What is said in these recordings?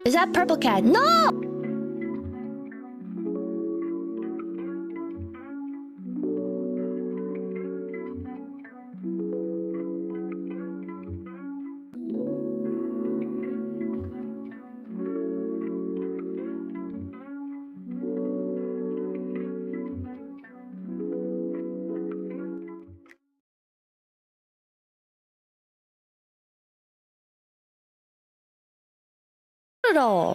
Is that purple cat? No!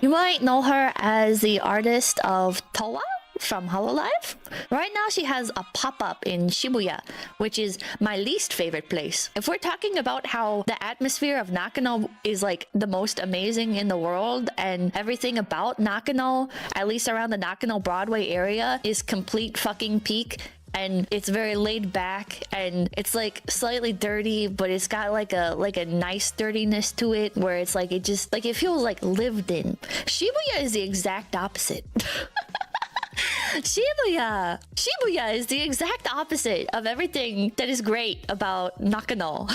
You might know her as the artist of Towa from Hololive. Right now she has a pop-up in Shibuya, which is my least favorite place. If we're talking about how the atmosphere of Nakano is like the most amazing in the world and everything about Nakano, at least around the Nakano Broadway area, is complete fucking peak. And it's very laid back and it's like slightly dirty, but it's got like a nice dirtiness to it where it's like it feels like lived in. Shibuya is the exact opposite. Shibuya is the exact opposite of everything that is great about Nakano.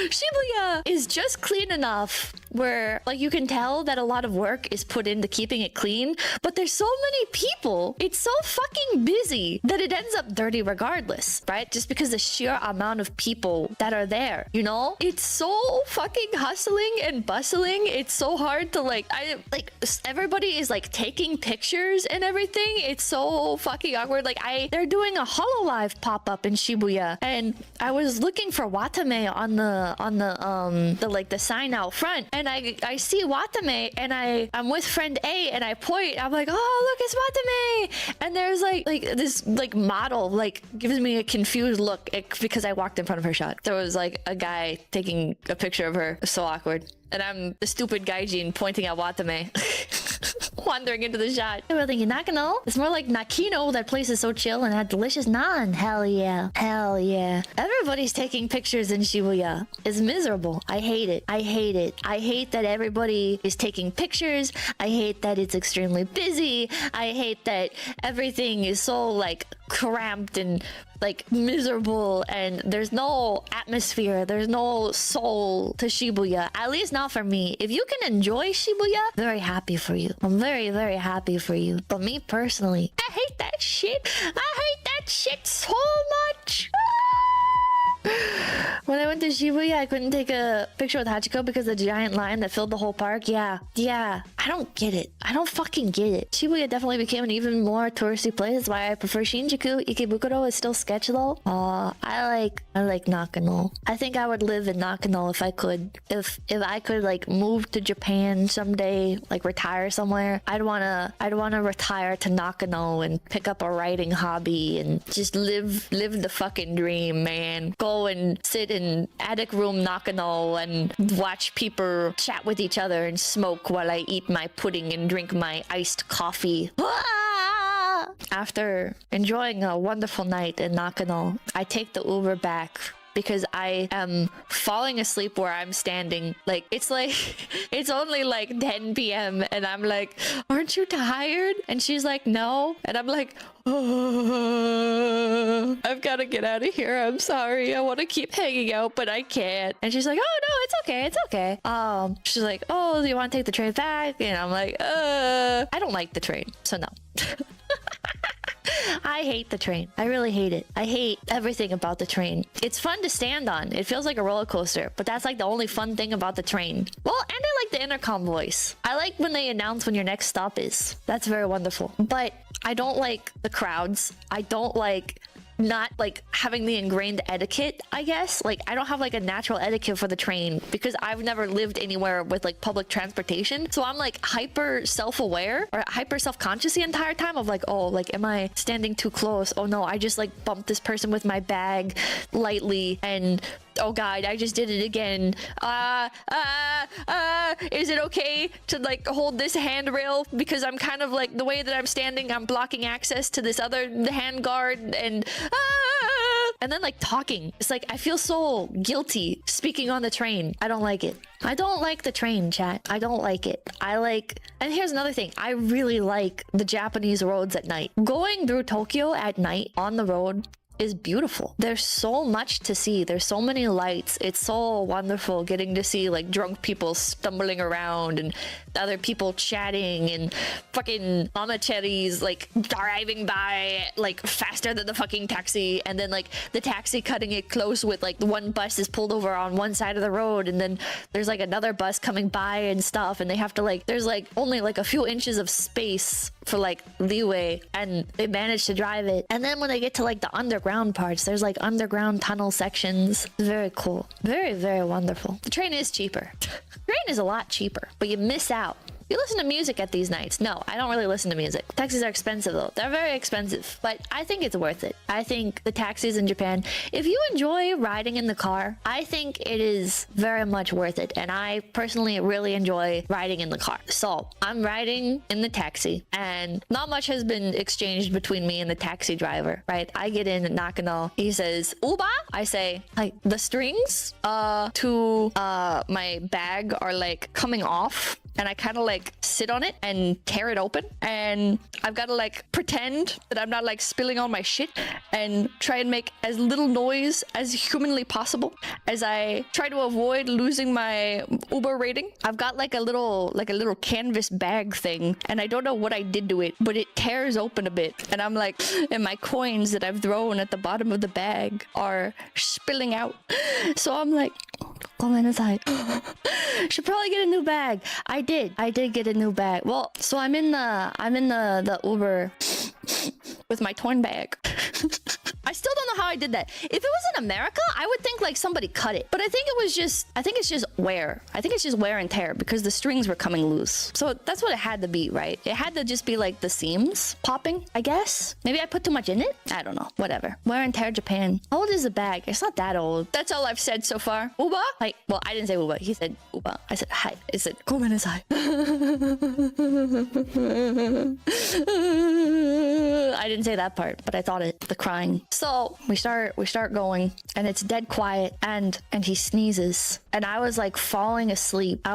Shibuya is just clean enough where like you can tell that a lot of work is put into keeping it clean, but there's so many people, it's so fucking busy that it ends up dirty regardless, right? Just because the sheer amount of people that are there, you know? It's so fucking hustling and bustling. It's so hard to everybody is like taking pictures and everything. It's so fucking awkward. They're doing a Hololive pop-up in Shibuya and I was looking for Watame on the sign out front, and I see Watame and I'm with friend A and I point, I'm like, oh look, it's Watame, and there's like this like model like gives me a confused look because I walked in front of her shot. There was like a guy taking a picture of her. It was so awkward. And I'm the stupid gaijin pointing at Watame. Wandering into the shot. They were thinking, Nakano? It's more like Nakano. That place is so chill and had delicious naan. Hell yeah. Hell yeah. Everybody's taking pictures in Shibuya. It's miserable. I hate it. I hate it. I hate that everybody is taking pictures. I hate that it's extremely busy. I hate that everything is so like cramped and like miserable and there's no atmosphere, there's no soul to Shibuya, at least not for me. If you can enjoy Shibuya, very happy for you. I'm very, very happy for you. But me personally, I hate that shit. I hate that shit so much. When I went to Shibuya, I couldn't take a picture with Hachiko because of the giant line that filled the whole park. Yeah. I don't get it. I don't fucking get it. Shibuya definitely became an even more touristy place. That's why I prefer Shinjuku. Ikebukuro is still sketch though. I like Nakano. I think I would live in Nakano if I could. If I could like move to Japan someday, like retire somewhere, I'd wanna retire to Nakano and pick up a writing hobby and just live the fucking dream, man. Go and sit in attic room Nakano and watch people chat with each other and smoke while I eat my pudding and drink my iced coffee. After enjoying a wonderful night in Nakano, I take the Uber back because I am falling asleep where I'm standing. It's only like 10 p.m. and I'm like, aren't you tired? And she's like, no. And I'm like, oh, I've got to get out of here. I'm sorry. I want to keep hanging out, but I can't. And she's like, oh no, it's okay. It's okay. She's like, oh, do you want to take the train back? And I'm like, I don't like the train, so no. I hate the train. I really hate it. I hate everything about the train. It's fun to stand on. It feels like a roller coaster, but that's like the only fun thing about the train. Well, and I like the intercom voice. I like when they announce when your next stop is. That's very wonderful. But I don't like the crowds. I don't like not like having the ingrained etiquette, I guess. Like I don't have like a natural etiquette for the train because I've never lived anywhere with like public transportation, so I'm like hyper self-aware or hyper self-conscious the entire time of like, oh, like am I standing too close? Oh no, I just like bumped this person with my bag lightly and oh god, I just did it again. Is it okay to like hold this handrail because I'm kind of like the way that I'm standing, I'm blocking access to this other hand guard and then like talking. It's like I feel so guilty speaking on the train. I don't like it. I don't like the train, chat. I don't like it. And here's another thing. I really like the Japanese roads at night. Going through Tokyo at night on the road is beautiful. There's so much to see. There's so many lights. It's so wonderful getting to see like drunk people stumbling around and other people chatting and fucking mama cherries like driving by like faster than the fucking taxi, and then like the taxi cutting it close with like one bus is pulled over on one side of the road, and then there's like another bus coming by and stuff, and they have to like, there's like only like a few inches of space for like leeway, and they manage to drive it. And then when they get to like the underground parts, there's like underground tunnel sections. Very cool. Very, very wonderful. The train is cheaper. Train is a lot cheaper, but you miss out. You listen to music at these nights? No, I don't really listen to music. Taxis are expensive though. They're very expensive, but I think it's worth it. I think the taxis in Japan, if you enjoy riding in the car, I think it is very much worth it. And I personally really enjoy riding in the car. So I'm riding in the taxi and not much has been exchanged between me and the taxi driver, right? I get in Nakano. He says, Uba? I say, like, the strings to my bag are like coming off. And I kind of like sit on it and tear it open, and I've got to like pretend that I'm not like spilling all my shit and try and make as little noise as humanly possible as I try to avoid losing my Uber rating. I've got like a little canvas bag thing, and I don't know what I did to it, but it tears open a bit, and I'm like, and my coins that I've thrown at the bottom of the bag are spilling out. So I'm like, should probably get a new bag. I did get a new bag. Well, so I'm in the Uber with my torn bag. I still don't know how I did that. If it was in America, I would think like somebody cut it. But I think it's just wear. I think it's just wear and tear because the strings were coming loose. So that's what it had to be, right? It had to just be like the seams popping, I guess. Maybe I put too much in it? I don't know. Whatever. Wear and tear Japan. How old is the bag? It's not that old. That's all I've said so far. Uba? Like, well, I didn't say Uba. He said Uba. I said hi. I said gomenasai. I didn't say that part, but I thought it. The crying. So we start going, and it's dead quiet, and he sneezes, and I was like falling asleep.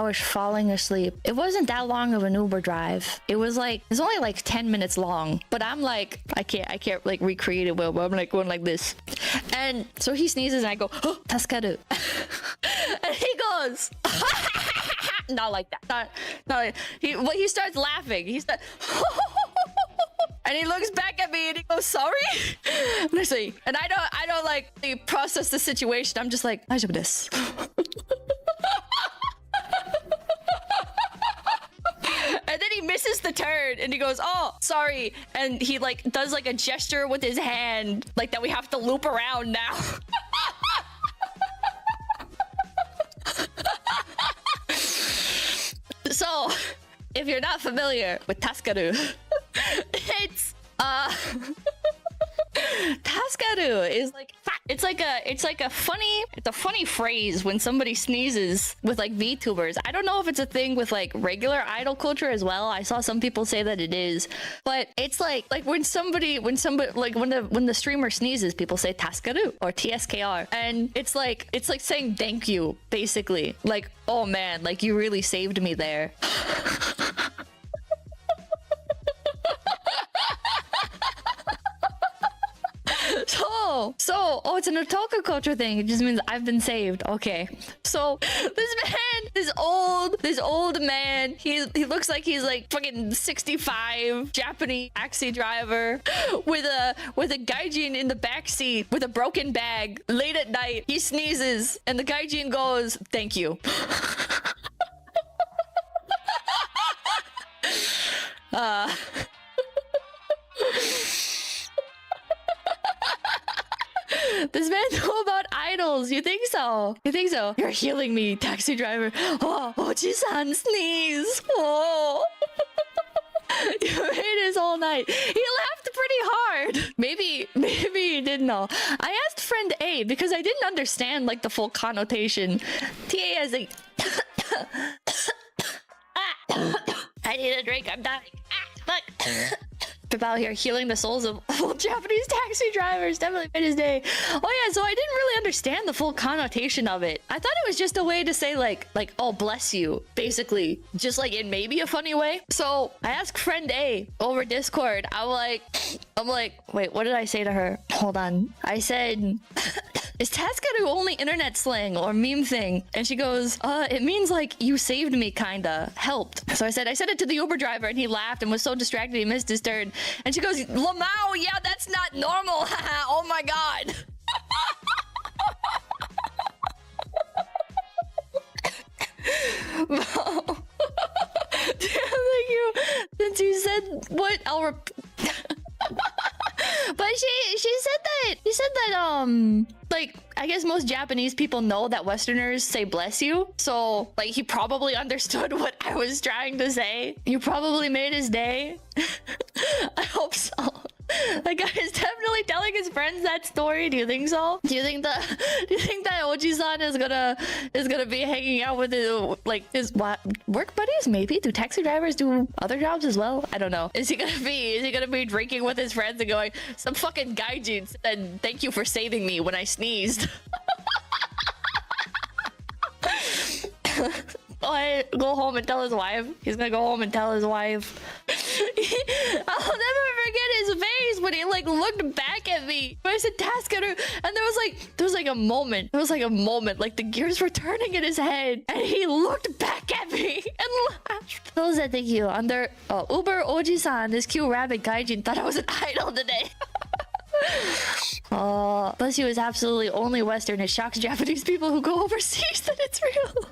It wasn't that long of an Uber drive. It was only like 10 minutes long, but I'm like, I can't like recreate it well, but I'm like going like this. And so he sneezes, and I go, oh, tasukaru. And he goes, not like that. Not he starts laughing. He starts, and he looks back at me and he goes, sorry? And I say, and I don't like process the situation. I'm just like, daijoubu desu. And then he misses the turn and he goes, oh, sorry. And he like does like a gesture with his hand, like that we have to loop around now. So, if you're not familiar with tasukaru, it's tasukaru is like, it's a funny phrase when somebody sneezes with like VTubers. I don't know if it's a thing with like regular idol culture as well. I saw some people say that it is, but it's like when the streamer sneezes, people say tasukaru or TSKR, and it's like saying thank you, basically. Like, oh man, like you really saved me there. So, it's an otaku culture thing. It just means I've been saved. Okay. So this old man, he looks like he's like fucking 65, Japanese taxi driver with a gaijin in the back seat with a broken bag. Late at night, he sneezes, and the gaijin goes, "Thank you." This man know about idols. You think so? You're healing me, taxi driver. Oh, Oji-san sneeze. Oh. You made his whole night. He laughed pretty hard. Maybe he didn't know. I asked friend A because I didn't understand like the full connotation. TA as a I need a drink. I'm dying. Fuck. About here healing the souls of all Japanese taxi drivers. Definitely made his day. Oh yeah, so I didn't really understand the full connotation of it. I thought it was just a way to say like oh bless you, basically, just like in maybe a funny way. So I asked friend A over Discord. I'm like, wait, what did I say to her? Hold on. I said, is Tascadoo only internet slang or meme thing? And she goes, it means like you saved me, kinda helped. So I said it to the Uber driver, and he laughed and was so distracted he missed his turn. And she goes, Lamau, yeah, that's not normal. Oh my god. Thank you. Since you said what, I'll but she said that like I guess most Japanese people know that Westerners say bless you, so like he probably understood what I was trying to say. You probably made his day. I hope so. That guy is definitely telling his friends that story. Do you think so? Do you think that Oji-san is gonna be hanging out with his work buddies? Maybe. Do taxi drivers do other jobs as well? I don't know. Is he gonna be drinking with his friends and going, some fucking gaijin said thank you for saving me when I sneezed? I go home and tell his wife. He's gonna go home and tell his wife. I'll never forget his face when he like looked back at me. I said Tascadoo, and there was like a moment. There was like a moment, like the gears were turning in his head, and he looked back at me and laughed. Phil said thank you. Under Uber Oji-san, this cute rabbit gaijin thought I was an idol today. Oh, bless you is absolutely only Western. It shocks Japanese people who go overseas that it's real.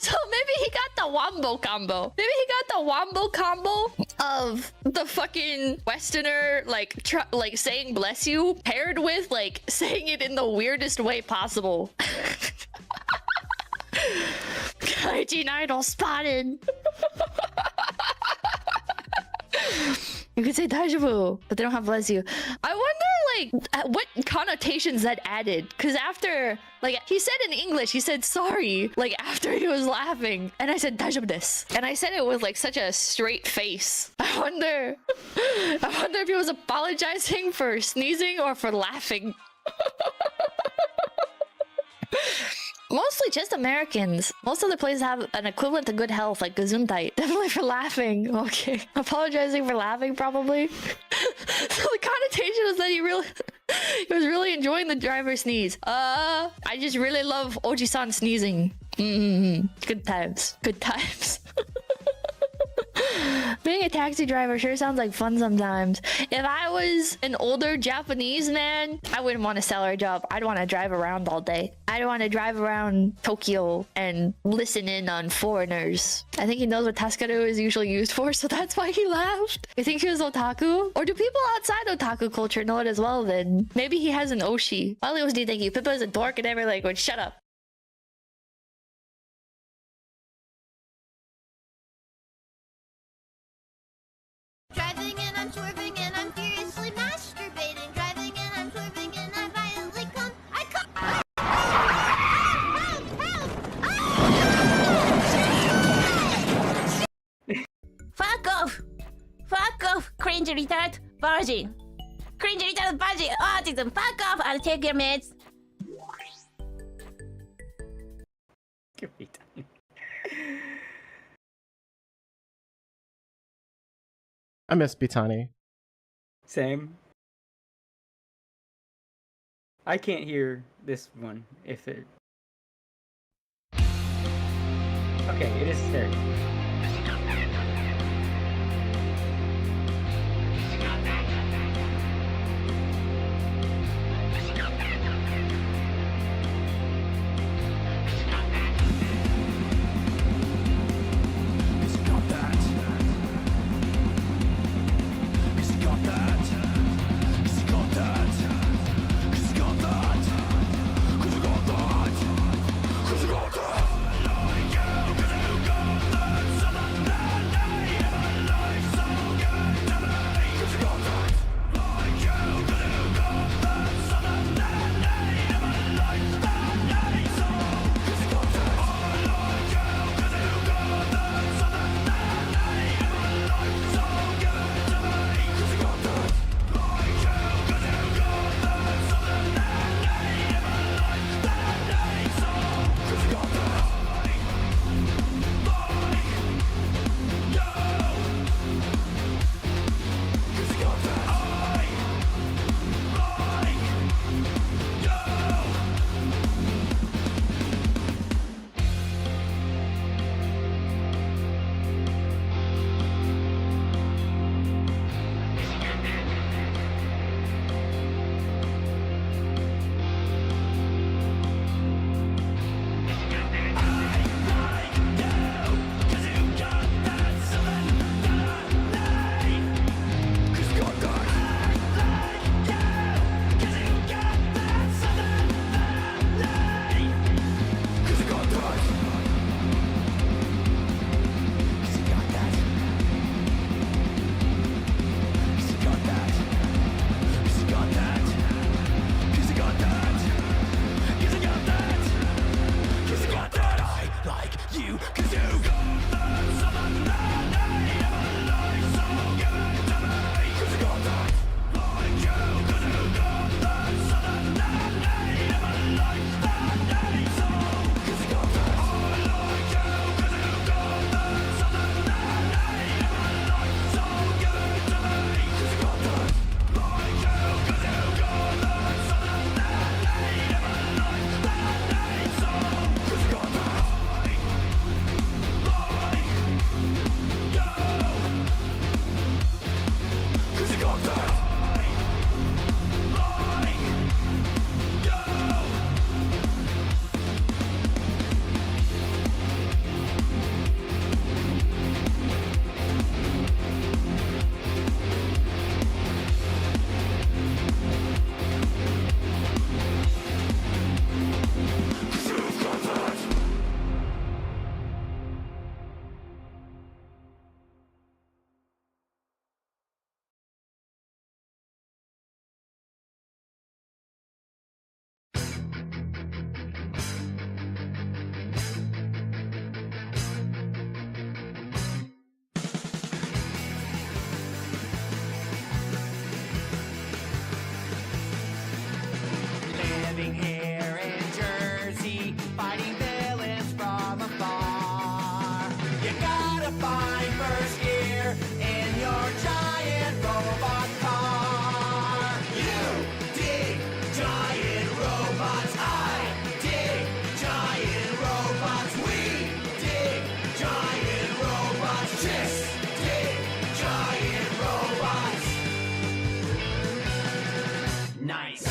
So maybe he got the wombo combo. Maybe he got the wombo combo of the fucking Westerner like saying bless you paired with like saying it in the weirdest way possible. Gaijin idol spotted. You could say daijoubu, but they don't have bless you. I wonder like what connotations that added, because after like he said in English, he said sorry like after he was laughing, and I said daijoubu desu, and I said it with like such a straight face. I wonder if he was apologizing for sneezing or for laughing. Mostly just Americans. Most other places have an equivalent to good health, like gesundheit. Definitely for laughing. Okay. Apologizing for laughing, probably. So the connotation was that he was really enjoying the driver sneeze. I just really love Oji-san sneezing. Good times. Good times. Being a taxi driver sure sounds like fun sometimes. If I was an older Japanese man, I wouldn't want a salary job. I'd want to drive around all day. I'd want to drive around Tokyo and listen in on foreigners. I think he knows what Tascadoo is usually used for, so that's why he laughed. You think he was otaku? Or do people outside otaku culture know it as well then? Maybe he has an oshi. Aliosd, thank you. Pippa is a dork in every language. Shut up. Driving and I'm swerving and I'm furiously masturbating. Driving and I'm swerving and I violently come. I come. Help! Fuck off! Fuck off, cringe retard virgin! Cringe retard virgin autism! Fuck off! I'll take your meds! I miss Bitani. Same. I can't hear this one if it... Okay, it is there. living here in Jersey, fighting villains from afar. You gotta find first gear in your giant robot car. You dig giant robots, I dig giant robots, we dig giant robots, just dig giant robots. Nice.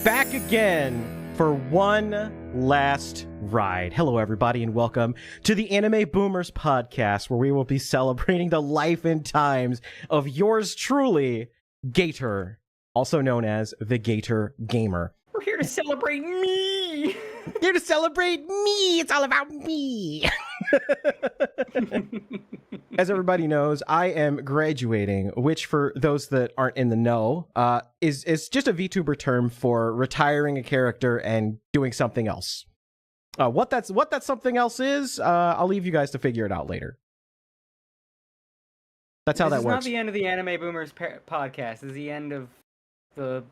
Back again for one last ride. Hello, everybody, and welcome to the Anime Boomers podcast, where we will be celebrating the life and times of yours truly, Gator, also known as the Gator Gamer. We're here to celebrate me. Here to celebrate me. It's all about me. As everybody knows, I am graduating, which for those that aren't in the know, is just a VTuber term for retiring a character and doing something else. What that something else is, I'll leave you guys to figure it out later. That's how that works. This is not the end of the Anime Boomers podcast. This is the end of the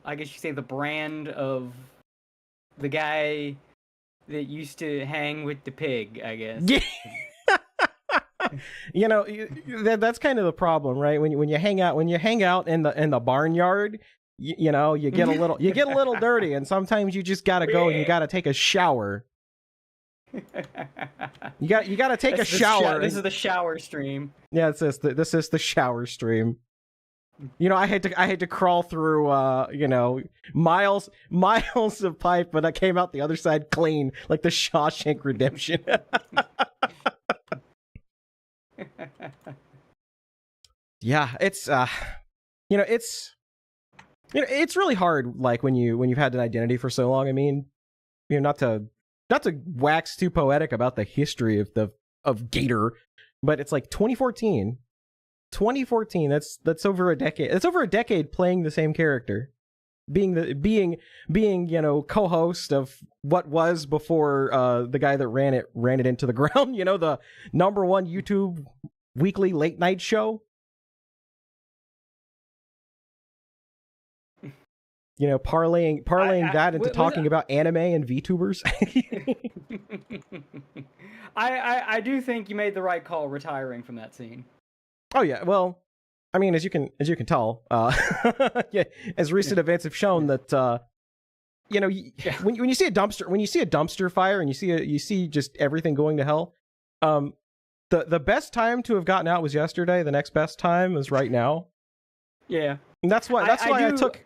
I guess you say the brand of the guy that used to hang with the pig, I guess. Yeah. You know, that's kind of the problem, right? When you hang out in the barnyard, you know, you get a little dirty, and sometimes you just gotta go and you gotta take a shower. You gotta take a shower. This is the shower stream. Yeah, this is the shower stream. You know, I had to crawl through you know, miles of pipe, but I came out the other side clean, like the Shawshank Redemption. Yeah, it's it's really hard, like when you've had an identity for so long. I mean, you know, not to wax too poetic about the history of Gator, but it's like 2014. That's over a decade. That's over a decade playing the same character, being you know, co-host of what was before the guy that ran it into the ground. You know, the #1 YouTube weekly late night show. You know, parlaying that into talking about anime and VTubers. I do think you made the right call retiring from that scene. Oh yeah, well, I mean, as you can tell, yeah, as recent events have shown that, you know, when you see a dumpster fire and you see just everything going to hell, the best time to have gotten out was yesterday. The next best time is right now. Yeah. And that's why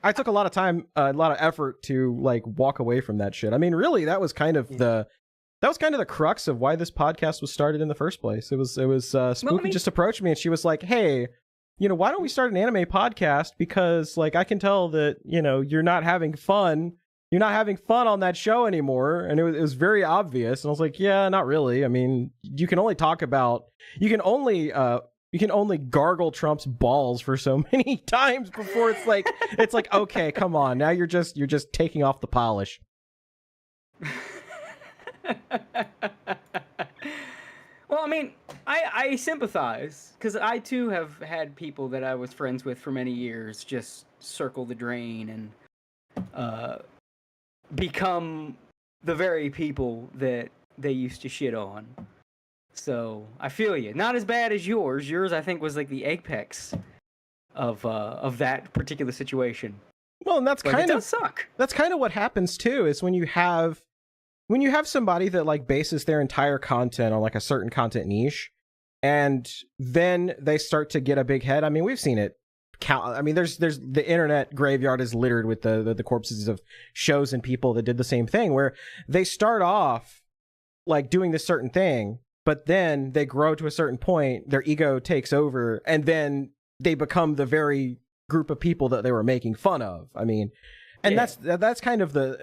I took a lot of time, a lot of effort to like walk away from that shit. I mean, really, that was kind of the crux of why this podcast was started in the first place. It was Spooky just approached me and she was like, "Hey, you know, why don't we start an anime podcast? Because like I can tell that, you know, you're not having fun. You're not having fun on that show anymore." And it was very obvious. And I was like, "Yeah, not really. I mean, you can only gargle Trump's balls for so many times before it's like okay, come on, now you're just taking off the polish." Well, I mean, I sympathize, because I too have had people that I was friends with for many years just circle the drain and become the very people that they used to shit on. So I feel you. Not as bad as yours. Yours, I think, was like the apex of that particular situation. Well, and that's but kind it of does suck. That's kind of what happens too. Is when you have somebody that like bases their entire content on like a certain content niche, and then they start to get a big head. I mean, we've seen it. I mean, there's the internet graveyard is littered with the corpses of shows and people that did the same thing, where they start off like doing this certain thing, but then they grow to a certain point, their ego takes over, and then they become the very group of people that they were making fun of. I mean, and that's kind of the,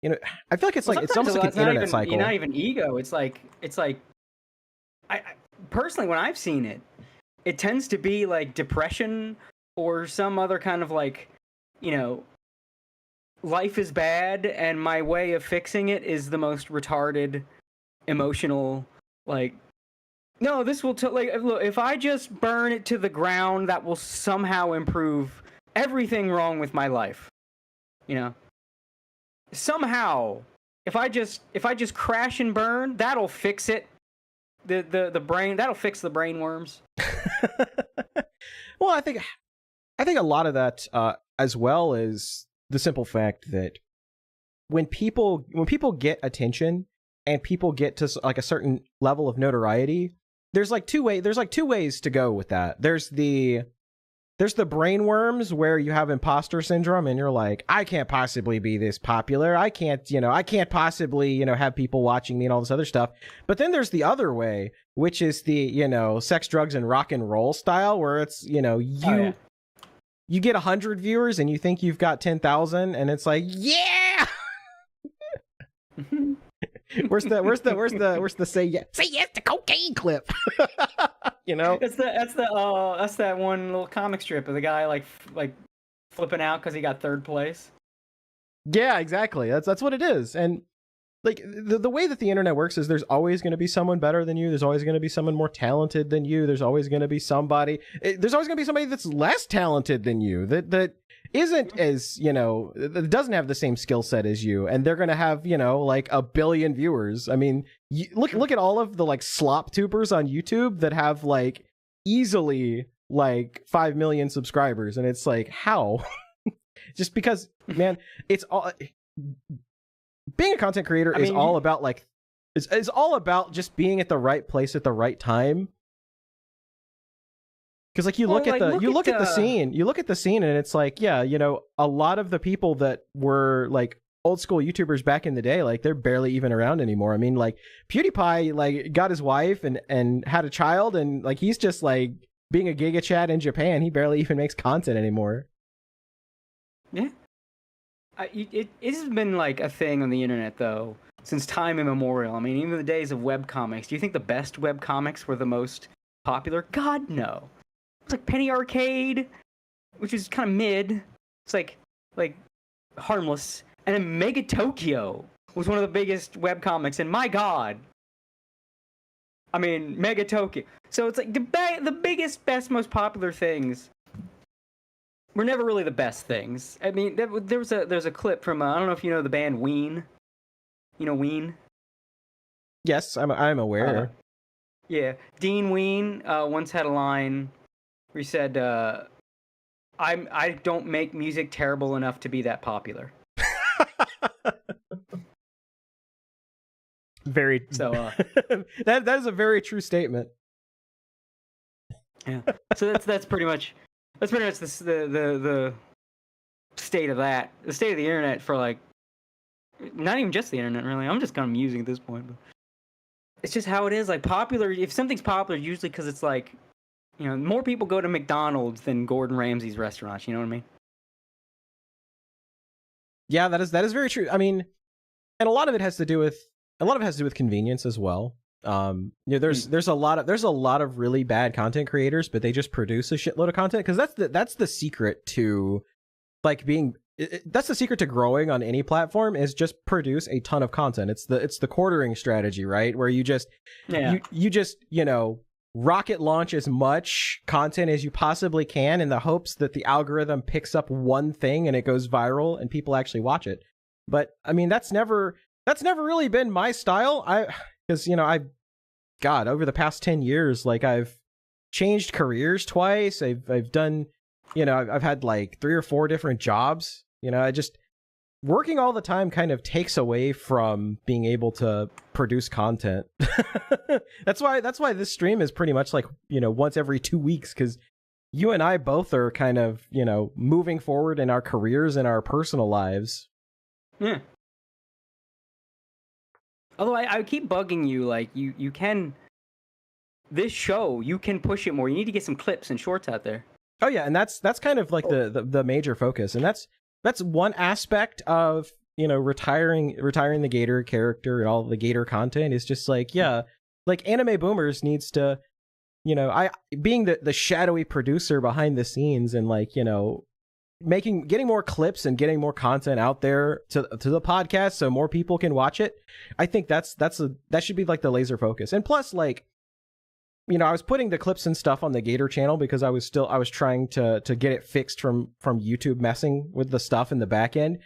you know, I feel like it's like it's almost like an internet cycle. Not even ego. It's like I personally, when I've seen it, it tends to be like depression or some other kind of like, you know, life is bad and my way of fixing it is the most retarded, emotional, like, no, this will like, look, if I just burn it to the ground, that will somehow improve everything wrong with my life. You know, somehow, if I just crash and burn, that'll fix it. The brain, that'll fix the brain worms. Well, I think a lot of that as well is the simple fact that when people get attention and people get to like a certain level of notoriety, there's like two ways to go with that. There's the brain worms where you have imposter syndrome and you're like, I can't possibly be this popular. I can't possibly, have people watching me and all this other stuff. But then there's the other way, which is the, sex, drugs, and rock and roll style where it's, you get 100 viewers and you think you've got 10,000 and it's like, yeah. Where's the say yes to cocaine clip? That's that one little comic strip of the guy like flipping out because he got third place. Yeah, exactly. That's what it is. And like the way that the internet works is there's always going to be someone better than you. There's always going to be someone more talented than you. There's always going to be somebody that's less talented than you that isn't as, that doesn't have the same skill set as you, and they're going to have, like 1 billion viewers. I mean, look at all of the like slop tubers on YouTube that have like easily like 5 million subscribers, and it's like, how? Just because, man, it's all being a content creator is all about like it's all about just being at the right place at the right time. Because like you look at the scene and it's like, yeah, a lot of the people that were like old school YouTubers back in the day, like they're barely even around anymore. I mean, like PewDiePie like got his wife and had a child, and like he's just like being a Giga Chad in Japan. He barely even makes content anymore. Yeah. It has been like a thing on the internet though since time immemorial. I mean, even the days of webcomics. Do you think the best webcomics were the most popular? God, no. It's like Penny Arcade, which is kind of mid. It's like harmless. And then Mega Tokyo was one of the biggest webcomics, and my God. I mean, Mega Tokyo. So it's like the biggest, best, most popular things were never really the best things. I mean, there's a clip from I don't know if you know the band Ween. You know Ween? Yes, I'm aware. Yeah, Dean Ween once had a line where he said, "I don't make music terrible enough to be that popular." Very so. That is a very true statement. Yeah. So that's pretty much the state of that. The state of the internet for like, not even just the internet really. I'm just kind of musing at this point, but it's just how it is. Like popular. If something's popular, usually because it's like, more people go to McDonald's than Gordon Ramsay's restaurants. You know what I mean? Yeah, that is very true. I mean, and a lot of it has to do with convenience as well. There's a lot of really bad content creators, but they just produce a shitload of content because that's the secret to like being. That's the secret to growing on any platform is just produce a ton of content. It's the quartering strategy, right? Where you just rocket launch as much content as you possibly can in the hopes that the algorithm picks up one thing and it goes viral and people actually watch it. But I mean, that's never really been my style. Because over the past 10 years, like I've changed careers twice. I've done, I've had like 3 or 4 different jobs. I just working all the time kind of takes away from being able to produce content. That's why this stream is pretty much like, once every 2 weeks, because you and I both are kind of, moving forward in our careers and our personal lives. Yeah. Although I keep bugging you, like you can, this show, you can push it more. You need to get some clips and shorts out there. Oh yeah, and that's kind of like the major focus, and that's one aspect of retiring the Gator character and all the Gator content is just like, yeah, like Anime Boomers needs to, I being the shadowy producer behind the scenes and like getting more clips and getting more content out there to the podcast so more people can watch it. I think that should be like the laser focus. And plus, like, you know, I was putting the clips and stuff on the Gator channel because I was trying to get it fixed from YouTube messing with the stuff in the back end.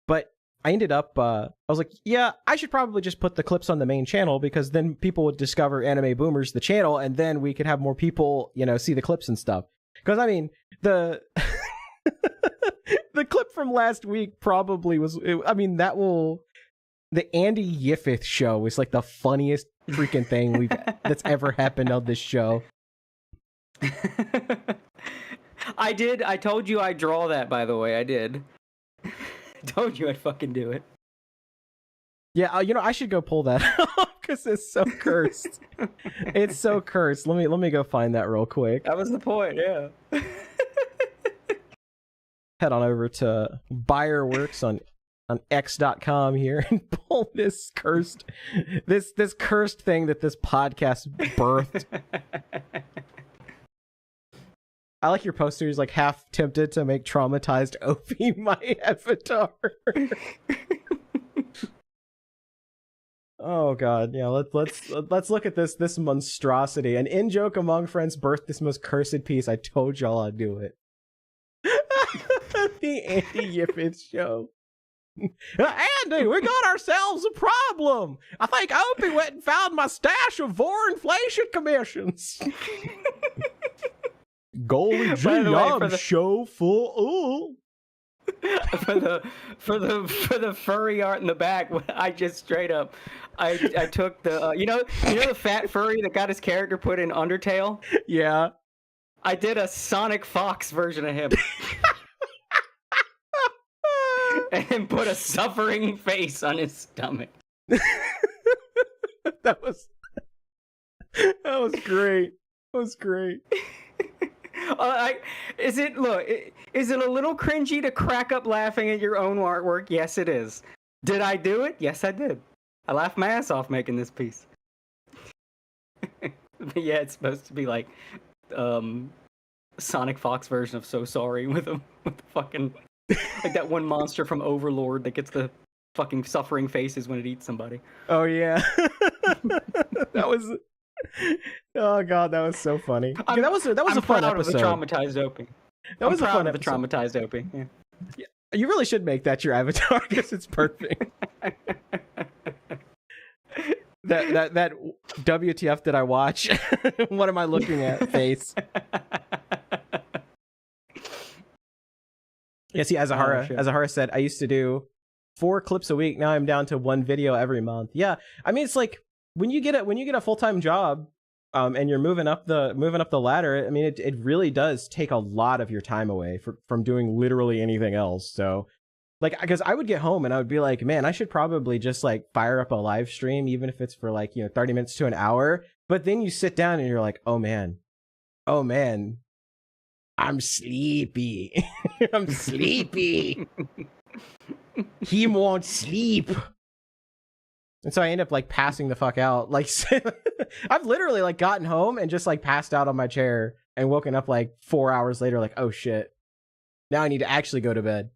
But I ended up, I was like, yeah, I should probably just put the clips on the main channel because then people would discover Anime Boomers, the channel, and then we could have more people, you know, see the clips and stuff. Because, I mean, the the clip from last week probably was, I mean, the Andy Yiffith show is like the funniest freaking thing that's ever happened on this show. I told you I'd draw that, by the way. I did. Told you I'd fucking do it. Yeah, you know, I should go pull that off because it's so cursed. It's so cursed. Let me go find that real quick. That was the point, yeah. Head on over to Buyerworks on x.com here and pull this cursed thing that this podcast birthed. I like your poster. He's like half tempted to make traumatized Opie my avatar. Oh god, yeah. Let's look at this monstrosity. An in-joke among friends birthed this most cursed piece. I told y'all I'd do it. The Andy Yiffith show. Andy, we got ourselves a problem. I think Opie went and found my stash of vor inflation commissions. Golly gee, I'm show full. For the furry art in the back, I just straight up, I took the you know the fat furry that got his character put in Undertale. Yeah, I did a Sonic Fox version of him. And put a suffering face on his stomach. That was great. That was great. Is it a little cringy to crack up laughing at your own artwork? Yes, it is. Did I do it? Yes, I did. I laughed my ass off making this piece. But yeah, it's supposed to be like Sonic Fox version of So Sorry with the fucking like that one monster from Overlord that gets the fucking suffering faces when it eats somebody. Oh yeah. That was. Oh god, that was so funny. That was a fun episode. The traumatized Opie. That was a fun episode. episode. The traumatized Opie. Yeah. You really should make that your avatar because it's perfect. that WTF did I watch? What am I looking at? Face. Yeah, see, Azahara said, I used to do 4 clips a week. Now I'm down to 1 video every month. Yeah, I mean, it's like when you get a full-time job, and you're moving up the ladder. I mean, it really does take a lot of your time away from doing literally anything else. So, like, because I would get home and I would be like, man, I should probably just like fire up a live stream, even if it's for like 30 minutes to an hour. But then you sit down and you're like, oh man. I'm sleepy. I'm sleepy. He won't sleep. And so I end up like passing the fuck out. Like I've literally like gotten home and just like passed out on my chair and woken up like 4 hours later like, oh shit. Now I need to actually go to bed.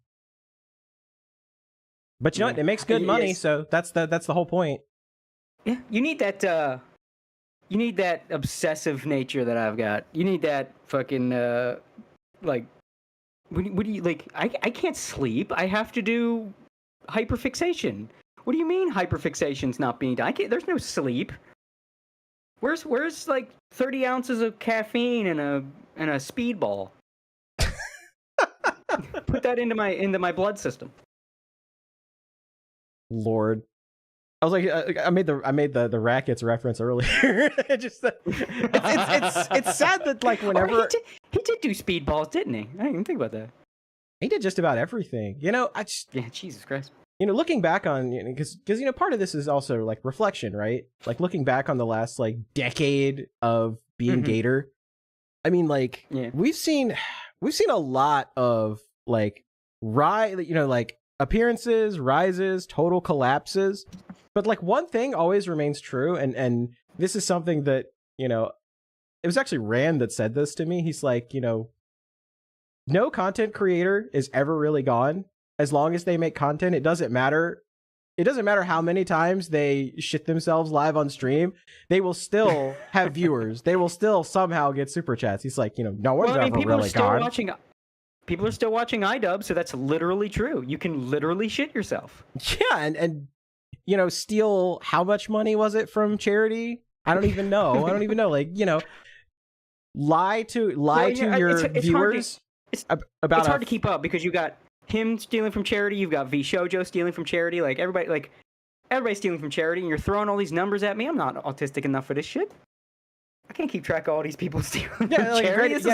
But you know what? It makes good money, so that's the whole point. Yeah, you need that obsessive nature that I've got. You need that fucking like what do you like I can't sleep. I have to do hyperfixation. What do you mean hyperfixation's not being done? There's no sleep. Where's like 30 ounces of caffeine and a speedball? Put that into my blood system. Lord. I was like, I made the Rackets reference earlier. It's sad that like whenever he did do speedballs, didn't he? I didn't even think about that. He did just about everything. Yeah, Jesus Christ. Looking back on, because part of this is also like reflection, right? Like looking back on the last like decade of being Gator. I mean, like we've seen a lot of like like appearances, rises, total collapses. But like one thing always remains true, and this is something that, it was actually Rand that said this to me. He's like, no content creator is ever really gone. As long as they make content, it doesn't matter it doesn't matter how many times they shit themselves live on stream, they will still have viewers. They will still somehow get super chats. He's like, no one's ever people really are still gone. watching. People are still watching iDub, so that's literally true. You can literally shit yourself. Yeah, and steal how much money was it from charity? I don't even know. Like, lie to your viewers about it's hard to keep up because you got him stealing from charity, you've got V Shoujo stealing from charity, like everybody's stealing from charity, and you're throwing all these numbers at me. I'm not autistic enough for this shit. I can't keep track of all these people stealing from charity. This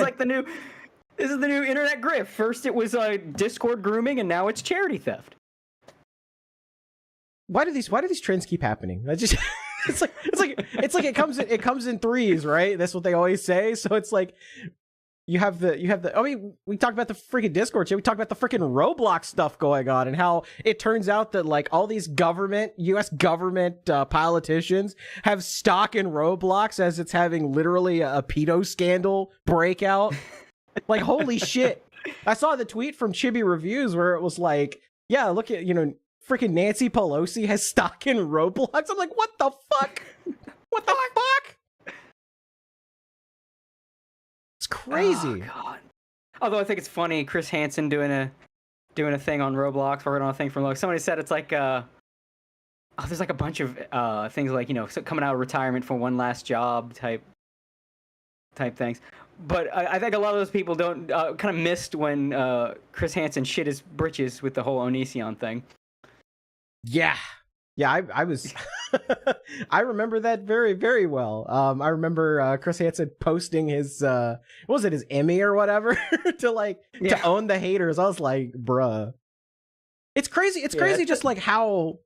is the new internet grift. First it was Discord grooming, and now it's charity theft. Why do these trends keep happening? I just it's like it comes in threes, right? That's what they always say. So it's like you have the I mean, we talked about the freaking Discord shit. We talked about the freaking Roblox stuff going on and how it turns out that like all these US government politicians have stock in Roblox as it's having literally a pedo scandal breakout. Like, holy shit. I saw the tweet from Chibi Reviews where it was like, yeah, look at, freaking Nancy Pelosi has stock in Roblox. I'm like, what the fuck? What the fuck? It's crazy. Oh, God. Although I think it's funny, Chris Hansen doing a thing on Roblox, working on a thing from like somebody said it's like there's like a bunch of things like coming out of retirement for one last job type things. But I think a lot of those people don't kind of missed when Chris Hansen shit his britches with the whole Onision thing. Yeah, I was. I remember that very, very well. I remember Chris Hansen posting his what was it, his Emmy or whatever to own the haters. I was like, bruh, it's crazy. It's crazy, just like how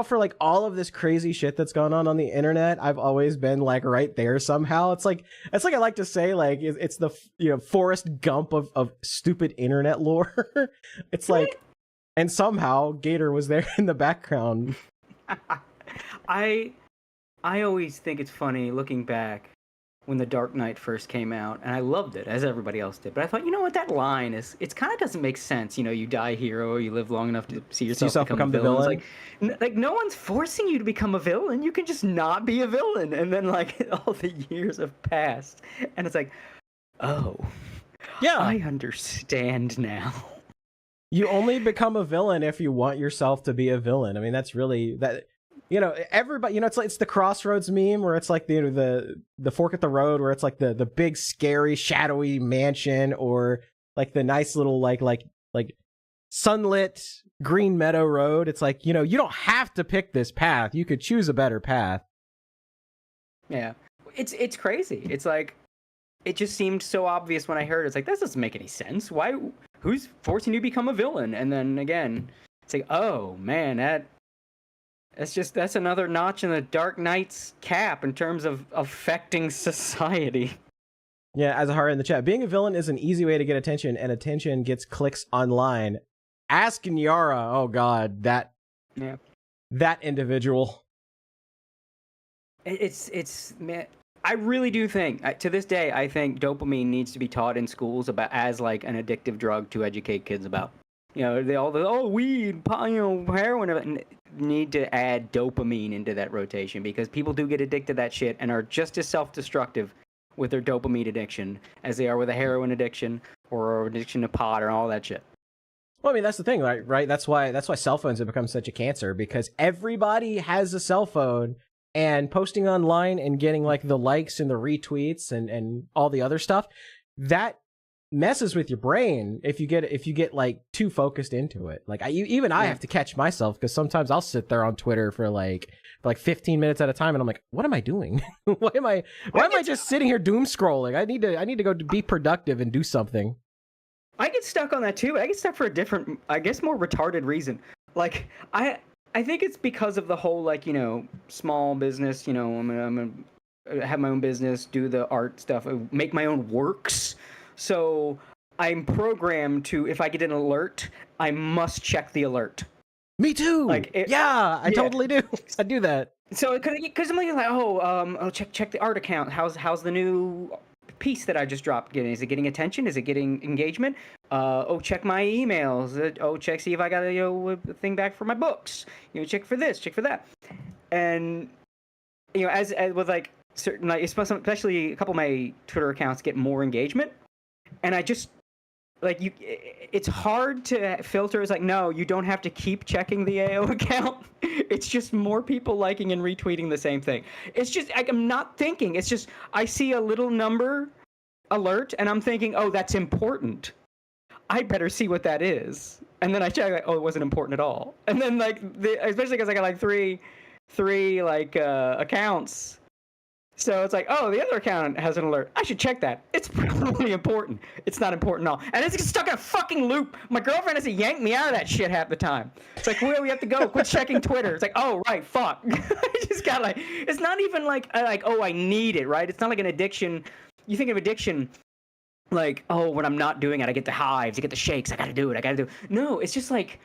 for like all of this crazy shit that's going on the internet, I've always been like right there somehow. It's like I like to say like it's the Forrest Gump of stupid internet lore. It's like. And somehow Gator was there in the background. I always think it's funny looking back when The Dark Knight first came out, and I loved it as everybody else did. But I thought, what that line is? It kind of doesn't make sense. You die hero, you live long enough to see yourself become the villain. Like no one's forcing you to become a villain. You can just not be a villain. And then like all the years have passed, and it's like, oh, yeah, I understand now. You only become a villain if you want yourself to be a villain. I mean, that's really that. Everybody. It's the Crossroads meme where it's like the fork at the road where it's like the big scary shadowy mansion or like the nice little like sunlit green meadow road. It's like you don't have to pick this path. You could choose a better path. Yeah, it's crazy. It's like it just seemed so obvious when I heard it. It's like this doesn't make any sense. Why? Who's forcing you to become a villain? And then again, it's like, oh man, that's another notch in the Dark Knight's cap in terms of affecting society. Yeah, as a heart in the chat, being a villain is an easy way to get attention, and attention gets clicks online. Ask Nyara. Oh god, that individual. It's man. I really do think, to this day, I think dopamine needs to be taught in schools as like an addictive drug to educate kids about. Weed, heroin, need to add dopamine into that rotation because people do get addicted to that shit and are just as self-destructive with their dopamine addiction as they are with a heroin addiction or addiction to pot or all that shit. Well, I mean, that's the thing, right? That's why cell phones have become such a cancer because everybody has a cell phone. And posting online and getting like the likes and the retweets and all the other stuff, that messes with your brain if you get like too focused into it. Like I have to catch myself because sometimes I'll sit there on Twitter for like 15 minutes at a time and I'm like, what am I doing? why am I just sitting here doom scrolling? I need to go be productive and do something. I get stuck on that too. I get stuck for a different, I guess, more retarded reason. Like I think it's because of the whole, like, small business, I'm gonna have my own business, do the art stuff, make my own works. So I'm programmed to, if I get an alert, I must check the alert. Me too. I totally do. I do that. So, because I'm like, check the art account. How's the new piece that I just dropped getting? Is it getting attention? Is it getting engagement? Oh, check my emails. Oh, see if I got a thing back for my books. Check for this, check for that. And as with like certain, like especially a couple of my Twitter accounts get more engagement, and I just like it's hard to filter. It's like, no, you don't have to keep checking the AO account. It's just more people liking and retweeting the same thing. It's just like, I'm not thinking. It's just I see a little number alert and I'm thinking, oh, that's important. I better see what that is. And then I check, like, oh, it wasn't important at all. And then like especially because I got like three like accounts. So it's like, oh, the other account has an alert. I should check that. It's probably important. It's not important at all. And it's stuck in a fucking loop. My girlfriend has to yank me out of that shit half the time. It's like, where do we have to go? Quit checking Twitter. It's like, oh, right, fuck. I just got like, it's not even like, oh, I need it, right? It's not like an addiction. You think of addiction like, oh, when I'm not doing it, I get the hives, I get the shakes, I gotta do it. No, it's just like,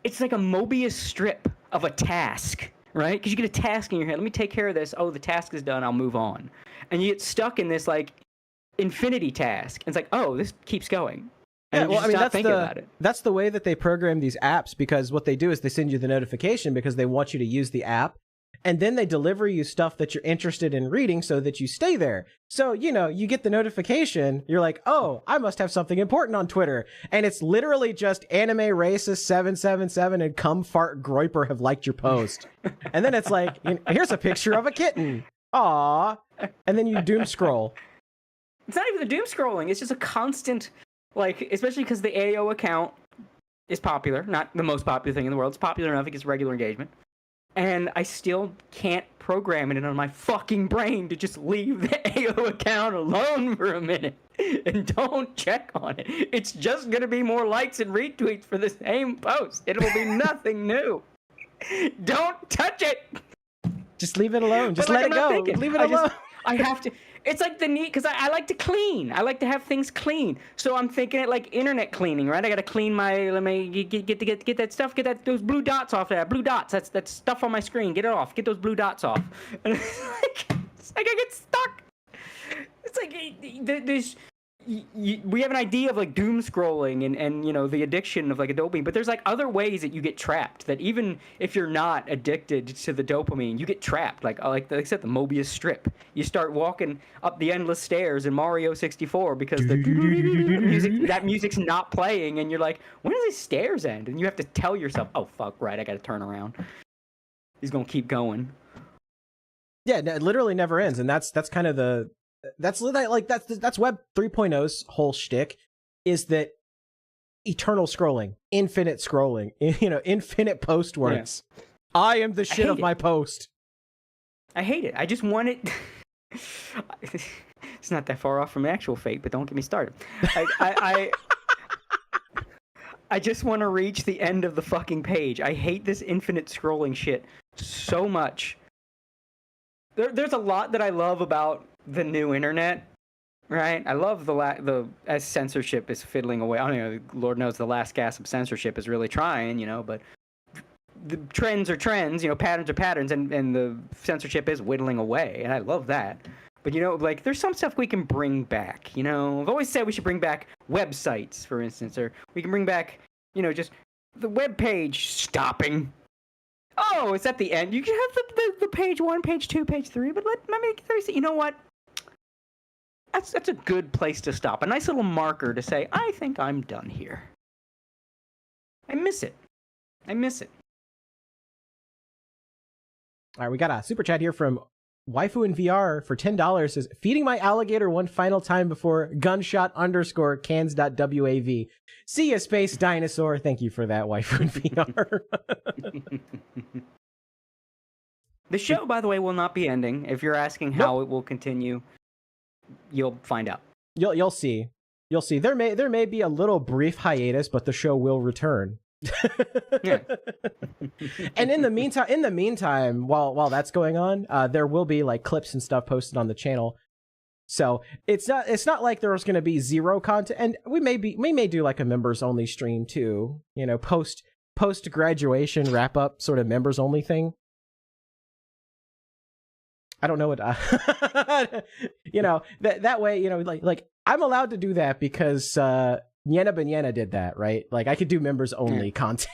it's like a Mobius strip of a task. Right? Because you get a task in your head. Let me take care of this. Oh, the task is done. I'll move on. And you get stuck in this like infinity task. And it's like, oh, this keeps going. And well, I mean, about it. That's the way that they program these apps, because what they do is they send you the notification because they want you to use the app. And then they deliver you stuff that you're interested in reading so that you stay there. So, you get the notification. You're like, oh, I must have something important on Twitter. And it's literally just anime racist 777 and cum fart groiper have liked your post. And then it's like, here's a picture of a kitten. Aww. And then you doom scroll. It's not even the doom scrolling. It's just a constant, like, especially because the AO account is popular. Not the most popular thing in the world. It's popular enough it gets regular engagement. And I still can't program it on my fucking brain to just leave the AO account alone for a minute and don't check on it. It's just going to be more likes and retweets for the same post. It will be nothing new. Don't touch it. Just leave it alone. Just let it go. Leave it alone. I have to. It's like the need, because I like to clean. I like to have things clean. So I'm thinking it like internet cleaning, right? I got to clean let me get that stuff, those blue dots off there. Blue dots, that's stuff on my screen. Get it off. Get those blue dots off. And it's like I get stuck. It's like there's. We have an idea of like doom scrolling and the addiction of like a dopamine, but there's like other ways that you get trapped, that even if you're not addicted to the dopamine, you get trapped. Like I said, the Mobius strip. You start walking up the endless stairs in Mario 64 because that music's not playing, and you're like, when do these stairs end? And you have to tell yourself, oh fuck, right, I got to turn around. He's gonna keep going. Yeah, it literally never ends, and that's kind of that's Web 3.0's whole shtick, is that eternal scrolling, infinite scrolling, infinite post works. Yeah. I am the shit of my post. I hate it. I just want it. It's not that far off from actual fate, but don't get me started. I just want to reach the end of the fucking page. I hate this infinite scrolling shit so much. There's a lot that I love about the new internet, right? I love as censorship is fiddling away. I don't know, Lord knows the last gasp of censorship is really trying, but the trends are trends, patterns are patterns, and the censorship is whittling away, and I love that. But like there's some stuff we can bring back. I've always said we should bring back websites, for instance, or we can bring back, just the web page stopping. Oh, it's at the end. You can have the page 1, page 2, page 3, but let me you know what? That's a good place to stop. A nice little marker to say, I think I'm done here. I miss it. All right, we got a super chat here from Waifu in VR for $10. Says, feeding my alligator one final time before gunshot_cans.wav. See ya, space dinosaur. Thank you for that, Waifu in VR. The show, by the way, will not be ending. If you're asking how it will continue, you'll find out. You'll see. There may be a little brief hiatus, but the show will return. Yeah. And in the meantime, while that's going on, there will be like clips and stuff posted on the channel. So it's not like there's going to be zero content, and we may do like a members only stream too. Post graduation wrap up sort of members only thing. I don't know what that way, like I'm allowed to do that because Nyena Banyena did that, right? Like I could do members only content.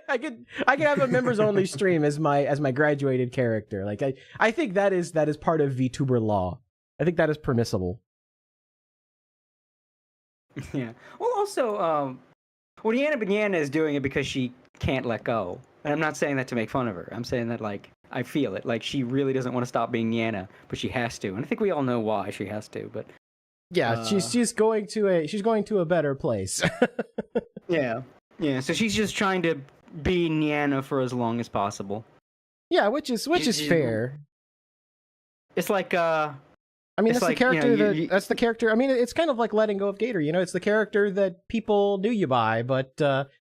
I could have a members only stream as my graduated character. Like I think that is part of VTuber law. I think that is permissible. Yeah. Well, also, Nyena Banyena is doing it because she can't let go. And I'm not saying that to make fun of her. I'm saying that, like, I feel it. Like, she really doesn't want to stop being Nyena, but she has to. And I think we all know why she has to. But yeah, she's going to a better place. yeah. So she's just trying to be Nyena for as long as possible. Yeah, which is fair. It's like I mean, it's that's like, the character that's the character. I mean, it's kind of like letting go of Gator. It's the character that people knew you by. But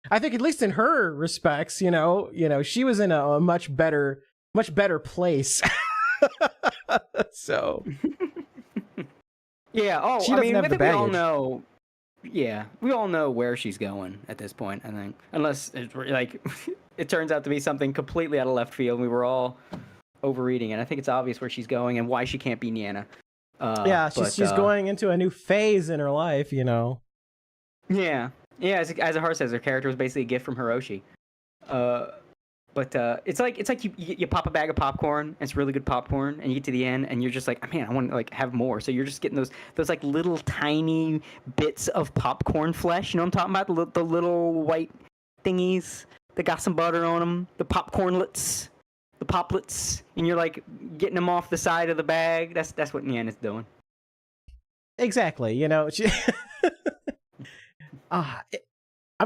I think at least in her respects, she was in a much better place. So yeah. Oh, she I doesn't mean, have I the think we all baggage. know. Yeah, we all know where she's going at this point. I think, unless it's like it turns out to be something completely out of left field, and we were all overreading it. I think it's obvious where she's going and why she can't be Nyena. She's going into a new phase in her life, Yeah. As Ahar says, her character was basically a gift from Hiroshi. But it's like you pop a bag of popcorn, and it's really good popcorn, and you get to the end, and you're just like, man, I want to like have more. So you're just getting those like little tiny bits of popcorn flesh. You know what I'm talking about? The little white thingies that got some butter on them, the popcornlets. The poplets, and you're like getting them off the side of the bag. That's what Nyan is doing. Exactly. I'm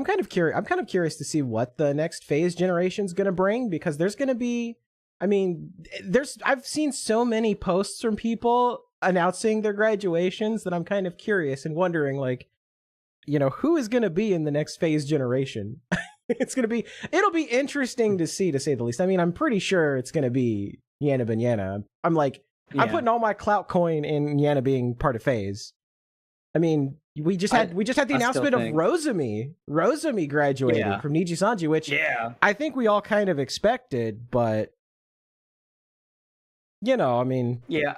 kind of curious to see what the next phase generation's going to bring, because there's going to be, I've seen so many posts from people announcing their graduations that I'm kind of curious and wondering, like, who is going to be in the next phase generation? It'll be interesting to see, to say the least. I'm pretty sure it's going to be Nyena Banyena. I'm putting all my clout coin in Nyena being part of phase. We just had the announcement of Rosemi graduating from Niji Sanji, which I think we all kind of expected, but Yeah.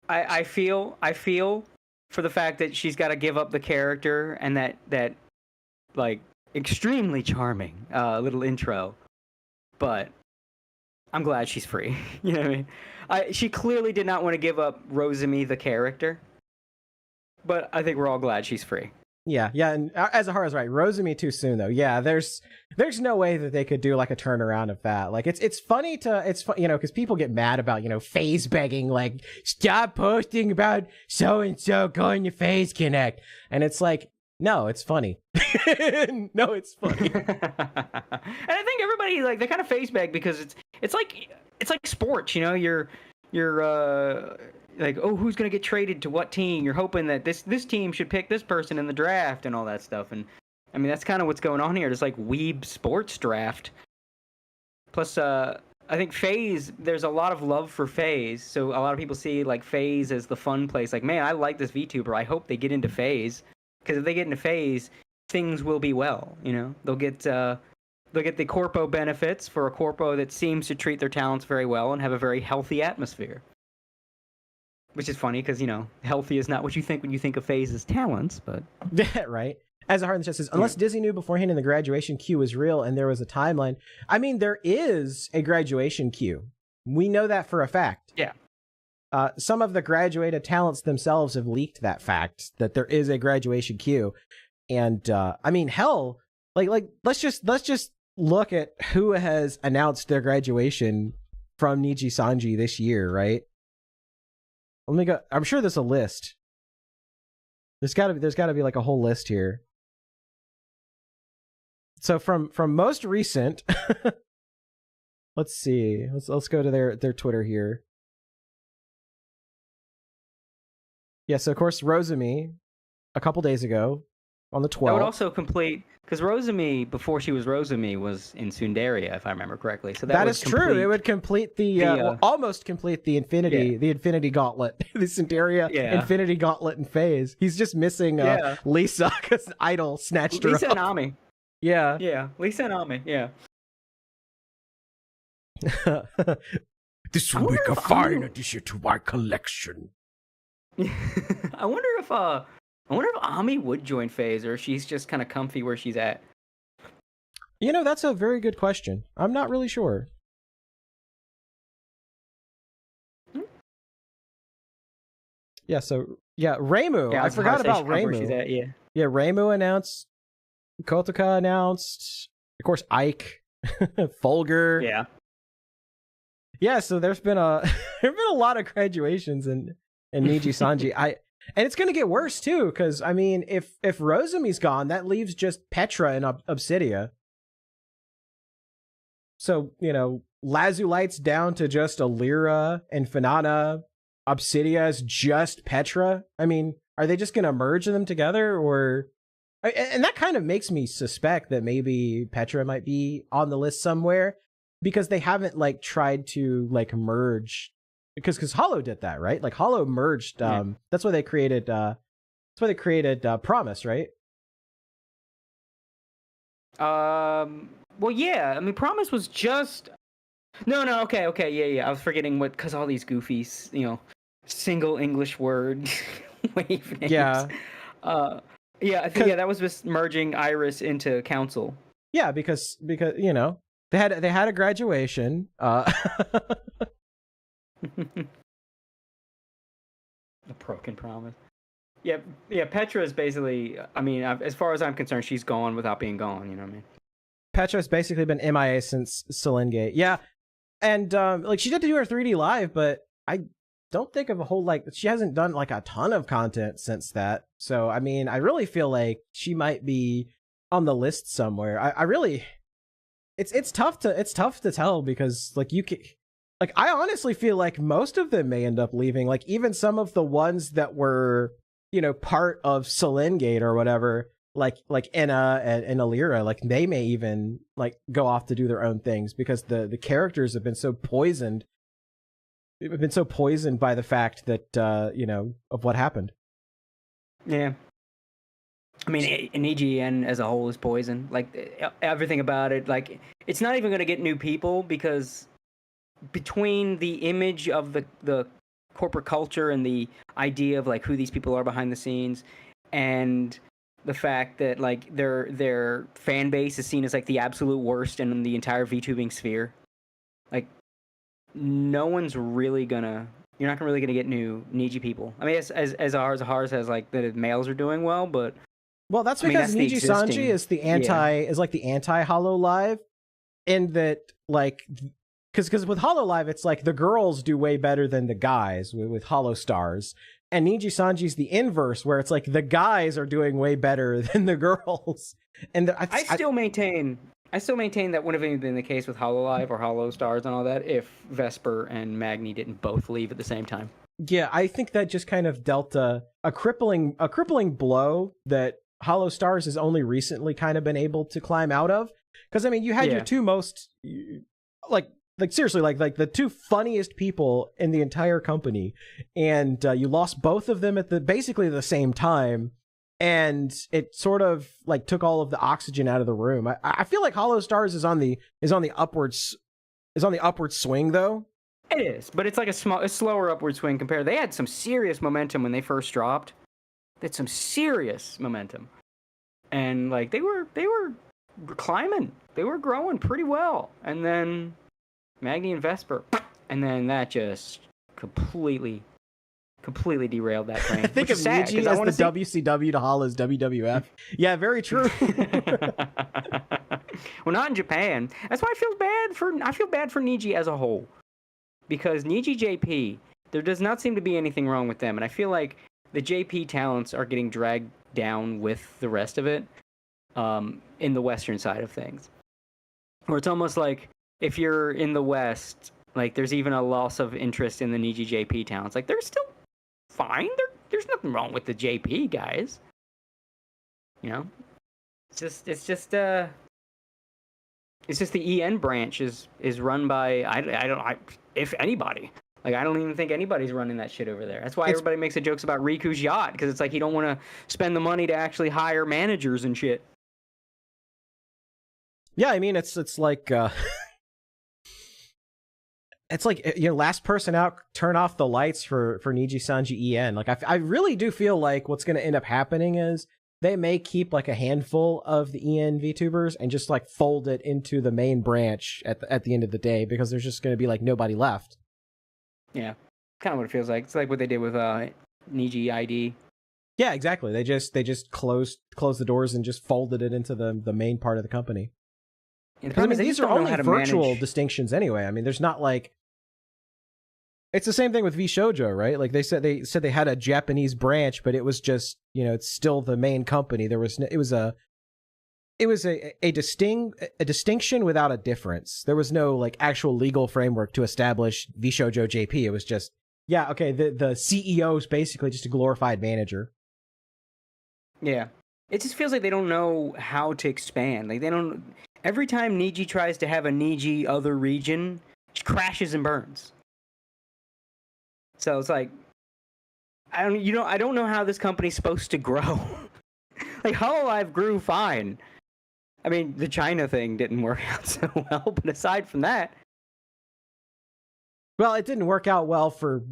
I feel for the fact that she's got to give up the character and that like extremely charming little intro, but I'm glad she's free. You know what I mean? She clearly did not want to give up Rosemi the character, but I think we're all glad she's free. Yeah, and as Ahara's right, Rosemi too soon though. Yeah, there's no way that they could do like a turnaround of that. Like it's funny because people get mad about phase begging, like stop posting about so and so going to Phase Connect, and it's like, no, it's funny. No, it's funny. And I think everybody they kind of phase beg because it's like sports. You're like, oh, who's gonna get traded to what team? You're hoping that this team should pick this person in the draft and all that stuff. And that's kind of what's going on here. It's like weeb sports draft. Plus, I think Phase, there's a lot of love for Phase. So a lot of people see like Phase as the fun place. Like, man, I like this VTuber. I hope they get into Phase. Because if they get into Phase, things will be well. They'll get the corpo benefits for a corpo that seems to treat their talents very well and have a very healthy atmosphere. Which is funny because healthy is not what you think when you think of Phase's talents, but right. As Harlan says, unless Disney knew beforehand and the graduation queue was real and there was a timeline. There is a graduation queue. We know that for a fact. Yeah. Some of the graduated talents themselves have leaked that fact that there is a graduation queue, and hell, let's just look at who has announced their graduation from Niji Sanji this year, right? Let me go. I'm sure there's a list. There's got to be like a whole list here. So from most recent, let's see. Let's go to their Twitter here. Yeah, so of course Rosemi, a couple days ago, on the 12th. That would also complete, because Rosemi, before she was Rosemi, was in Sundaria, if I remember correctly. So that is true. It would complete almost complete the Infinity Gauntlet, the Sundaria Infinity Gauntlet in Phase. He's just missing Lisa, because Idol snatched her up. Lisa and Ami. Yeah. Yeah, Lisa and Ami, yeah. This I will wonder make a if fine Ami- addition to my collection. I wonder if Ami would join FaZe, or she's just kind of comfy where she's at. You know, that's a very good question. I'm not really sure. Yeah, so Reimu. Yeah, I it's forgot hard to say about where she's Reimu. at, yeah. Yeah, Reimu announced. Kotaka announced. Of course, Ike, Fulgur. Yeah. Yeah, so there's been a lot of graduations in Niji Sanji. And it's gonna get worse too, because I mean, if Rozumi's gone, that leaves just Petra and Obsidia. So, you know, Lazulite's down to just Alira and Fanana. Obsidia is just Petra. I mean, are they just gonna merge them together, or? And that kind of makes me suspect that maybe Petra might be on the list somewhere, because they haven't like tried to like merge, because Hollow did that, right? Like Hollow merged. That's why they created. Promise, right? Well, yeah. I mean, Promise was just. No. Okay. Yeah. I was forgetting because all these goofies, single English word wave names. Yeah. Yeah. I think that was just merging Iris into Council. Yeah, because they had a graduation. A broken promise. Yeah. Petra is basically. I mean, as far as I'm concerned, she's gone without being gone. You know what I mean? Petra's basically been MIA since Selengate. Yeah, and like she did do her 3D live, but I don't think of a whole she hasn't done like a ton of content since that. So I mean, I really feel like she might be on the list somewhere. I really, it's tough to tell, because like I honestly feel like most of them may end up leaving. Like even some of the ones that were part of Selengate or whatever, like Enna and Alira, like they may even like go off to do their own things, because the characters have been so poisoned. They've been so poisoned by the fact that of what happened. Yeah. I mean, EGN as a whole is poison. Like everything about it, like it's not even going to get new people, because between the image of the corporate culture and the idea of like who these people are behind the scenes, and the fact that like their fan base is seen as like the absolute worst in the entire VTubing sphere, like you're not really gonna get new Niji people. I mean, as ours has like the males are doing well, but that's because Niji Sanji is the anti Hollow Live, in that like because with Hollow Live it's like the girls do way better than the guys with Hollow Stars, and Niji Sanji's the inverse, where it's like the guys are doing way better than the girls. And I still maintain that wouldn't have been the case with Hollow Live or Hollow Stars and all that if Vesper and Magni didn't both leave at the same time. Yeah, I think that just kind of dealt a crippling blow that Hollow Stars has only recently kind of been able to climb out of. Because I mean, you had your two most like seriously like the two funniest people in the entire company, and you lost both of them at basically the same time, and it sort of like took all of the oxygen out of the room. I feel like Hollow Stars is on the upward swing though. It is, but it's like a slower upward swing compared. They had some serious momentum when they first dropped. They had some serious momentum, and like they were climbing. They were growing pretty well, and then Magni and Vesper, and then that just completely derailed that train. I think of Niji as the WCW to Hollow's WWF. Yeah, very true. Well, not in Japan. That's why I feel bad for Niji as a whole, because Niji JP, there does not seem to be anything wrong with them, and I feel like the JP talents are getting dragged down with the rest of it, in the Western side of things, where it's almost like if you're in the West, like there's even a loss of interest in the Niji JP talents. Like they're still fine. There's nothing wrong with the JP guys. It's just the EN branch is run by if anybody. Like I don't even think anybody's running that shit over there. That's why everybody makes the jokes about Riku's yacht, because it's like you don't want to spend the money to actually hire managers and shit. Yeah, I mean it's like it's like, last person out, turn off the lights for Niji Sanji En. Like I really do feel like what's going to end up happening is they may keep like a handful of the EN VTubers and just like fold it into the main branch at the end of the day, because there's just going to be like nobody left. Yeah, kind of what it feels like. It's like what they did with Niji ID. Yeah, exactly. They just closed the doors and just folded it into the main part of the company. And the I problem mean, is they these just are don't know only how to virtual manage- distinctions anyway. I mean, there's not like, it's the same thing with VShojo, right? Like they said they had a Japanese branch, but it was just, it's still the main company. It was a distinction without a difference. There was no like actual legal framework to establish VShojo JP. It was just, yeah, okay, the CEO is basically just a glorified manager. Yeah. It just feels like they don't know how to expand. Like they don't. Every time Niji tries to have a Niji other region, it crashes and burns. So it's like, I don't know how this company's supposed to grow. Like Hololive grew fine. I mean, the China thing didn't work out so well, but aside from that, well, it didn't work out well for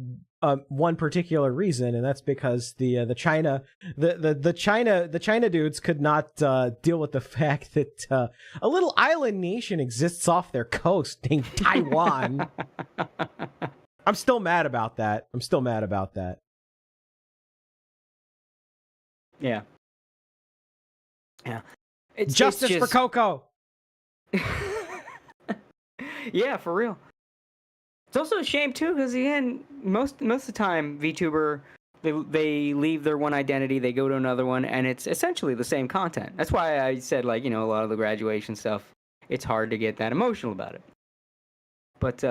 one particular reason, and that's because the China dudes could not deal with the fact that a little island nation exists off their coast named Taiwan. I'm still mad about that. Yeah. Yeah. Justice for Coco. Yeah, for real. It's also a shame too, because again, most of the time, VTuber they leave their one identity, they go to another one, and it's essentially the same content. That's why I said, like, a lot of the graduation stuff, it's hard to get that emotional about it. But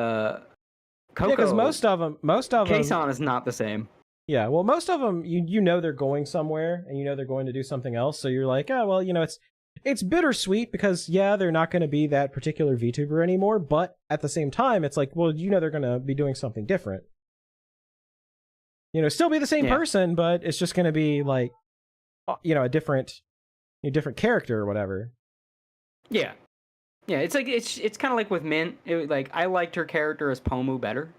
Coco, because most of them, Kason is not the same. Yeah, well, most of them, they're going somewhere, and they're going to do something else. So you're like, oh, well, it's bittersweet because, yeah, they're not going to be that particular VTuber anymore. But at the same time, it's like, well, they're going to be doing something different. Still be the same person, but it's just going to be like, a different character or whatever. Yeah. Yeah, it's like it's kind of like with Mint. I liked her character as Pomu better.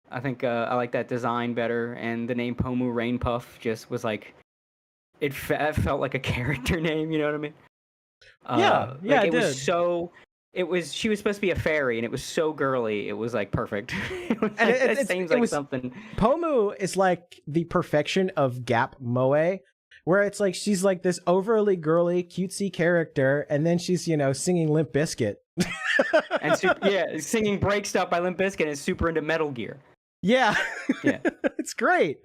I think I like that design better, and the name Pomu Rainpuff just was like, it felt like a character name. You know what I mean? It did. was so. She was supposed to be a fairy, and it was so girly. It was like perfect. It seems like something. Pomu is like the perfection of Gap Moe, where it's like she's like this overly girly, cutesy character, and then she's singing Limp Bizkit. And singing "Break Stuff" by Limp Bizkit is super into Metal Gear. Yeah. Yeah. It's great.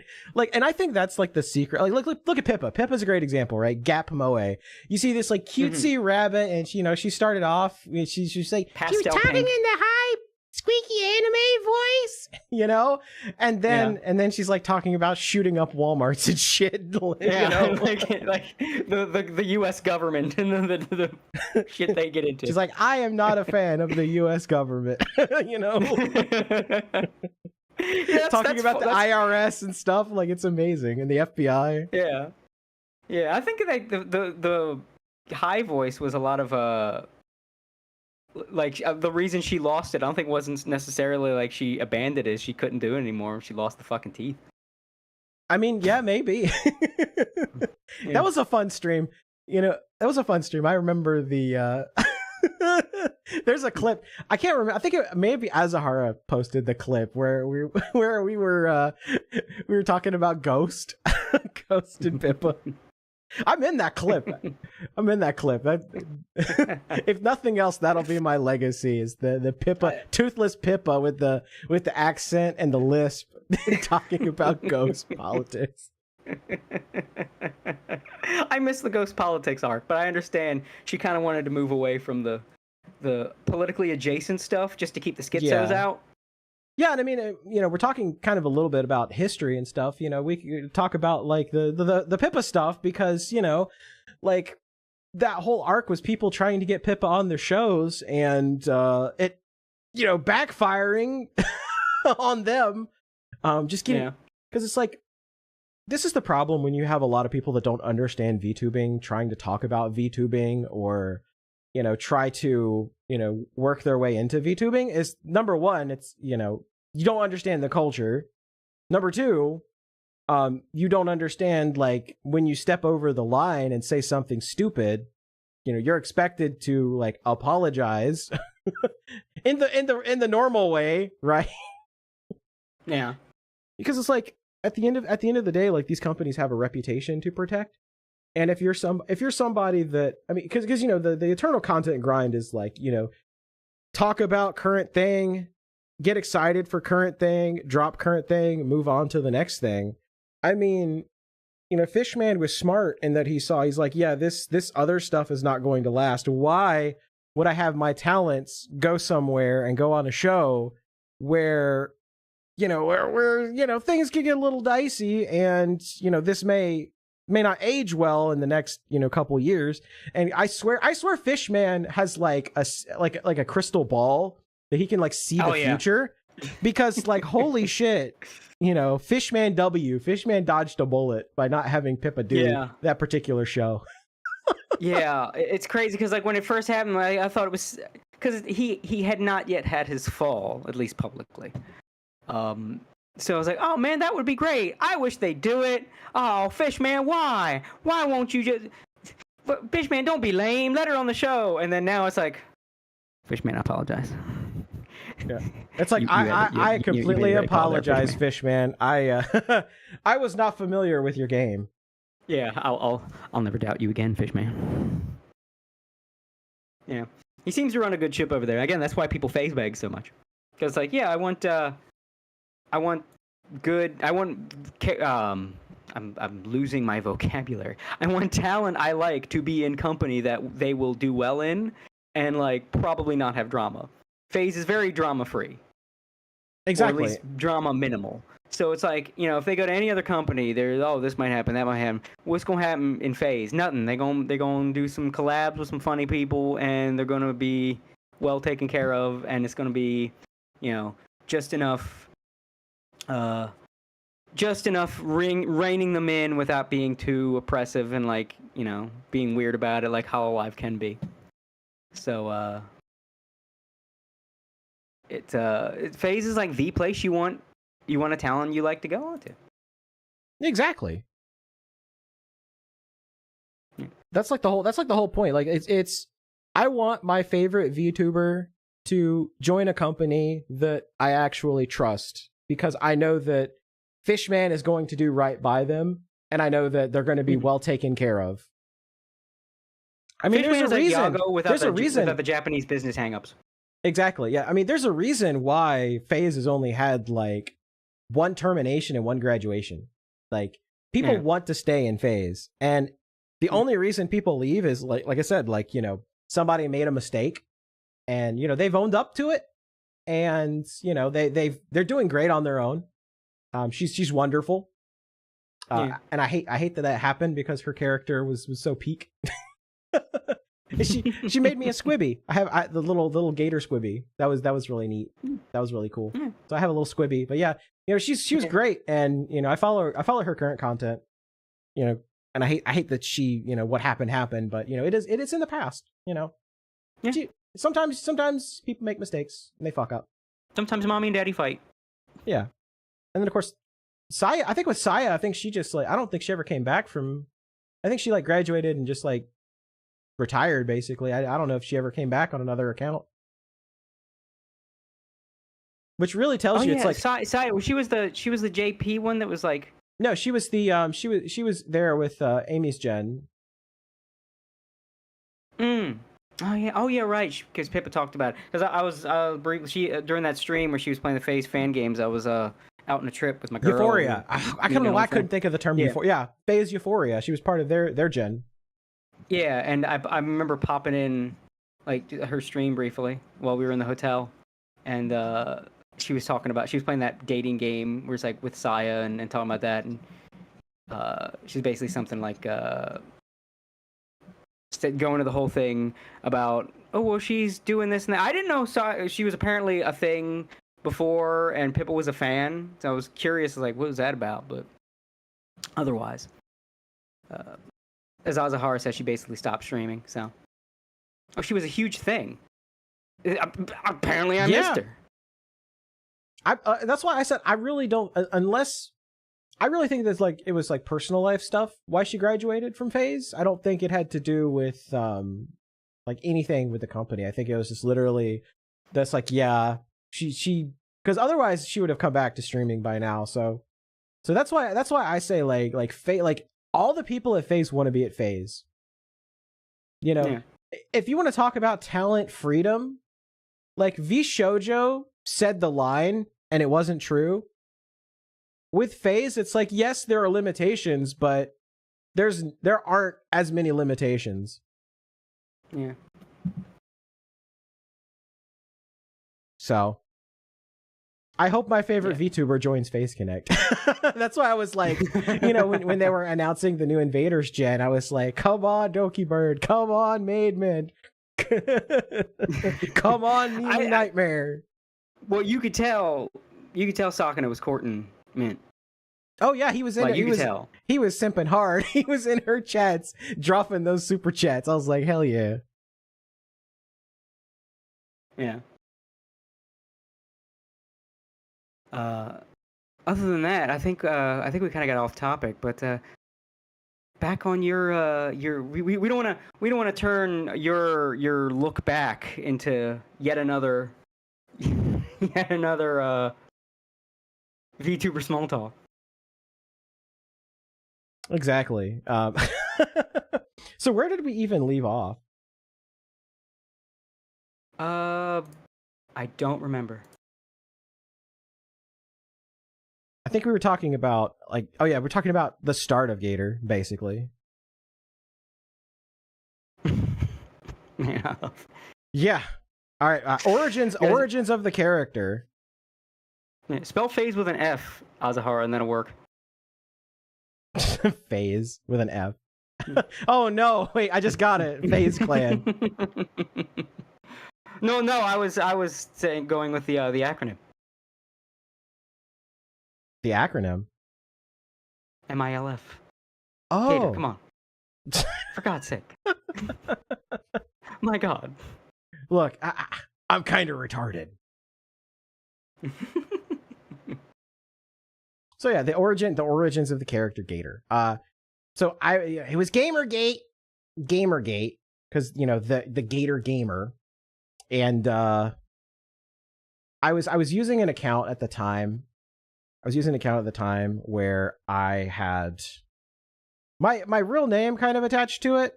And I think that's like the secret. Like look at Pippa. Pippa's a great example, right? Gap Moe. You see this like cutesy rabbit, and she started off, she's like, Pastel she was talking pink. in the high squeaky anime voice, and then she's like talking about shooting up Walmarts and shit. Like the U.S. government and the shit they get into. She's like, I am not a fan of the U.S. government. Talking about the IRS and stuff, like it's amazing, and the FBI. Yeah. I think like the high voice was a lot of the reason she lost it. I don't think wasn't necessarily like she abandoned it; she couldn't do it anymore. She lost the fucking teeth. I mean, yeah, maybe. That was a fun stream. That was a fun stream. I remember the. There's a clip. I can't remember. I think maybe Azahara posted the clip where we were talking about Ghost and Pippa. I'm in that clip. If nothing else, that'll be my legacy. Is the Pippa, toothless Pippa with the accent and the lisp, talking about ghost politics. I miss the ghost politics arc, but I understand she kind of wanted to move away from the politically adjacent stuff just to keep the schizos out. Yeah, and I mean, we're talking kind of a little bit about history and stuff. We could talk about like the Pippa stuff because like that whole arc was people trying to get Pippa on their shows and it backfiring on them. Just kidding, because it's like. This is the problem when you have a lot of people that don't understand VTubing trying to talk about VTubing or try to, work their way into VTubing is, number one, it's, you don't understand the culture. Number two, you don't understand, like, when you step over the line and say something stupid, you're expected to, like, apologize in the normal way, right? Yeah. Because it's like, at the end of the day, like, these companies have a reputation to protect. And if you're somebody that, I mean, because the eternal content grind is like, talk about current thing, get excited for current thing, drop current thing, move on to the next thing. I mean, Fishman was smart in that he's like, yeah, this other stuff is not going to last. Why would I have my talents go somewhere and go on a show where where things could get a little dicey, and this may not age well in the next couple years. And I swear Fishman has like a crystal ball that he can like see the future, because like holy shit, Fishman dodged a bullet by not having Pippa do that particular show. Yeah, it's crazy because like when it first happened, I thought it was because he had not yet had his fall, at least publicly. So I was like, oh man, that would be great. I wish they'd do it. Oh, Fishman, why won't you just... Fishman, don't be lame. Let her on the show. And then now it's like, Fishman, I apologize. Yeah, it's like I completely apologize, Fishman. I was not familiar with your game. Yeah, I'll never doubt you again, Fishman. Yeah, he seems to run a good ship over there. Again, that's why people phase bag so much. Because like, yeah, I want good. I'm losing my vocabulary. I want talent I like to be in company that they will do well in, and like probably not have drama. FaZe is very drama free. Exactly. Or at least drama minimal. So it's like, if they go to any other company, this might happen, that might happen. What's gonna happen in FaZe? Nothing. They're gonna do some collabs with some funny people, and they're gonna be well taken care of, and it's gonna be, just enough reining them in without being too oppressive and like, being weird about it like Hololive can be. So FaZe is like the place you want a talent you like to go on to. Exactly. That's like the whole point. Like it's I want my favorite VTuber to join a company that I actually trust, because I know that Fishman is going to do right by them, and I know that they're going to be well taken care of. I mean, Fishman there's a reason. Without the Japanese business hangups. Exactly. Yeah. I mean, there's a reason why FaZe has only had like one termination and one graduation. Like, people want to stay in FaZe, and the only reason people leave is like I said, like, somebody made a mistake, and they've owned up to it, and they're doing great on their own. She's wonderful. And I hate that happened, because her character was so peak. She made me a squibby. I have the little gator squibby. That was really neat. That was really cool. So I have a little squibby. But yeah, she was great, and I follow her current content. And I hate that she what happened, but it is in the past. Yeah. Sometimes people make mistakes and they fuck up. Sometimes mommy and daddy fight. Yeah, and then of course Saya. I think with Saya, I think she just like, I don't think she ever came back from. I think she like graduated and just like retired basically. I don't know if she ever came back on another account, which really tells you it's like Saya. She was the JP one that was like, no, she was the she was there with Amy's gen. Oh yeah, right. Because Pippa talked about it. Because I was during that stream where she was playing the FaZe fan games. I was out on a trip with my girl. Euphoria. I don't know why I couldn't think of the term before. Yeah, FaZe Euphoria. She was part of their gen. Yeah, and I remember popping in like her stream briefly while we were in the hotel, and she was playing that dating game where it's like with Saya and talking about that, and she's basically something like going to the whole thing about, oh well, she's doing this and that. I didn't know she was apparently a thing before, and Pippa was a fan, so I was curious, like, what was that about? But otherwise, as Azahara says, she basically stopped streaming. So Oh, she was a huge thing. Apparently, I missed her. That's why I said I really don't, unless I really think that's like it was like personal life stuff. Why she graduated from FaZe? I don't think it had to do with like anything with the company. I think it was just literally that's like yeah she because otherwise she would have come back to streaming by now. So that's why I say like all the people at FaZe want to be at FaZe. You know, if you want to talk about talent freedom, like V Shoujo said the line and it wasn't true. With FaZe, it's like, yes, there are limitations, but there aren't as many limitations. Yeah. So I hope my favorite VTuber joins FaZe Connect. That's why I was like, you know, when they were announcing the new Invaders gen, I was like, come on, Doki Bird, come on, Maidman. Come on, Mimi Nightmare. Well, you could tell Sakana was courting Mint. Oh yeah, he was in. Like, He was simping hard. He was in her chats, dropping those super chats. I was like, hell yeah. Yeah. Other than that, I think we kind of got off topic, but back on your we don't want to turn your look back into yet another VTuber small talk. Exactly. So where did we even leave off? I don't remember. I think we were talking about we're talking about the start of Gator, basically. Yeah. Yeah. All right. Origins of the character. Yeah, spell FaZe with an F, Azahara, and that'll work. FaZe with an F. Oh no! Wait, I just got it. FaZe Clan. No, I was saying going with the acronym. The acronym. MILF. Oh, Gator, come on. For God's sake. My God. Look, I'm kind of retarded. So yeah, the origins of the character Gator. So it was Gamergate, because you know the Gator gamer, and I was using an account at the time. Where I had my real name kind of attached to it,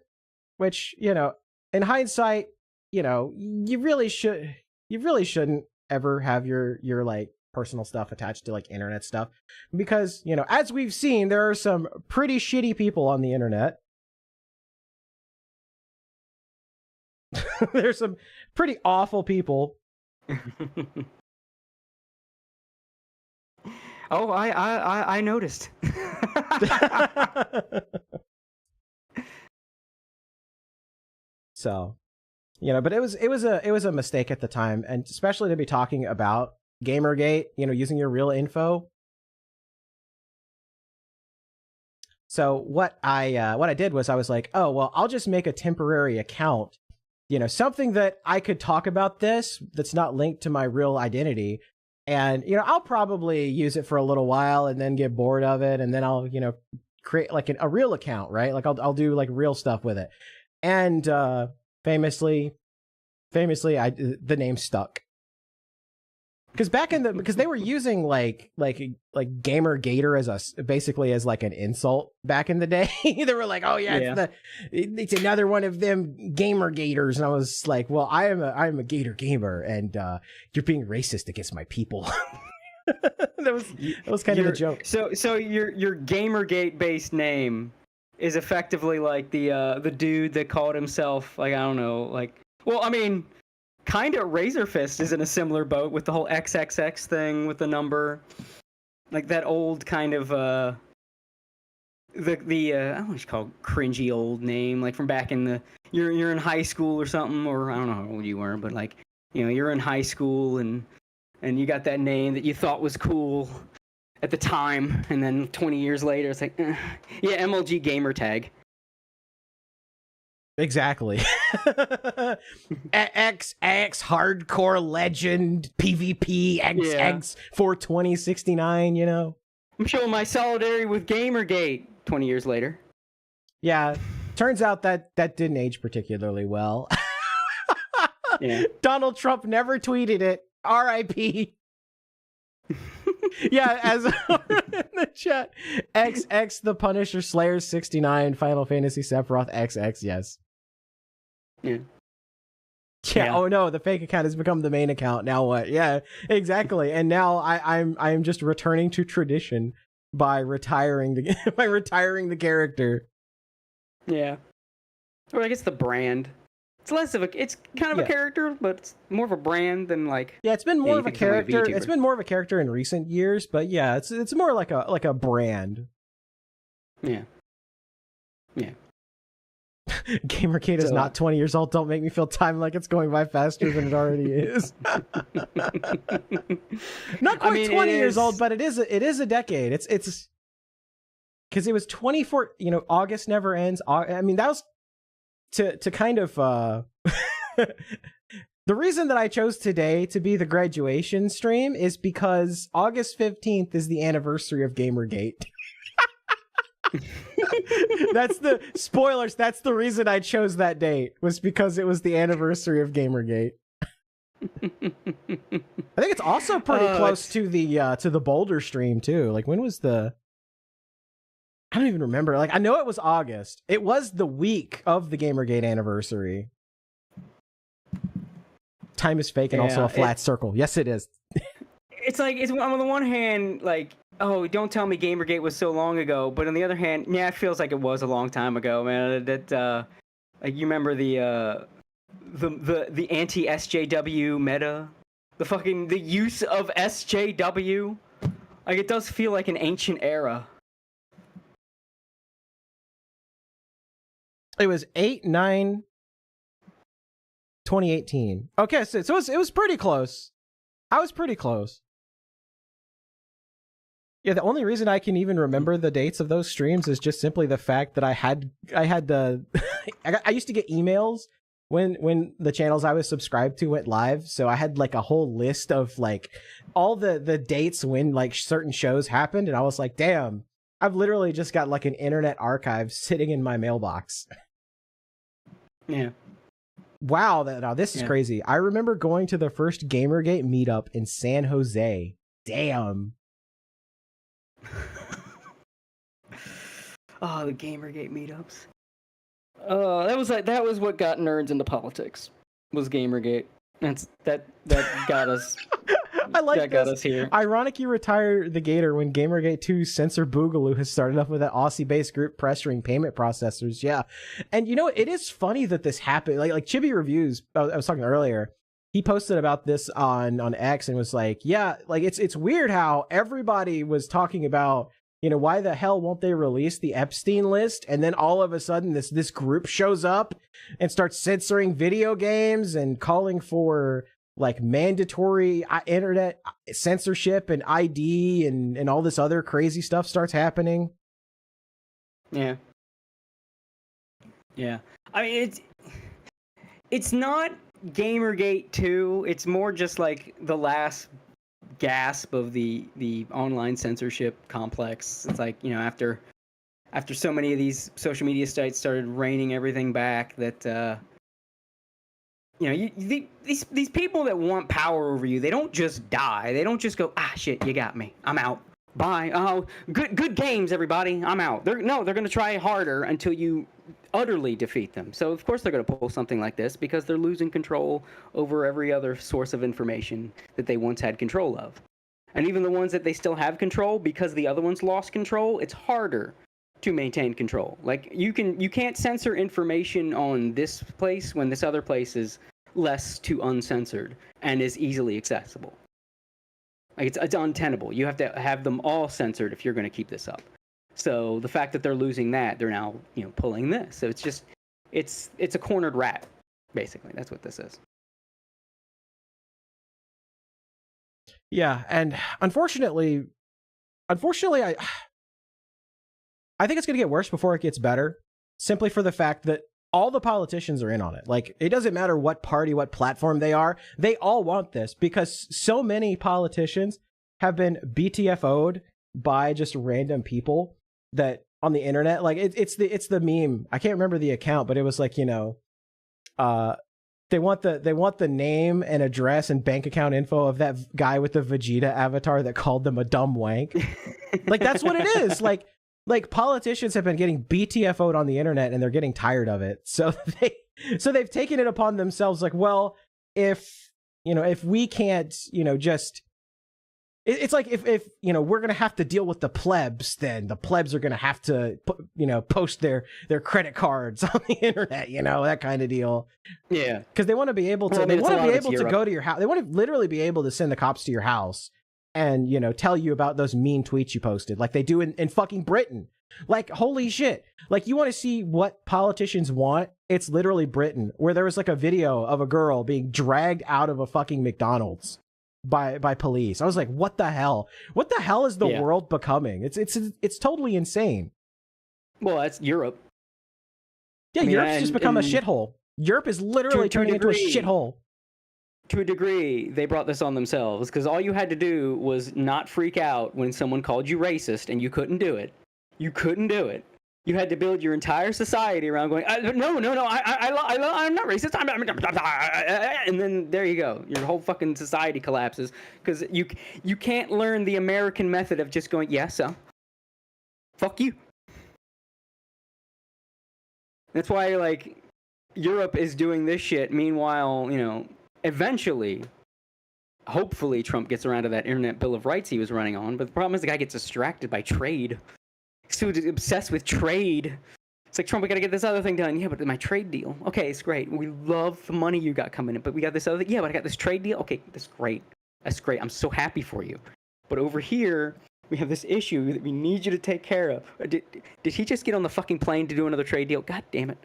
which, you know, in hindsight, you know, you really shouldn't ever have your like personal stuff attached to like internet stuff, because, you know, as we've seen, there are some pretty shitty people on the internet. There's some pretty awful people. Oh, I noticed. So, you know, but it was a mistake at the time, and especially to be talking about Gamergate, you know, using your real info. So what I did was I was like, oh well, I'll just make a temporary account, you know, something that I could talk about this that's not linked to my real identity. And, you know, I'll probably use it for a little while and then get bored of it. And then I'll, you know, create like a real account, right? Like I'll do like real stuff with it. And famously, the name stuck. Because because they were using like Gamer Gator basically as like an insult back in the day. They were like, oh yeah, it's another one of them Gamer Gators, and I was like, well, I'm a Gator gamer, and you're being racist against my people. that was kind of a joke. So your Gamergate based name is effectively like the dude that called himself, like, I don't know, like, well, I mean, kind of Razor Fist is in a similar boat with the whole XXX thing with the number, like that old kind of I don't know what you call cringy old name, like from back in the you're in high school or something, or I don't know how old you were, but like, you know, you're in high school and you got that name that you thought was cool at the time, and then 20 years later it's like, yeah, MLG gamer tag. Exactly. XX hardcore legend PvP XX 42069, you know. I'm showing my solidarity with Gamergate 20 years later. Yeah, turns out that didn't age particularly well. Yeah. Donald Trump never tweeted it. R.I.P. Yeah, as in the chat, XX the Punisher Slayer 69 Final Fantasy Sephiroth XX, yes. Yeah. Yeah. Oh no, the fake account has become the main account. Now what? Yeah, exactly. And now I'm just returning to tradition by retiring the character. Yeah. Or I guess the brand. It's less of a. It's kind of a character, but it's more of a brand than like. Yeah, it's been more of a you think somebody a character. VTuber. It's been more of a character in recent years, but yeah, it's more like a brand. Yeah. Yeah. Gamergate is So, not 20 years old. Don't make me feel time like it's going by faster than it already is. Not quite 20 years old, but it is a decade. It's because it was 24. You know, August never ends. I mean, that was to kind of the reason that I chose today to be the graduation stream is because August 15th is the anniversary of Gamergate. That's the spoilers. That's the reason I chose that date, was because it was the anniversary of Gamergate. I think it's also pretty close to the Boulder stream too. Like, when was the? I don't even remember. Like, I know it was August. It was the week of the Gamergate anniversary. Time is fake and also a flat circle. Yes, it is. It's like, it's on the one hand, like, oh, don't tell me Gamergate was so long ago, but on the other hand, yeah, it feels like it was a long time ago, man. That like, you remember the anti-SJW meta, the use of SJW, like, it does feel like an ancient era. It was 8/9/2018. Okay, so it was pretty close. I was pretty close. Yeah, the only reason I can even remember the dates of those streams is just simply the fact that I had the I used to get emails when the channels I was subscribed to went live, so I had like a whole list of like all the dates when like certain shows happened, and I was like, damn, I've literally just got like an internet archive sitting in my mailbox. Yeah. Wow, now this is crazy. I remember going to the first Gamergate meetup in San Jose. Damn. Oh, the Gamergate meetups. That was what got nerds into politics. Was Gamergate. That got us. I like that got us here. Ironic you retire the Gator when Gamergate 2's Censor Boogaloo has started up with that Aussie-based group pressuring payment processors. Yeah, and you know, it is funny that this happened. Like Chibi Reviews, I was talking earlier. He posted about this on X and was like, yeah, like it's weird how everybody was talking about, you know, why the hell won't they release the Epstein list? And then all of a sudden this group shows up and starts censoring video games and calling for like mandatory internet censorship and ID and all this other crazy stuff starts happening. Yeah. Yeah. I mean, it's not Gamergate 2. It's more just like the last gasp of the online censorship complex. It's like, you know, after so many of these social media sites started reining everything back, that you know, these people that want power over you, they don't just die. They don't just go, ah, shit, you got me, I'm out, bye. Oh, good games, everybody, I'm out. They're going to try harder until you utterly defeat them. So of course they're going to pull something like this because they're losing control over every other source of information that they once had control of. And even the ones that they still have control, because the other ones lost control, it's harder to maintain control. Like, you can't censor information on this place when this other place is less to uncensored and is easily accessible. Like, it's untenable. You have to have them all censored if you're going to keep this up. So the fact that they're losing that, they're now, you know, pulling this. So it's just, it's a cornered rat, basically. That's what this is. Yeah, and unfortunately, I think it's going to get worse before it gets better, simply for the fact that all the politicians are in on it. Like, it doesn't matter what party, what platform they are. They all want this because so many politicians have been BTFO'd by just random people that on the internet. Like, it's the meme. I can't remember the account, but it was like, you know, they want the name and address and bank account info of that guy with the Vegeta avatar that called them a dumb wank. Like, that's what it is. Like politicians have been getting BTFO'd on the internet and they're getting tired of it. So they've taken it upon themselves. Like, well, if we can't, you know, just, it's like if you know, we're going to have to deal with the plebs, then the plebs are going to have to, you know, post their credit cards on the internet, you know, that kind of deal. Yeah. Because they want to be able to, they want to be able to go to your house. They want to literally be able to send the cops to your house and, you know, tell you about those mean tweets you posted, like they do in fucking Britain. Like, holy shit. Like, you want to see what politicians want? It's literally Britain, where there was like a video of a girl being dragged out of a fucking McDonald's by police. I was like, what the hell? What the hell is the world becoming? It's totally insane. Well, that's Europe. Yeah, I mean, Europe's just become a shithole. Europe is literally turning into a shithole. To a degree, they brought this on themselves, because all you had to do was not freak out when someone called you racist, and you couldn't do it. You couldn't do it. You had to build your entire society around going, no, I'm not racist. And then there you go. Your whole fucking society collapses, because you can't learn the American method of just going, yeah, so fuck you. That's why, like, Europe is doing this shit. Meanwhile, you know, eventually, hopefully, Trump gets around to that Internet Bill of Rights he was running on. But the problem is the guy gets distracted by trade. He's so obsessed with trade. It's like, Trump, we gotta get this other thing done. Yeah, but my trade deal. Okay, it's great. We love the money you got coming in, but we got this other thing. Yeah, but I got this trade deal. Okay, that's great. That's great. I'm so happy for you. But over here, we have this issue that we need you to take care of. Did he just get on the fucking plane to do another trade deal? God damn it.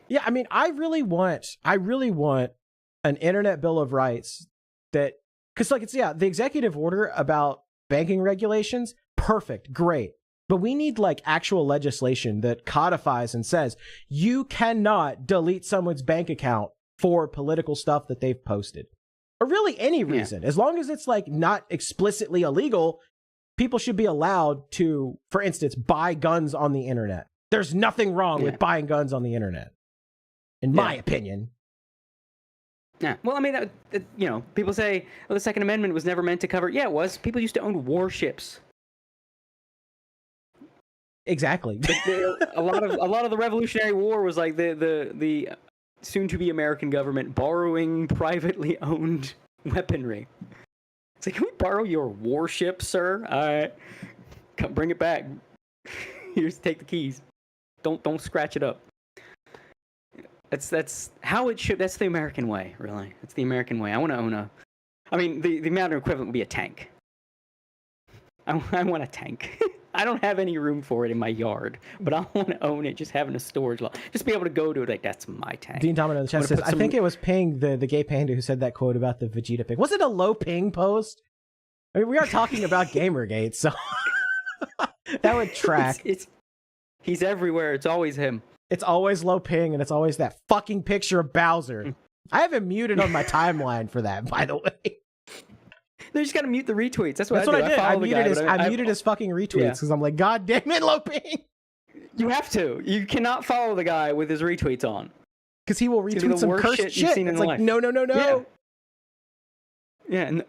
Yeah, I mean, I really want an Internet Bill of Rights that, because, like, it's, yeah, the executive order about banking regulations, perfect, great. But we need, like, actual legislation that codifies and says you cannot delete someone's bank account for political stuff that they've posted. Or really any reason. As long as it's, like, not explicitly illegal, people should be allowed to, for instance, buy guns on the internet. There's nothing wrong with buying guns on the internet, in my opinion. Yeah. Well, I mean, you know, people say, well, the Second Amendment was never meant to cover. Yeah, it was. People used to own warships. Exactly. a lot of the Revolutionary War was like the soon-to-be American government borrowing privately owned weaponry. It's like, can we borrow your warship, sir? All right, come bring it back. Here's, take the keys. Don't scratch it up. That's how it should. That's the American way, really. It's the American way. I want to own a. I mean, the modern equivalent would be a tank. I want a tank. I don't have any room for it in my yard, but I want to own it. Just having a storage lot, just be able to go to it like, that's my tank. Dean Domino in the chat says, I think it was Ping, the gay panda, who said that quote about the Vegeta pic. Was it a low Ping post? I mean, we are talking about Gamergate, so that would track. He's everywhere. It's always him. It's always low Ping, and it's always that fucking picture of Bowser. I have him muted on my timeline for that, by the way. They just gotta mute the retweets. That's what I did. I muted his fucking retweets because I'm like, God damn it, low Ping. You have to. You cannot follow the guy with his retweets on. Because he will retweet some cursed shit. It's like, no. Yeah. And,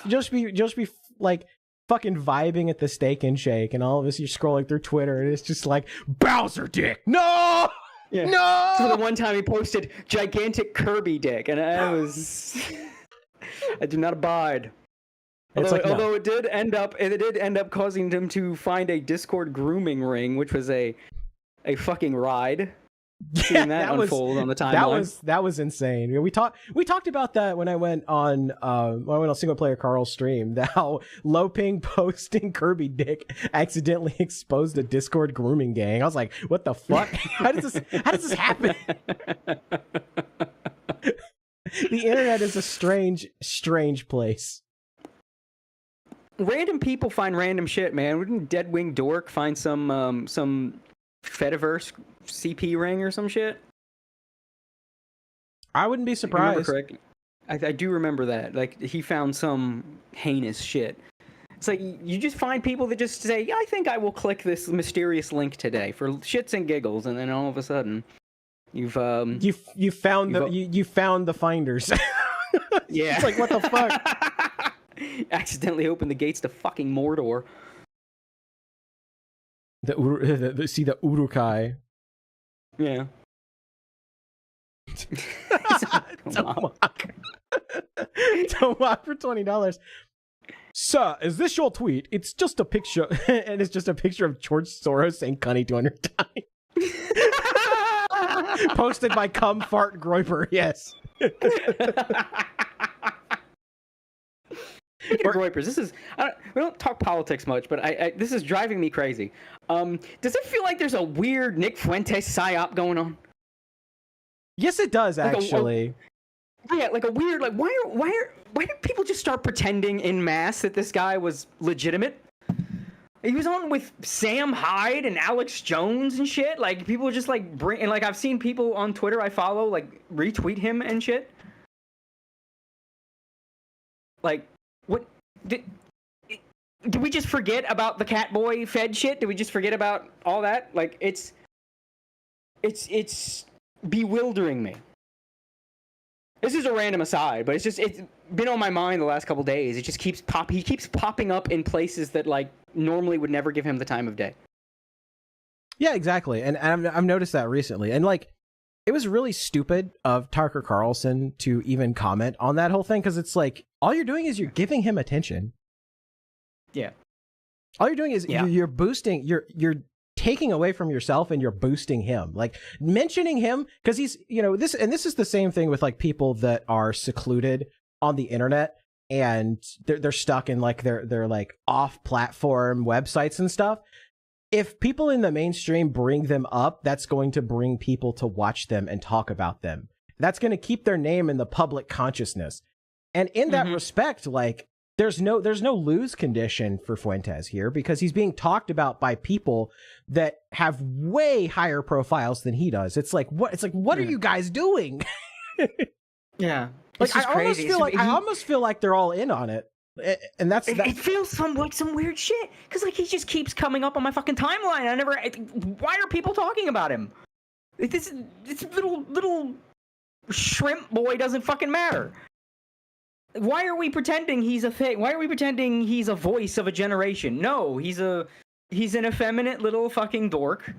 just be like fucking vibing at the Steak and Shake, and all of us, you're scrolling through Twitter, and it's just like, Bowser dick, no! Yeah. No! So the one time he posted gigantic Kirby dick, and I was... I do not abide. Although it did end up causing him to find a Discord grooming ring, which was a fucking ride. Seeing that unfold on the timeline. That was insane. We talked about that when I went on Single Player Carl's stream. How low Ping posting Kirby dick accidentally exposed a Discord grooming gang. I was like, what the fuck? How does this happen? The internet is a strange place. random people find random shit, man. Wouldn't Deadwing Dork find some Fediverse CP ring or some shit? I wouldn't be If I remember surprised. correctly. I do remember that. Like, he found some heinous shit. It's like, you just find people that just say, yeah, I think I will click this mysterious link today for shits and giggles, and then all of a sudden, you found the finders. Yeah. It's like, what the fuck? Accidentally opened the gates to fucking Mordor. The Urukai. Yeah. Tomak for $20. Sir, is this your tweet? It's just a picture, and it's just a picture of George Soros saying "cunny" 200 times. Posted by Cum Fart Groiper. Yes. Groipers, this is we don't talk politics much, but I this is driving me crazy. Does it feel like there's a weird Nick Fuentes psyop going on? Yes, it does actually. Yeah, like a weird, like why did people just start pretending en masse that this guy was legitimate? He was on with Sam Hyde and Alex Jones and shit. Like, people just like and like I've seen people on Twitter I follow like retweet him and shit. Like, what did we just forget about the Catboy Fed shit? Did we just forget about all that? Like, it's bewildering me. This is a random aside, but it's been on my mind the last couple days. It just keeps he keeps popping up in places that like normally would never give him the time of day. Yeah, exactly. And I've noticed that recently. And like, it was really stupid of Tucker Carlson to even comment on that whole thing, because it's like, all you're doing is you're giving him attention. Yeah. All you're doing is you're boosting, you're taking away from yourself and you're boosting him. Like, mentioning him, because he's, this is the same thing with like people that are secluded on the internet and they're stuck in like their like off-platform websites and stuff. If people in the mainstream bring them up, that's going to bring people to watch them and talk about them. That's going to keep their name in the public consciousness. And in that respect, like, there's no lose condition for Fuentes here, because he's being talked about by people that have way higher profiles than he does. It's like, what are you guys doing? Yeah. Like, I almost feel like they're all in on it. And it feels like some weird shit, because like he just keeps coming up on my fucking timeline. Why are people talking about him? This little shrimp boy doesn't fucking matter. Why are we pretending he's a thing? Why are we pretending he's a voice of a generation? No, he's an effeminate little fucking dork,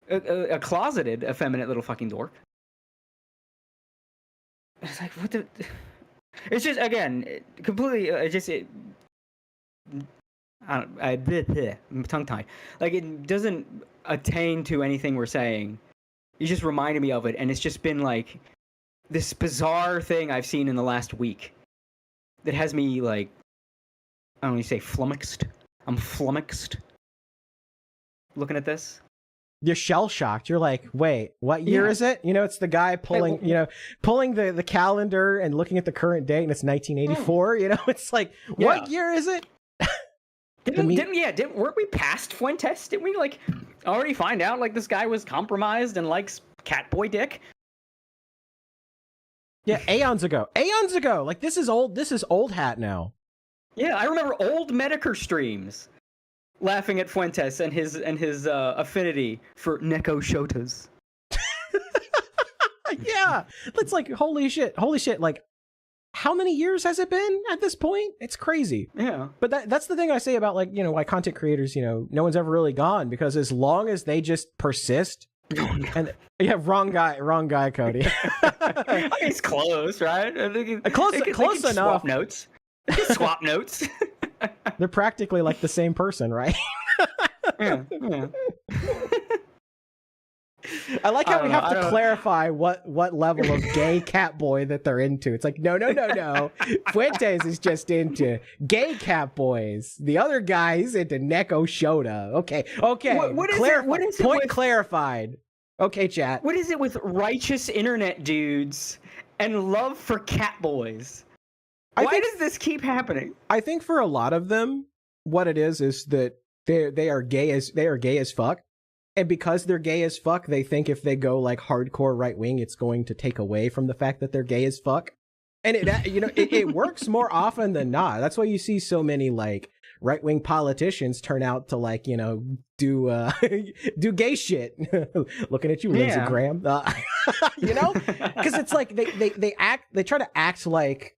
a closeted effeminate little fucking dork. It's like, what the. It's just, again, completely, I'm tongue-tied. Like, it doesn't attain to anything we're saying. You just reminded me of it, and it's just been, like, this bizarre thing I've seen in the last week that has me, like, I don't want to say flummoxed. I'm flummoxed looking at this. You're shell-shocked. You're like, wait, what year is it? It's the guy pulling the calendar and looking at the current date, and it's 1984. It's like, what year is it? Weren't we past Fuentes? Didn't we, like, already find out, like, this guy was compromised and likes Catboy dick? Yeah, aeons ago. Like, this is old hat now. Yeah, I remember old Medicare streams laughing at Fuentes and his affinity for Neko Shotas. Yeah, it's like, holy shit. Like, how many years has it been at this point? It's crazy. Yeah. But that's the thing I say about, like, why content creators, no one's ever really gone, because as long as they just persist. And yeah, wrong guy, Cody. He's close, right? I think close enough. Swap notes. Swap notes. They're practically like the same person, right? Yeah. I like how we have to clarify what level of gay Catboy that they're into. It's like, no. Fuentes is just into gay Catboys. The other guy is into Neko Shota. Okay. What is it clarified. Okay, chat. What is it with righteous internet dudes and love for Catboys? Why does this keep happening? I think for a lot of them, what it is that they are gay as fuck. And because they're gay as fuck, they think if they go like hardcore right wing, it's going to take away from the fact that they're gay as fuck. And it works more often than not. That's why you see so many like right wing politicians turn out to like, do do gay shit. Looking at you, Lindsey Graham. Because it's like they try to act like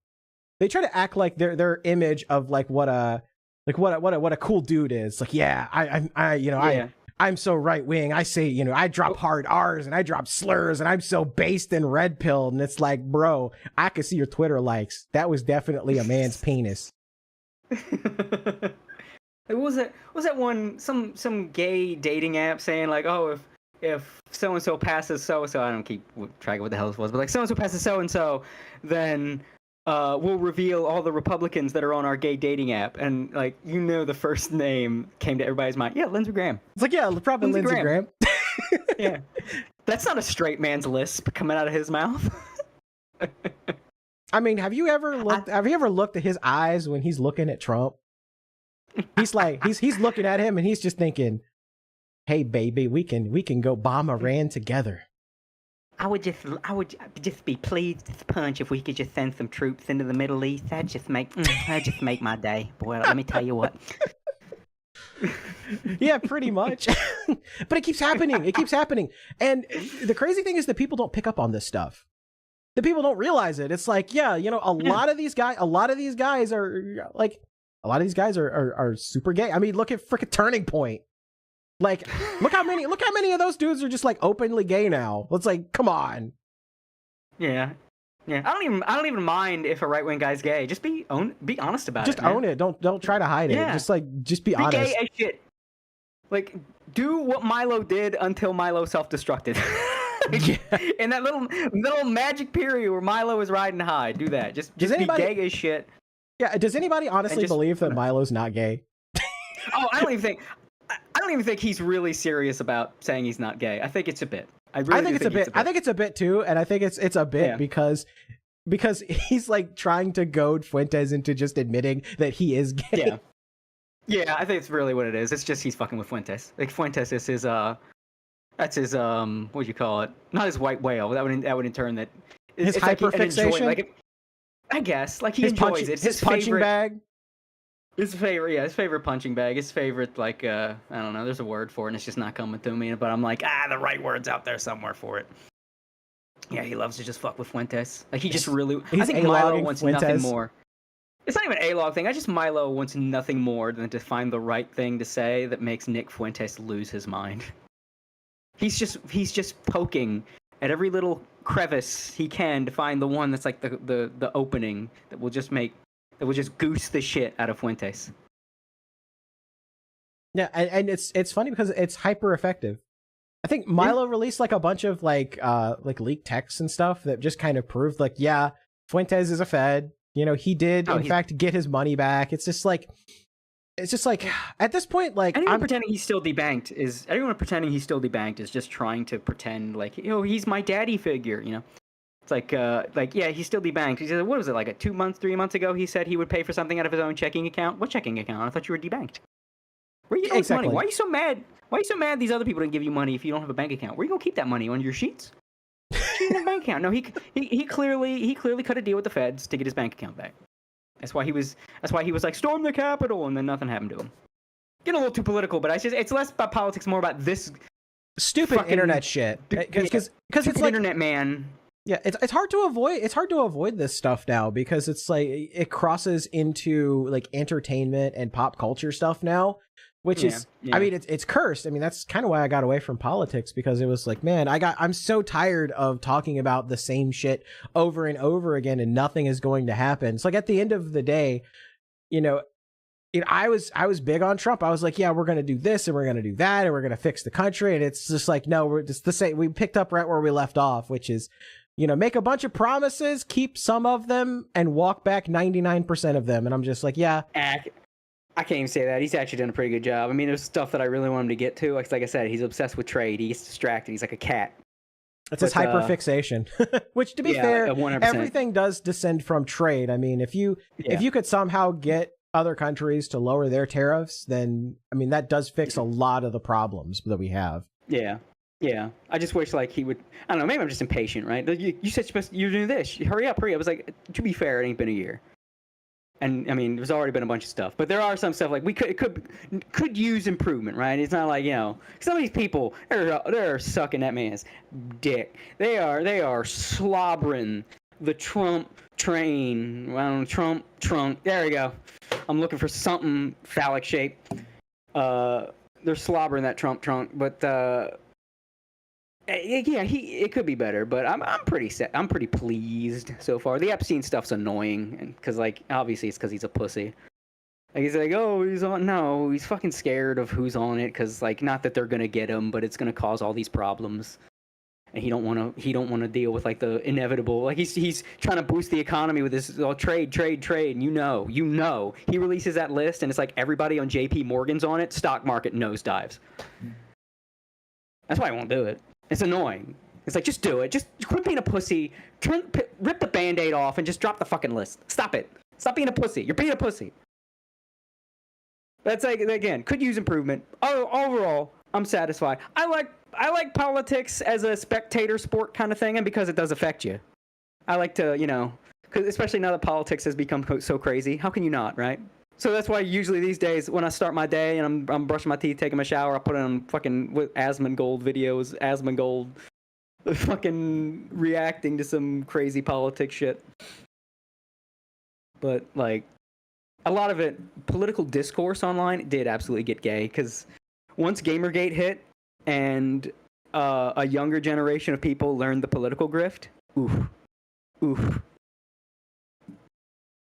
their image of like what a cool dude is. Like, yeah, I'm so right wing. I say, I drop hard R's and I drop slurs and I'm so based and red pilled. And it's like, bro, I could see your Twitter likes. That was definitely a man's penis. Was that one some gay dating app saying like, oh, if so and so passes so and so, I don't keep track of what the hell this was, but like so and so passes so and so, then we'll reveal all the Republicans that are on our gay dating app. And like, the first name came to everybody's mind. Yeah, Lindsey Graham. It's like, yeah, probably Lindsey Graham. Yeah, that's not a straight man's lisp coming out of his mouth. I mean, have you ever looked at his eyes when he's looking at Trump? He's like, he's looking at him and he's just thinking, hey baby, we can go bomb Iran together. I would just be pleased as punch if we could just send some troops into the Middle East. That'd just make my day. Boy, let me tell you what. Yeah, pretty much. But it keeps happening. And the crazy thing is that people don't pick up on this stuff. The people don't realize it. It's like, a lot of these guys are super gay. I mean, look at frickin' Turning Point. Like, look how many of those dudes are just like openly gay now. It's like, come on. Yeah. I don't even mind if a right wing guy's gay. Just be honest about it. Just own it. Don't try to hide it. Just be honest. Be gay as shit. Like, do what Milo did until Milo self-destructed. In that little magic period where Milo was riding high, do that. Just be gay as shit. Yeah. Does anybody honestly believe that Milo's not gay? Oh, I don't even think he's really serious about saying he's not gay. I think it's a bit. I think it's a bit. I think it's a bit too, and I think it's a bit because he's like trying to goad Fuentes into just admitting that he is gay. Yeah, I think it's really what it is. It's just he's fucking with Fuentes. Like Fuentes is his that's his what do you call it? Not his white whale. That would in turn his hyperfixation. I guess like he enjoys it. His punching bag. His favorite punching bag. His favorite, like, I don't know, there's a word for it, and it's just not coming to me, but I'm like, the right word's out there somewhere for it. Yeah, he loves to just fuck with Fuentes. Like, I think Milo wants nothing more. It's not even an A-log thing. Milo wants nothing more than to find the right thing to say that makes Nick Fuentes lose his mind. He's just poking at every little crevice he can to find the one that's like the opening that will just goose the shit out of Fuentes. Yeah, and it's funny because it's hyper effective. I think Milo released like a bunch of like leaked texts and stuff that just kind of proved like, yeah, Fuentes is a Fed. He did in fact get his money back. It's just like at this point, like anyone pretending he's still debanked is just trying to pretend like, he's my daddy figure. It's like yeah, he's still debanked. He said, what was it, like 3 months ago? He said he would pay for something out of his own checking account. What checking account? I thought you were debanked. Where are you getting money? Why are you so mad? Why are you so mad these other people didn't give you money if you don't have a bank account? Where are you gonna keep that money, on your sheets? You don't have a bank account. No, he clearly cut a deal with the feds to get his bank account back. That's why he was like, storm the Capitol, and then nothing happened to him. Getting a little too political, but it's less about politics, more about this stupid internet shit. Because it's like internet man. Yeah, it's hard to avoid this stuff now because it's like it crosses into like entertainment and pop culture stuff now, which is I mean it's cursed. I mean that's kind of why I got away from politics, because it was like, man, I'm so tired of talking about the same shit over and over again and nothing is going to happen. It's like at the end of the day, I was big on Trump. I was like, yeah, we're going to do this and we're going to do that and we're going to fix the country, and it's just like, no, we're just the same. We picked up right where we left off, which is make a bunch of promises, keep some of them, and walk back 99% of them. And I'm just like, yeah. I can't even say that. He's actually done a pretty good job. I mean, there's stuff that I really want him to get to. Like I said, he's obsessed with trade. He gets distracted. He's like a cat. It's his hyperfixation. Which, to be fair, 100%. everything does descend from trade. I mean, if you could somehow get other countries to lower their tariffs, then I mean that does fix a lot of the problems that we have. Yeah. Yeah. I just wish like he would. I don't know. Maybe I'm just impatient, right? You said you're doing this. Hurry up. I was like, to be fair, it ain't been a year. And I mean, there's already been a bunch of stuff, but there are some stuff like it could use improvement, right? It's not like, you know, some of these people they're sucking that man's dick. They are slobbering the Trump train. I don't know, Trump trunk. There we go. I'm looking for something phallic shape. They're slobbering that Trump trunk, but yeah, it could be better, but I'm pretty pleased so far. The Epstein stuff's annoying, because like obviously it's because he's a pussy. Like he's like, oh, he's on. No, he's fucking scared of who's on it, because like not that they're gonna get him, but it's gonna cause all these problems, and he don't want to deal with like the inevitable. Like he's trying to boost the economy with this trade, and you know, he releases that list, and it's like everybody on J.P. Morgan's on it. Stock market nosedives. That's why I won't do it. It's annoying. It's like, just do it. Just quit being a pussy. Rip the Band-Aid off and just drop the fucking list. Stop it. Stop being a pussy. You're being a pussy. That's like, again, could use improvement. Oh, overall, I'm satisfied. I like politics as a spectator sport kind of thing, and because it does affect you. I like to, you know, cause especially now that politics has become so crazy. How can you not, right? So that's why usually these days when I start my day and I'm brushing my teeth, taking my shower, I put on fucking Asmongold videos, Asmongold fucking reacting to some crazy politics shit. But like a lot of it, political discourse online did absolutely get gay, because once Gamergate hit and a younger generation of people learned the political grift, oof.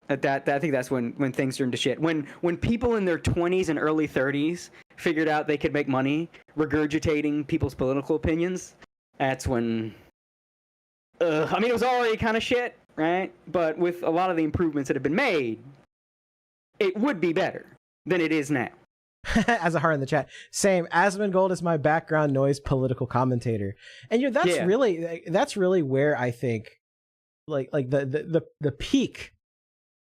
I think that's when things turned to shit. When people in their 20s and early 30s figured out they could make money regurgitating people's political opinions, that's when... I mean, it was already kind of shit, right? But with a lot of the improvements that have been made, it would be better than it is now. As a heart in the chat, same. Asmongold is my background noise political commentator, and you know that's really where I think like the peak.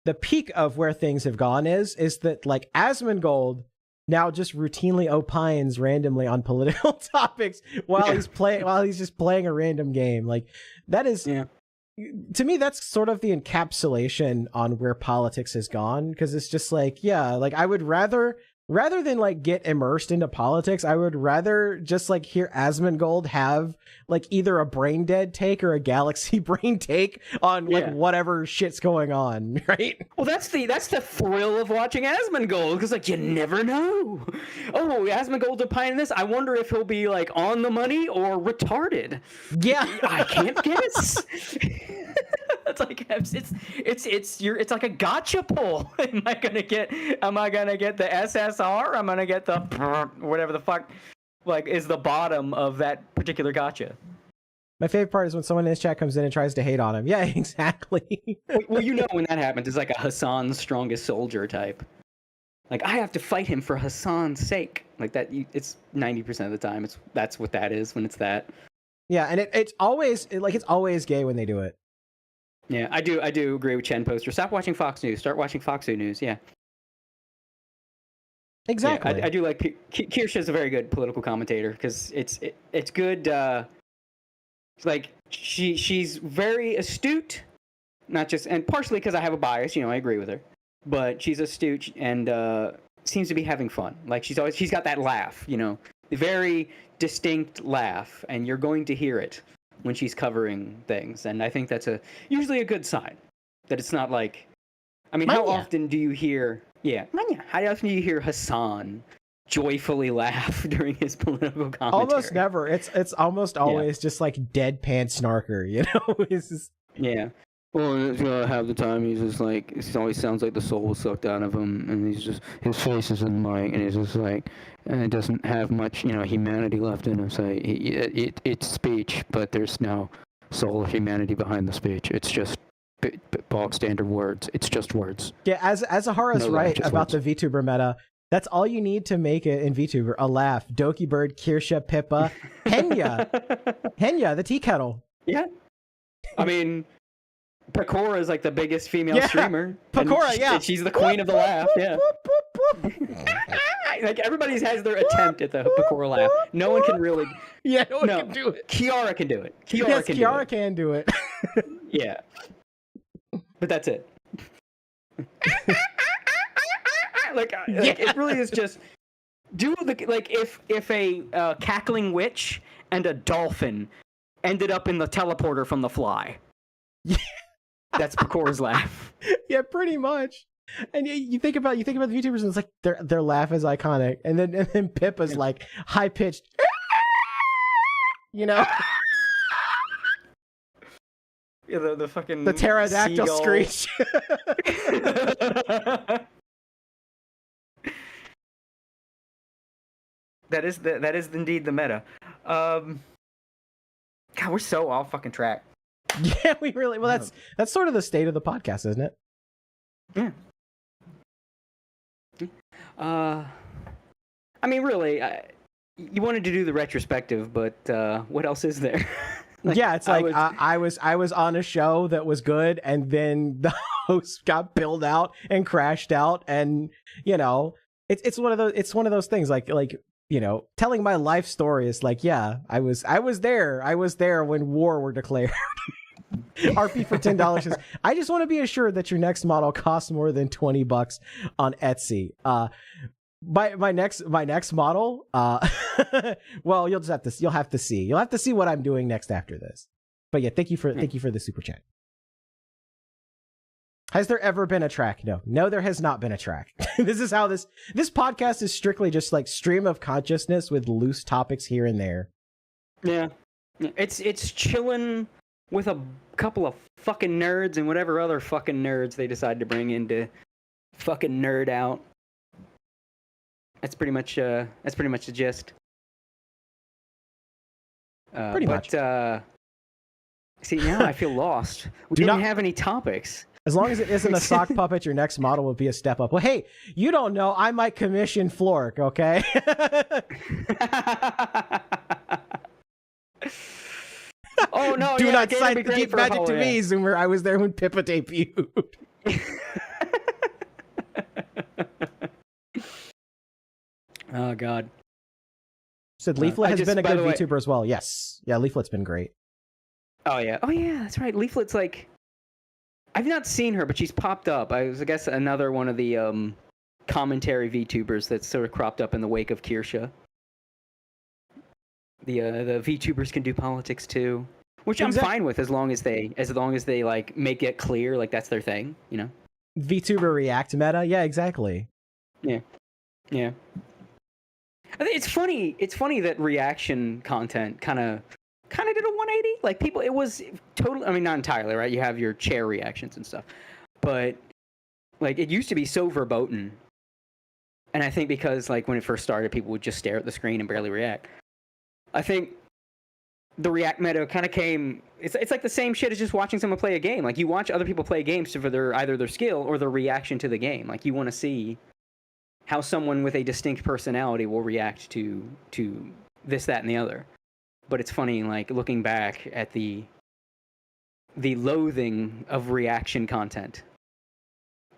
The peak of where things have gone is that like Asmongold now just routinely opines randomly on political topics while he's just playing a random game. Like that is, to me, that's sort of the encapsulation on where politics has gone, because it's just like, yeah, like I would rather than like get immersed into politics, I would rather just like hear Asmongold have like either a brain dead take or a galaxy brain take on like whatever shit's going on, right? Well, that's the thrill of watching Asmongold, because like you never know. Oh, Asmongold's opining this. I wonder if he'll be like on the money or retarded. Yeah, I can't guess. It's like it's like a gotcha pull. Am I gonna get the SSR? I'm gonna get the whatever the fuck like is the bottom of that particular gotcha. My favorite part is when someone in his chat comes in and tries to hate on him. Yeah, exactly. Well, you know when that happens, it's like a Hassan's strongest soldier type. Like I have to fight him for Hassan's sake. Like that. It's 90% of the time. That's what that is when it's that. Yeah, and it's always gay when they do it. Yeah, I do agree with Chen Poster. Stop watching Fox News. Start watching Fox News. Yeah. Exactly. Yeah, I do like Kirsch is a very good political commentator, because it's good. Like she's very astute, not just, and partially because I have a bias. You know, I agree with her, but she's astute and seems to be having fun. Like she's got that laugh. You know, a very distinct laugh, and you're going to hear it when she's covering things, and I think that's usually a good sign. That it's not like, I mean, how often do you hear? Yeah, how often do you hear Hassan joyfully laugh during his political commentary? Almost never. It's almost always just like deadpan snarker. You know, it's just yeah. Well, half the time he's just like, it always sounds like the soul was sucked out of him, and he's just, his face is in the mic, and he's just like, and it doesn't have much, you know, humanity left in him. So it's speech, but there's no soul or humanity behind the speech. It's just bog standard words. It's just words. Yeah, as Ahara's right about the VTuber meta, that's all you need to make it in VTuber. A laugh. Doki Bird, Kirsha, Pippa, Henya, the tea kettle. Yeah. I mean, Pecora is like the biggest female Yeah, streamer. Pecora, and yeah. she's the queen of the laugh. Yeah. Like everybody's has their attempt at the Pecora laugh. No one can really. Yeah, no one No, can do it. Kiara can do it. Kiara Yes, can Kiara do it. can do it. Yeah. But that's it. like it really is just do the like if a cackling witch and a dolphin ended up in the teleporter from The Fly. Yeah. That's Pecora's laugh. Yeah, pretty much. And you think about the VTubers, and it's like their laugh is iconic, and then Pippa's like high pitched, you know, Yeah, the fucking the pterodactyl seagull. screech. That is indeed the meta. God, we're so off fucking track. Yeah, we really. Well, that's sort of the state of the podcast, isn't it? Yeah. I mean, really, you wanted to do the retrospective, but what else is there? Yeah, it's like I was on a show that was good, and then the host got billed out and crashed out, and you know, it's one of those things like you know, telling my life story is like, yeah, I was there when war were declared. RP for $10 says, I just want to be assured that your next model costs more than $20 on Etsy. My next model, well, you'll have to see what I'm doing next after this. But yeah, thank you for the super chat. Has there ever been a track? No, there has not been a track. This is how this podcast is strictly just like stream of consciousness with loose topics here and there. Yeah, it's chilling with a couple of fucking nerds and whatever other fucking nerds they decide to bring in to fucking nerd out. That's pretty much the gist. Pretty much. See, now I feel lost. We didn't have any topics. As long as it isn't a sock puppet, your next model will be a step up. Well, hey, you don't know. I might commission Flork, okay? Oh no! Do yeah, not Gator cite would be the great deep for a magic poll, to me, Zoomer. I was there when Pippa debuted. Oh god. Said Leaflet has been a by good the way- VTuber as well. Yes. Yeah, Leaflet's been great. Oh yeah, that's right. Leaflet's like, I've not seen her, but she's popped up. I guess another one of the commentary VTubers that's sort of cropped up in the wake of Kirsha. The VTubers can do politics too, which I'm fine with as long as they like make it clear like that's their thing, you know. VTuber React meta. Yeah, exactly. Yeah. I think it's funny. It's funny that reaction content kind of did a 180. Like people, it was totally. I mean, not entirely, right? You have your chair reactions and stuff, but like it used to be so verboten. And I think because like when it first started, people would just stare at the screen and barely react. I think the React meta kind of came. It's like the same shit as just watching someone play a game. Like you watch other people play games for either their skill or their reaction to the game. Like you want to see how someone with a distinct personality will react to this, that, and the other. But it's funny, like looking back at the loathing of reaction content,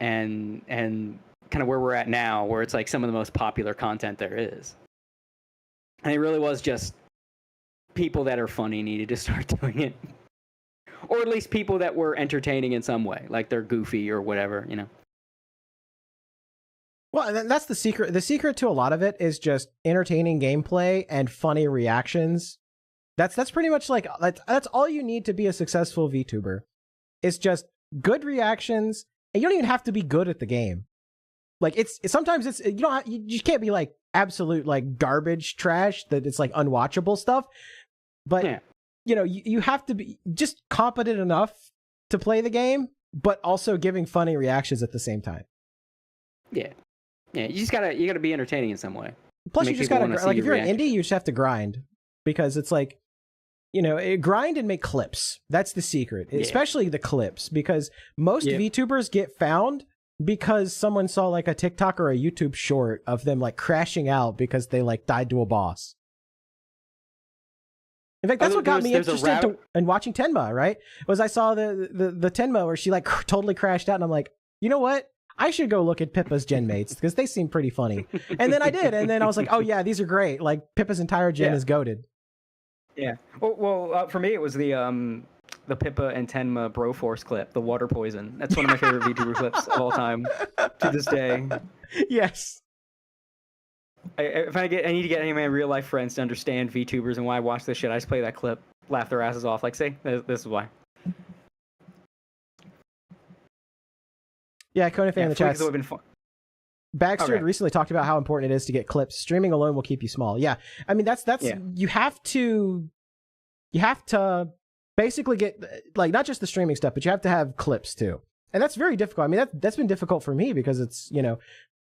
and kind of where we're at now, where it's like some of the most popular content there is. And it really was just people that are funny needed to start doing it, or at least people that were entertaining in some way, like they're goofy or whatever, you know. Well, and that's the secret. The secret to a lot of it is just entertaining gameplay and funny reactions. That's pretty much like that's all you need to be a successful VTuber. It's just good reactions, and you don't even have to be good at the game. Like sometimes you can't be like absolute like garbage trash that it's like unwatchable stuff. But Yeah. you know, you have to be just competent enough to play the game, but also giving funny reactions at the same time. Yeah, you gotta be entertaining in some way. Plus, Make you just people gotta wanna see like you if you're react. an indie, you just have to grind because it's like, you know, grind and make clips. That's the secret, especially the clips, because most VTubers get found because someone saw like a TikTok or a YouTube short of them like crashing out because they like died to a boss. In fact, that's what got me there's a interested in watching Tenma, right? Was I saw the Tenma where she like totally crashed out, and I'm like, you know what? I should go look at Pippa's gen mates because they seem pretty funny. And then I did, and then I was like, oh yeah, these are great. Like Pippa's entire gen is goated. Yeah. Well, for me it was the Pippa and Tenma Broforce clip, the water poison. That's one of my favorite VTuber clips of all time to this day. Yes. I need to get any of my real life friends to understand VTubers and why I watch this shit, I just play that clip, laugh their asses off. Like, see, this is why. Yeah, Conan fan in the chat. Baxter had recently talked about how important it is to get clips. Streaming alone will keep you small. Yeah, I mean that's you have to basically get like not just the streaming stuff, but you have to have clips too, and that's very difficult. I mean that's been difficult for me because it's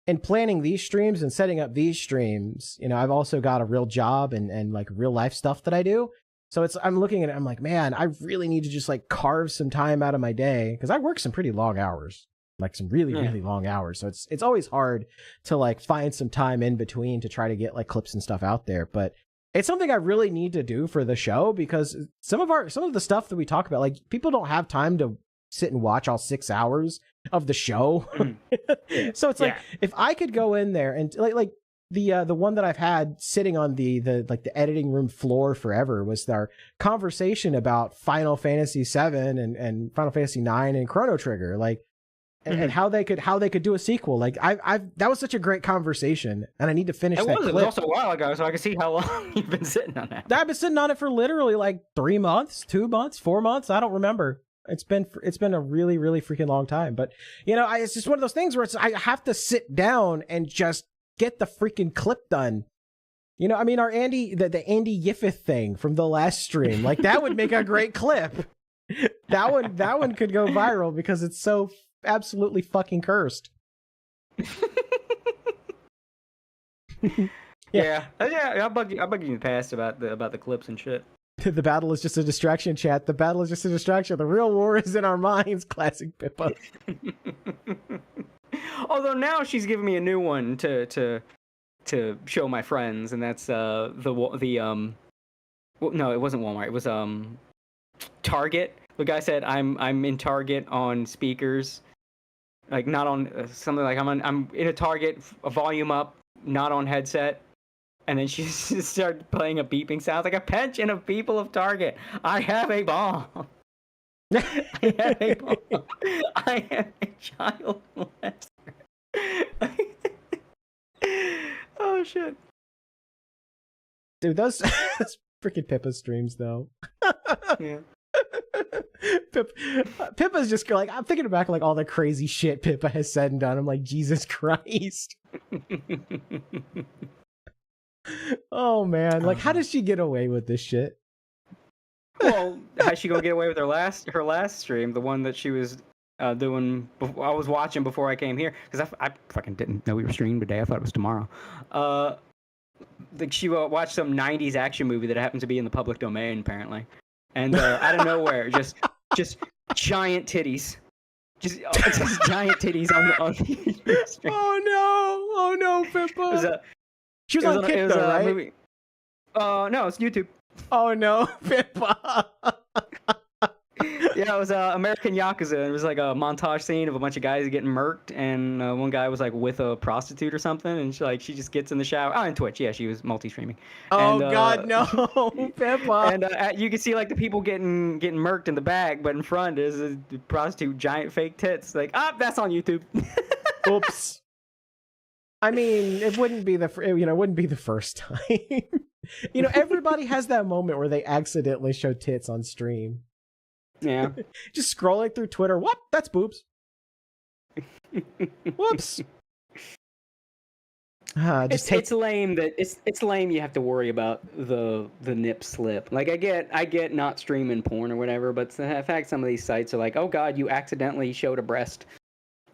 in planning these streams and setting up these streams. I've also got a real job and like real life stuff that I do. So I'm looking at it. I'm like, man, I really need to just like carve some time out of my day because I work some pretty long hours. Like some really long hours, so it's always hard to like find some time in between to try to get like clips and stuff out there. But it's something I really need to do for the show because some of the stuff that we talk about, like people don't have time to sit and watch all 6 hours of the show. So it's like if I could go in there and like the one that I've had sitting on the editing room floor forever was our conversation about Final Fantasy VII and Final Fantasy IX and Chrono Trigger, like. And how they could do a sequel. Like that was such a great conversation, and I need to finish that clip. It was also a while ago, so I can see how long you've been sitting on that. I've been sitting on it for literally like 3 months, 2 months, 4 months. I don't remember. It's been a really, really freaking long time. But it's just one of those things where I have to sit down and just get the freaking clip done. I mean, our Andy, the Andy Yiffith thing from the last stream, like that would make a great clip. That one could go viral because it's so absolutely fucking cursed. Yeah. I'll bug you in the past about the clips and shit. The battle is just a distraction, chat. The battle is just a distraction. The real war is in our minds. Classic Pippa. Although now she's giving me a new one to show my friends, and that's no, it wasn't Walmart. It was Target. The guy said I'm in Target on speakers. Like not on something like I'm in a Target, a volume up, not on headset, and then she just started playing a beeping sound like a pension of people of Target. I have a bomb. I have a bomb. I am a child molester. Oh shit, dude, those freaking Pippa streams though. Yeah. Pippa's just like, I'm thinking back like all the crazy shit Pippa has said and done. I'm like, Jesus Christ. Oh man, like how does she get away with this shit? Well, how's she gonna get away with her last stream, the one that she was doing? I was watching before I came here because I fucking didn't know we were streaming today. I thought it was tomorrow. Like she watched some '90s action movie that happens to be in the public domain apparently. And out of nowhere, just giant titties, just giant titties on the stream. Oh no, Pippa. She was on Kick though, right? Movie. No, it's YouTube. Oh no, Pippa. Yeah, it was American Yakuza. It was like a montage scene of a bunch of guys getting murked, and one guy was like with a prostitute or something, and she just gets in the shower. Oh, and Twitch, yeah, she was multi-streaming. Oh God, no, Pippa. And you can see like the people getting murked in the back, but in front is a prostitute, giant fake tits. Like, that's on YouTube. Oops. I mean, it wouldn't be the first time. Everybody has that moment where they accidentally show tits on stream. Yeah. Just scrolling through Twitter. Whoop, that's boobs. Whoops. It's lame that it's lame you have to worry about the nip slip. Like I get not streaming porn or whatever, but the fact some of these sites are like, oh God, you accidentally showed a breast.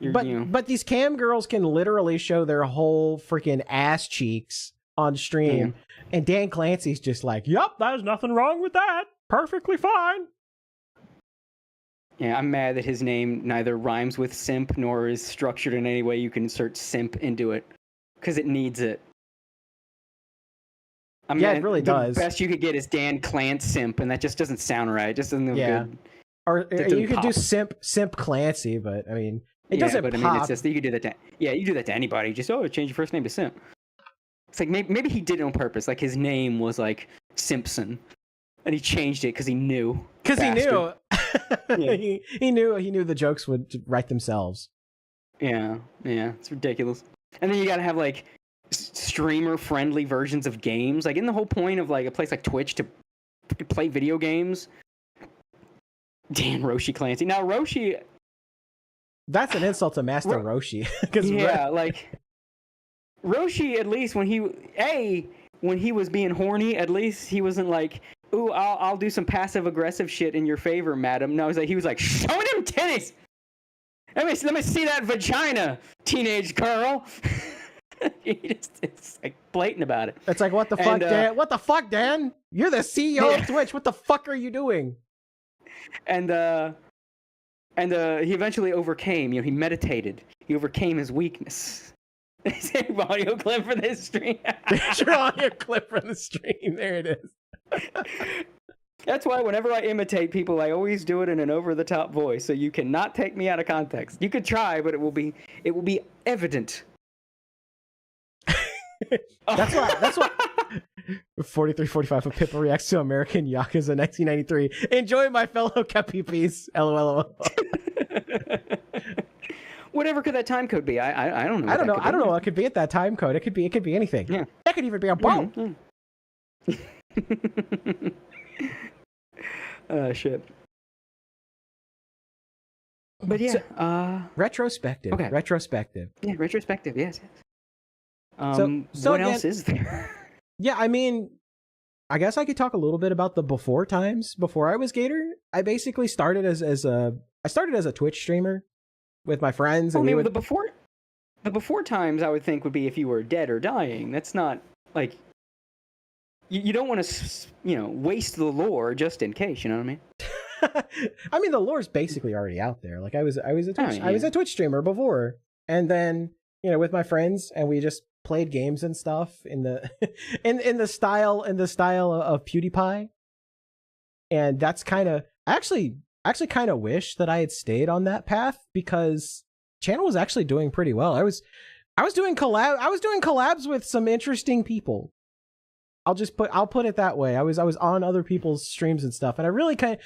But these cam girls can literally show their whole freaking ass cheeks on stream, and Dan Clancy's just like, "Yup, there's nothing wrong with that. Perfectly fine." Yeah, I'm mad that his name neither rhymes with simp nor is structured in any way you can insert simp into it, because it needs it. I mean, Yeah, it really the does. best you could get is Dan Clance simp, and that just doesn't sound right. It just doesn't look Yeah. good. Or doesn't you could do pop. simp Clancy, but I mean, it Yeah, doesn't but pop. I mean, it's just you could do that. You do that to anybody. Just change your first name to Simp. It's like maybe he did it on purpose. Like his name was like Simpson, and he changed it because he knew. Because he knew. Yeah. he knew the jokes would write themselves. Yeah, it's ridiculous. And then you gotta have like streamer-friendly versions of games. Like, isn't the whole point of like a place like Twitch to play video games? Dan Roshi Clancy. Now Roshi. That's an insult to Master Roshi. Yeah, like Roshi. At least when he was being horny, at least he wasn't like, "Ooh, I'll do some passive aggressive shit in your favor, madam." No, he was like, "Show me them titties. Let me see that vagina, teenage girl." It's like blatant about it. It's like, what the fuck, Dan? What the fuck, Dan? You're the CEO of Twitch. What the fuck are you doing? And he eventually overcame. He meditated. He overcame his weakness. Save audio clip for this stream. Your audio clip from the stream. There it is. That's why whenever I imitate people, I always do it in an over-the-top voice, so you cannot take me out of context. You could try, but it will be evident. That's why 4345 of Pippa reacts to American Yakuza 1993. Enjoy my fellow Capipis. LOL. Whatever could that time code be? I don't know. I don't know what it could be at that time code. It could be anything. Yeah. That could even be a bomb. Shit. But yeah, retrospective. Okay. Retrospective. Yeah, retrospective. Yes. So what again, else is there? Yeah, I mean, I guess I could talk a little bit about the before times. Before I was Gator, I basically started as a Twitch streamer with my friends. And the before times I would think would be if you were dead or dying. That's not like you don't want to waste the lore just in case. You know what I mean? I mean, the lore's basically already out there. Like I was a Twitch streamer before, and then with my friends, and we just played games and stuff in the in the style of PewDiePie. And that's kind of actually kind of wish that I had stayed on that path, because channel was actually doing pretty well. I was doing collabs with some interesting people. I'll put it that way. I was on other people's streams and stuff, and I really kind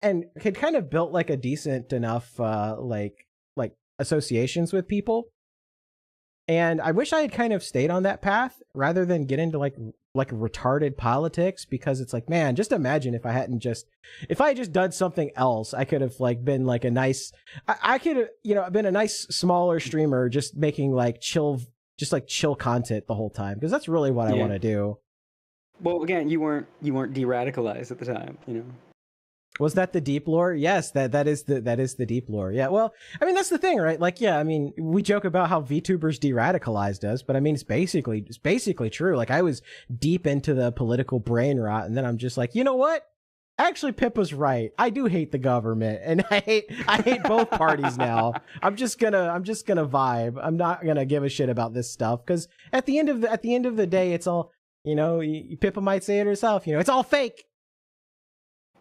of built like a decent enough like associations with people. And I wish I had kind of stayed on that path rather than get into like retarded politics, because it's like, man, just imagine if I had just done something else. I could have been like a nice, I could have been a nice smaller streamer, just making like chill content the whole time, because that's really what I want to do. Well, again, you weren't de-radicalized at the time, Was that the deep lore? Yes, that is the deep lore. Yeah, well, I mean, that's the thing, right? Like, yeah, I mean, we joke about how VTubers de-radicalized us, but I mean, it's basically true. Like, I was deep into the political brain rot, and then I'm just like, you know what? Actually, Pip was right. I do hate the government, and I hate both parties now. I'm just gonna vibe. I'm not gonna give a shit about this stuff, because at the end of the day, it's all, Pippa might say it herself. It's all fake.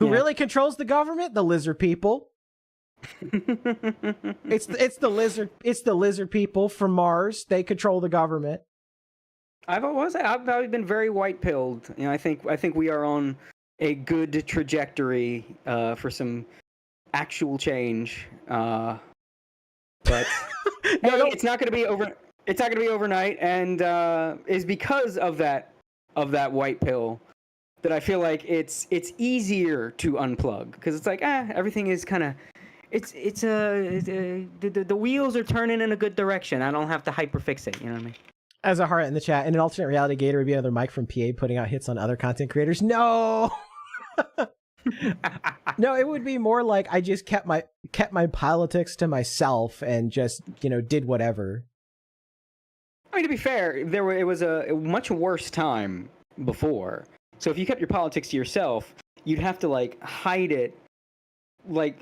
Who really controls the government? The lizard people. It's the lizard people from Mars. They control the government. I've always been very white pilled. I think we are on a good trajectory for some actual change. But it's not going to be over. It's not going to be overnight, and is because of that white pill that I feel like it's easier to unplug, because it's like everything is kind of the wheels are turning in a good direction. I don't have to hyperfixate. You know what I mean? As a heart in the chat, in an alternate reality, Gator would be another Mike from PA putting out hits on other content creators. No. No, it would be more like I just kept my politics to myself and just did whatever. I mean, to be fair, it was a much worse time before. So if you kept your politics to yourself, you'd have to hide it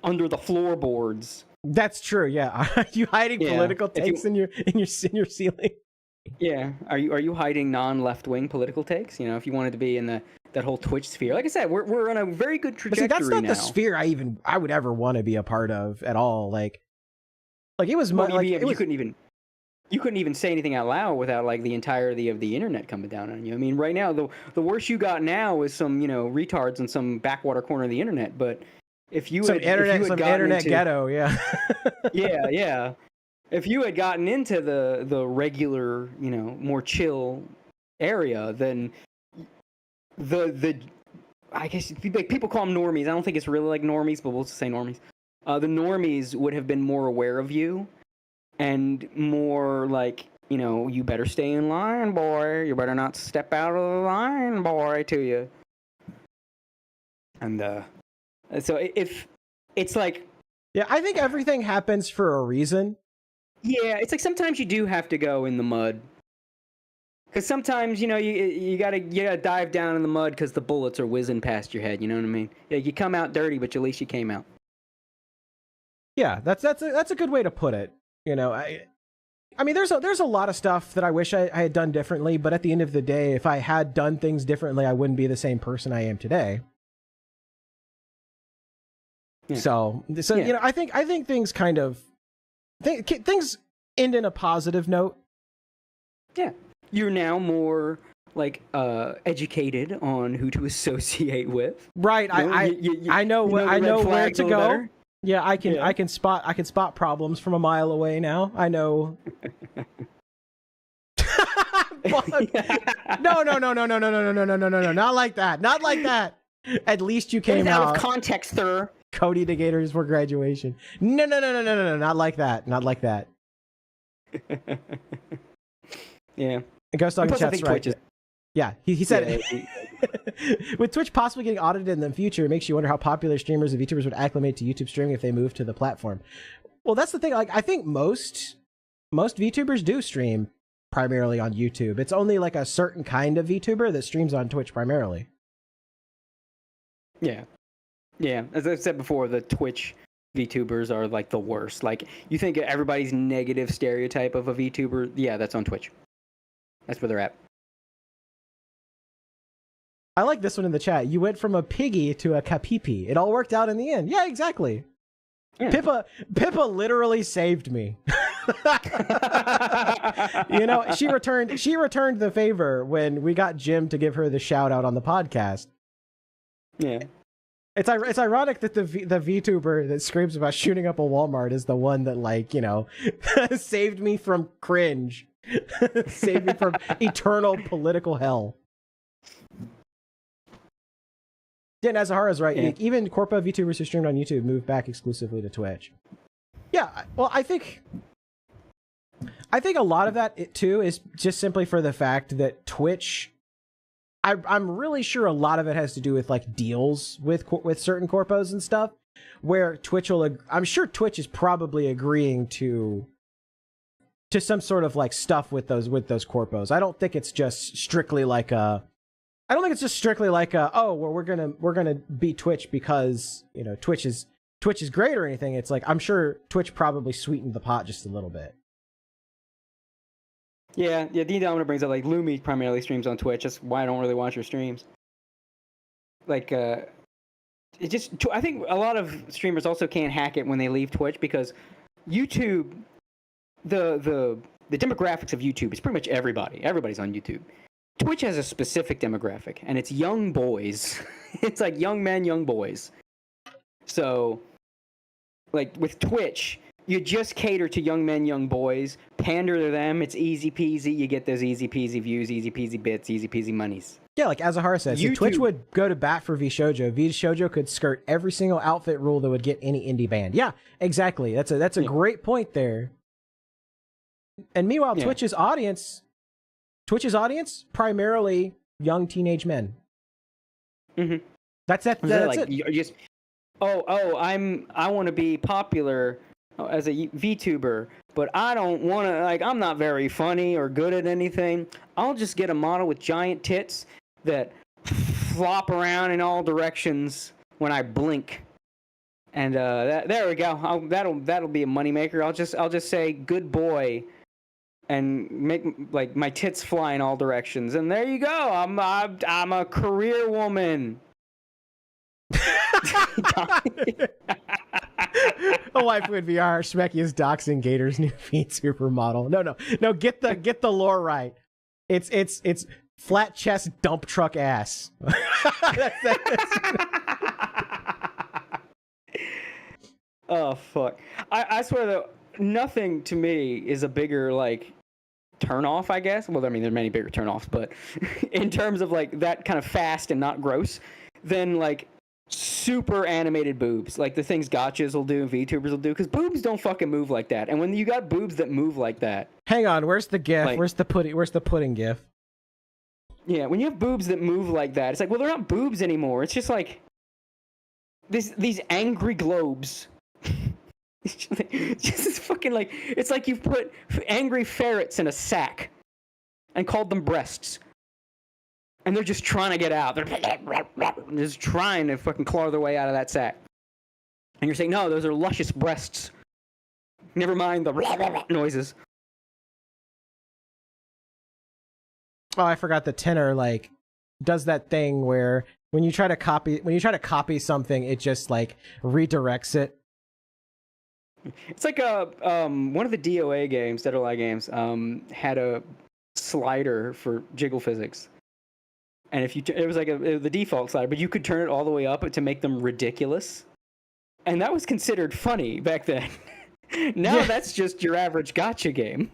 under the floorboards. That's true. Yeah, you hiding political takes in your ceiling. Yeah. Are you hiding non-left wing political takes? You know, if you wanted to be in that whole Twitch sphere, like I said, we're on a very good But trajectory see, that's not now. the sphere I would ever want to be a part of at all. Like it was Well, like you couldn't even say anything out loud without like the entirety of the internet coming down on you. I mean, right now the worst you got now is some retards in some backwater corner of the internet. But if you some had internet ghetto, yeah. yeah. If you had gotten into the regular, more chill area, then the I guess people call them normies. I don't think it's really like normies, but we'll just say normies. The normies would have been more aware of you and more like, you better stay in line, boy. You better not step out of the line, boy, to you. And so if it's like, yeah, I think everything happens for a reason. Yeah, it's like sometimes you do have to go in the mud. Because sometimes, you gotta dive down in the mud because the bullets are whizzing past your head. You know what I mean? Yeah, you come out dirty, but at least you came out. Yeah, that's a good way to put it. I mean, there's a lot of stuff that I wish I had done differently, but at the end of the day, if I had done things differently, I wouldn't be the same person I am today. Yeah. So yeah. I think things kind of things end in a positive note. Yeah, you're now more like educated on who to associate with. Right. I know where to go. Better. Yeah, I can spot problems from a mile away now. I know. No, not like that. Not like that. At least you came out of context, sir. Cody to Gators for graduation. No, not like that. Not like that. Yeah. And Ghost Dog in chat's right. Yeah, he said with Twitch possibly getting audited in the future, it makes you wonder how popular streamers and VTubers would acclimate to YouTube streaming if they move to the platform. Well, that's the thing. Like, I think most VTubers do stream primarily on YouTube. It's only like a certain kind of VTuber that streams on Twitch primarily. Yeah. Yeah, as I said before, the Twitch VTubers are like the worst. Like, you think everybody's negative stereotype of a VTuber, yeah, that's on Twitch. That's where they're at. I like this one in the chat. You went from a piggy to a kapipi. It all worked out in the end. Yeah, exactly. Yeah. Pippa literally saved me. She returned the favor when we got Jim to give her the shout out on the podcast. Yeah. It's ironic that the VTuber that screams about shooting up a Walmart is the one that saved me from cringe. Saved me from eternal political hell. Yeah, Azahara's right. Yeah. Even Corpa VTubers who streamed on YouTube moved back exclusively to Twitch. Yeah, well, I think a lot of that too is just simply for the fact that Twitch. I'm really sure a lot of it has to do with like deals with certain corpos and stuff, where Twitch will. I'm sure Twitch is probably agreeing to some sort of like stuff with those corpos. I don't think it's just strictly like a. I don't think it's just strictly like we're gonna beat Twitch because Twitch is great or anything. It's like I'm sure Twitch probably sweetened the pot just a little bit. Yeah. Dean Domino brings up like Lumi primarily streams on Twitch. That's why I don't really watch her streams. Like I think a lot of streamers also can't hack it when they leave Twitch because YouTube, the demographics of YouTube is pretty much everybody. Everybody's on YouTube. Twitch has a specific demographic, and it's young boys. It's like young men, young boys. So, like with Twitch, you just cater to young men, young boys, pander to them. It's easy peasy. You get those easy peasy views, easy peasy bits, easy peasy monies. Yeah, like Azahara says, if Twitch would go to bat for VShojo, VShojo could skirt every single outfit rule that would get any indie banned. Yeah, exactly. That's a great point there. And meanwhile, Twitch's audience primarily young teenage men. Mm-hmm. That's it. You're just I want to be popular as a VTuber, but I don't want to. Like, I'm not very funny or good at anything. I'll just get a model with giant tits that flop around in all directions when I blink, and there we go. That'll be a moneymaker. I'll just say good boy. and make like my tits fly in all directions, and there you go. I'm a career woman. A wife with VR. Shmeki is doxing Gator's new VTuber model. No. Get the lore right. It's flat chest dump truck ass. Oh fuck! I swear though, nothing to me is a bigger like turn off. I guess. Well, I mean, there are many bigger turn offs, but in terms of like that kind of fast and not gross, than like super animated boobs, like the things gotchas will do and VTubers will do, because boobs don't fucking move like that. And when you got boobs that move like that, hang on, where's the gif? Like, where's the pudding gif? Yeah, when you have boobs that move like that, it's like, well, they're not boobs anymore. It's just like these angry globes. It's just this fucking like, it's like you've put angry ferrets in a sack and called them breasts. And they're just trying to get out. They're just trying to fucking claw their way out of that sack. And you're saying, no, those are luscious breasts. Never mind the noises. Oh, I forgot the tenor like does that thing where when you try to copy something, it just like redirects it. It's like one of the DOA games, Dead or Alive games, had a slider for jiggle physics. And if it was like the default slider, but you could turn it all the way up to make them ridiculous. And that was considered funny back then. Now that's just your average gotcha game.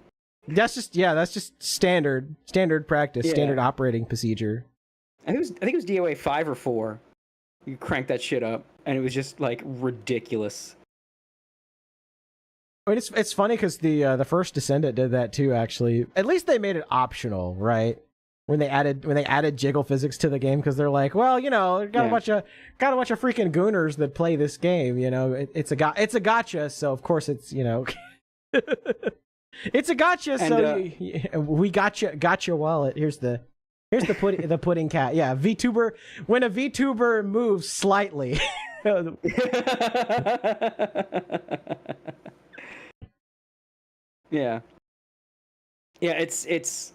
That's just standard practice, standard operating procedure. I think it was DOA 5 or 4. You crank that shit up, and it was just like ridiculous. I mean, it's funny because the first Descendant did that too. Actually, at least they made it optional, right? When they added jiggle physics to the game, because they're like, well, you know, got a bunch of freaking gooners that play this game. You know, it's a gotcha, so of course it's, you know, it's a gotcha. So we gotcha wallet. Here's the pudding cat. Yeah, VTuber. When a VTuber moves slightly. Yeah, it's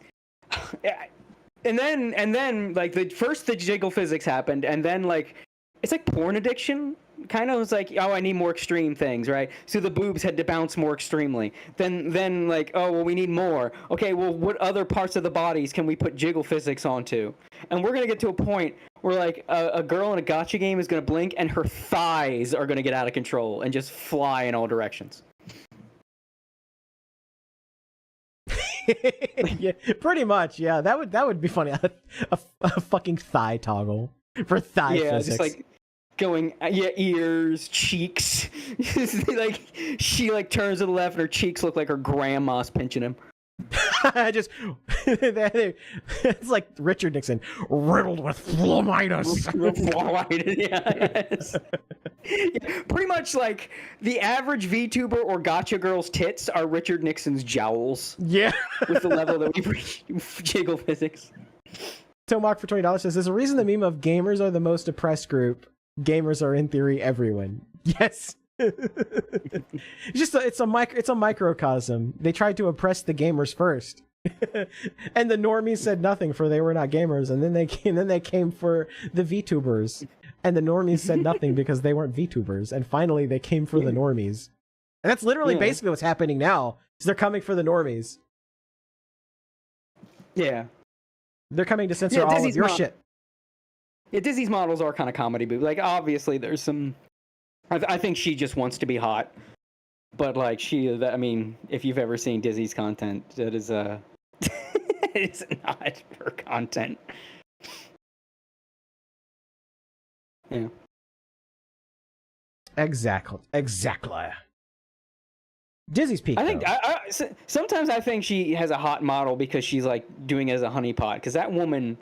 and then like the jiggle physics happened, and then like it's like porn addiction kind of. Was like, oh, I need more extreme things, right? So the boobs had to bounce more extremely. Then like, oh well, we need more. Okay, well, what other parts of the bodies can we put jiggle physics onto? And we're gonna get to a point where like a girl in a gotcha game is gonna blink and her thighs are gonna get out of control and just fly in all directions. Yeah, pretty much. Yeah, that would be funny. A fucking thigh toggle for thigh physics. Just like going ears, cheeks. Like she like turns to the left and her cheeks look like her grandma's pinching him. Just it's like Richard Nixon riddled with phlebitis. Yes. Yeah, pretty much like the average VTuber or gotcha girl's tits are Richard Nixon's jowls. Yeah. With the level that we reach jiggle physics. Tomok for $20 says, there's a reason the meme of gamers are the most oppressed group. Gamers are in theory everyone. Yes. It's a microcosm. They tried to oppress the gamers first. And the normies said nothing, for they were not gamers, and then they came for the VTubers. And the normies said nothing because they weren't VTubers, and finally they came for the normies. And that's literally basically what's happening now. Is they're coming for the normies. Yeah. They're coming to censor all of your shit. Yeah, Dizzy's models are kind of comedy boob. Like, obviously there's some... I think she just wants to be hot. But, like, I mean, if you've ever seen Dizzy's content, that is, it's not her content. Yeah. Exactly. Dizzy's peak. I think sometimes I think she has a hot model because she's like doing it as a honeypot, because that woman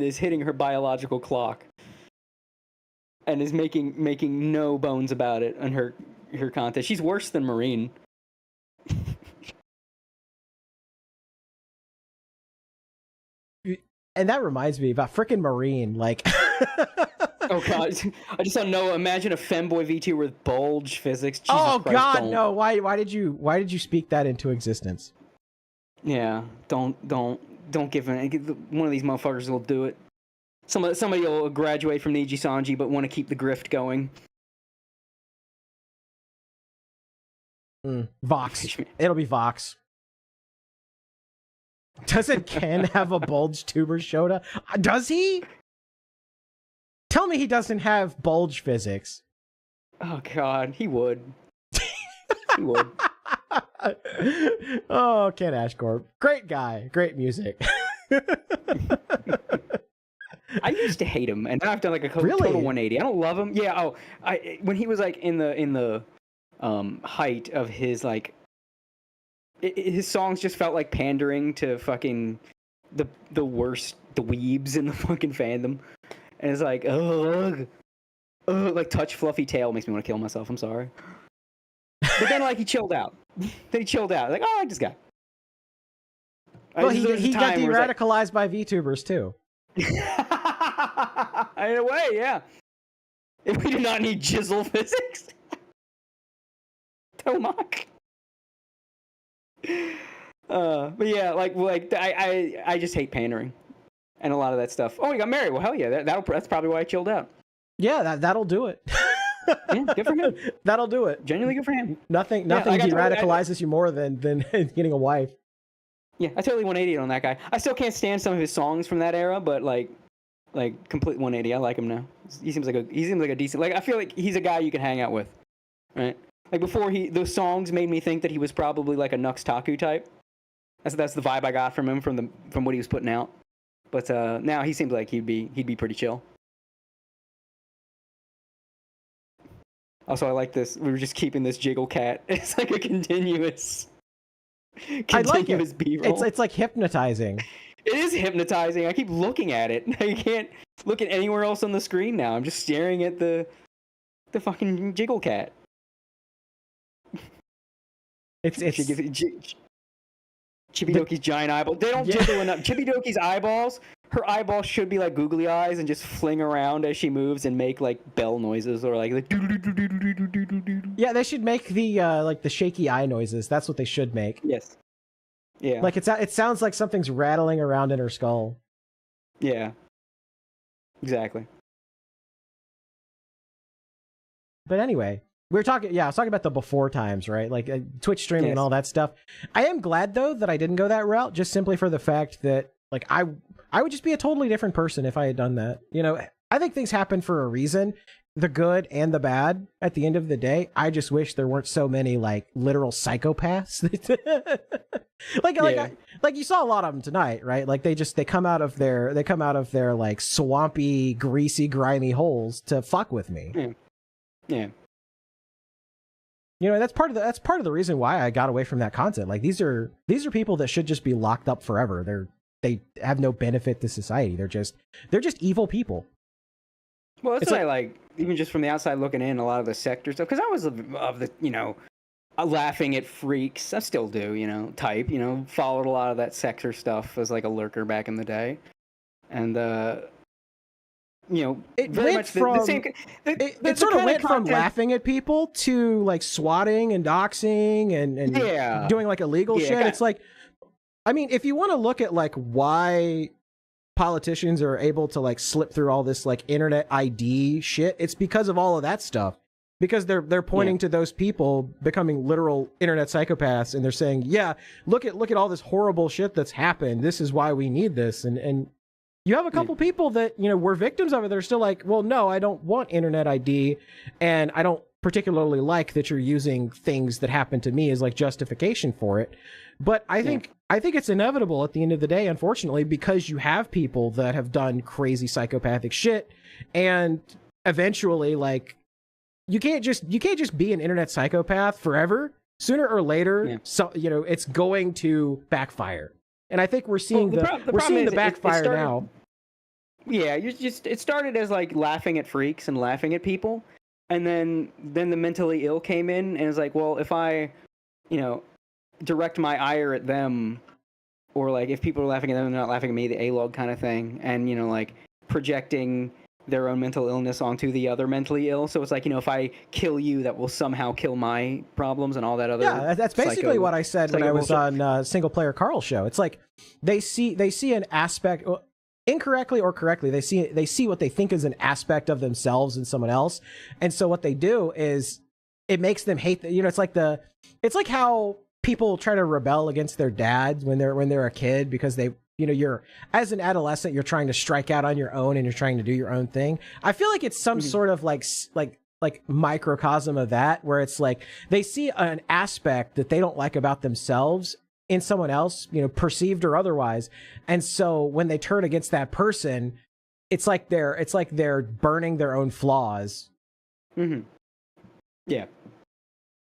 is hitting her biological clock and is making no bones about it on her content. She's worse than Marine. And that reminds me about frickin' Marine, like. Oh god, I just don't know. Imagine a femboy VTuber with bulge physics. Jesus oh Christ, god, don't. no! Why did you speak that into existence? Yeah, don't give in. One of these motherfuckers will do it. Somebody will graduate from Niji Sanji, but want to keep the grift going. Vox. It'll be Vox. Doesn't Ken have a bulge tuber Shota? Does he? Tell me he doesn't have bulge physics. Oh God, he would. He would. Oh, Ken Ashcorp. Great guy. Great music. I used to hate him, and now I've done like a Really? total 180. I don't love him. Yeah. Oh, when he was like in the height of his like, his songs just felt like pandering to fucking the worst dweebs in the fucking fandom, and it's like ugh, like Touch Fluffy Tail makes me want to kill myself. I'm sorry. But then like he chilled out. Like, oh, I like this guy. Well, he got de-radicalized by VTubers too. In a way, yeah. If we do not need jizzle physics. Tomac. But yeah, like I just hate pandering, and a lot of that stuff. Oh, he got married. Well, hell yeah, that's probably why I chilled out. Yeah, that'll do it. Yeah, good for him. That'll do it. Genuinely good for him. Nothing I got de-radicalizes you more than getting a wife. Yeah, I totally 180 on that guy. I still can't stand some of his songs from that era, but like complete 180. I like him now. He seems like a decent. Like I feel like he's a guy you can hang out with, right? Like before, those songs made me think that he was probably like a Nux Taku type. That's the vibe I got from him from what he was putting out. But now he seems like he'd be pretty chill. Also, I like this. We were just keeping this jiggle cat. It's like a continuous B-roll. It's like hypnotizing. It is hypnotizing. I keep looking at it. I can't look at anywhere else on the screen now. I'm just staring at the fucking jiggle cat. It's Chibidoki's giant eyeball. They don't jiggle enough. Chibidoki's eyeballs. Her eyeballs should be like googly eyes and just fling around as she moves and make like bell noises or like. Yeah, they should make the like the shaky eye noises. That's what they should make. Yes. Yeah. Like it sounds like something's rattling around in her skull. Yeah. Exactly. But anyway, I was talking about the before times, right? Like Twitch streaming and all that stuff. I am glad though that I didn't go that route, just simply for the fact that like I would just be a totally different person if I had done that. You know, I think things happen for a reason, the good and the bad at the end of the day. I just wish there weren't so many like literal psychopaths. like you saw a lot of them tonight, right? Like they come out of their like swampy, greasy, grimy holes to fuck with me. Yeah. You know, that's part of the reason why I got away from that content. Like these are people that should just be locked up forever. They have no benefit to society. They're just evil people. Well, that's like even just from the outside looking in, a lot of the sector stuff. Because I was of the laughing at freaks. I still do, type. Followed a lot of that sector stuff as like a lurker back in the day, and it very went much from the same. It sort of went from laughing at people to like swatting and doxing and doing like illegal shit. It's like, I mean, if you want to look at like why politicians are able to like slip through all this like internet ID shit, it's because of all of that stuff. Because they're pointing to those people becoming literal internet psychopaths, and they're saying, "Yeah, look at all this horrible shit that's happened. This is why we need this." And you have a couple people that were victims of it. They're still like, "Well, no, I don't want internet ID, and I don't particularly like that you're using things that happened to me as like justification for it." But I think it's inevitable at the end of the day, unfortunately, because you have people that have done crazy psychopathic shit, and eventually, like, you can't just be an internet psychopath forever. Sooner or later, so it's going to backfire, and I think we're seeing the backfire now. Yeah, it started as like laughing at freaks and laughing at people, and then the mentally ill came in, and it's like, well, if I, direct my ire at them, or like if people are laughing at them and not laughing at me, the A-log kind of thing, and like projecting their own mental illness onto the other mentally ill. So it's like, if I kill you, that will somehow kill my problems and all that other. Yeah, that's basically what I said when I was on Single Player Carl's show. It's like they see an aspect, incorrectly or correctly, they see what they think is an aspect of themselves in someone else, and so what they do is it makes them hate. It's like how people try to rebel against their dads when they're a kid because they. You're as an adolescent, you're trying to strike out on your own and you're trying to do your own thing. I feel like it's some sort of like microcosm of that, where it's like they see an aspect that they don't like about themselves in someone else, perceived or otherwise. And so when they turn against that person, it's like they're burning their own flaws. Mm-hmm. Yeah.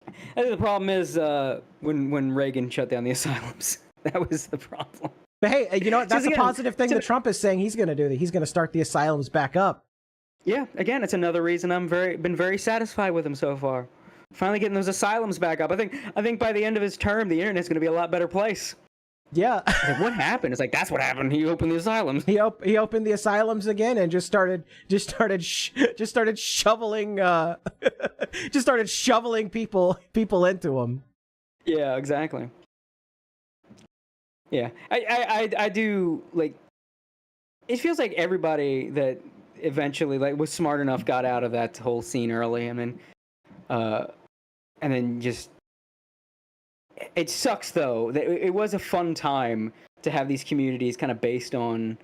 I think the problem is when Reagan shut down the asylums. That was the problem. But hey, you know what? That's a positive thing that Trump is saying he's going to do. That he's going to start the asylums back up. Yeah, again, it's another reason I'm been very satisfied with him so far. Finally getting those asylums back up. I think by the end of his term, the internet's going to be a lot better place. Yeah. Like, what happened? It's like, that's what happened. He opened the asylums. He opened the asylums again and just started shoveling people into them. Yeah, exactly. Yeah, I do, like, it feels like everybody that eventually, like, was smart enough got out of that whole scene early, and then just, it sucks, though, that it was a fun time to have these communities kind of based on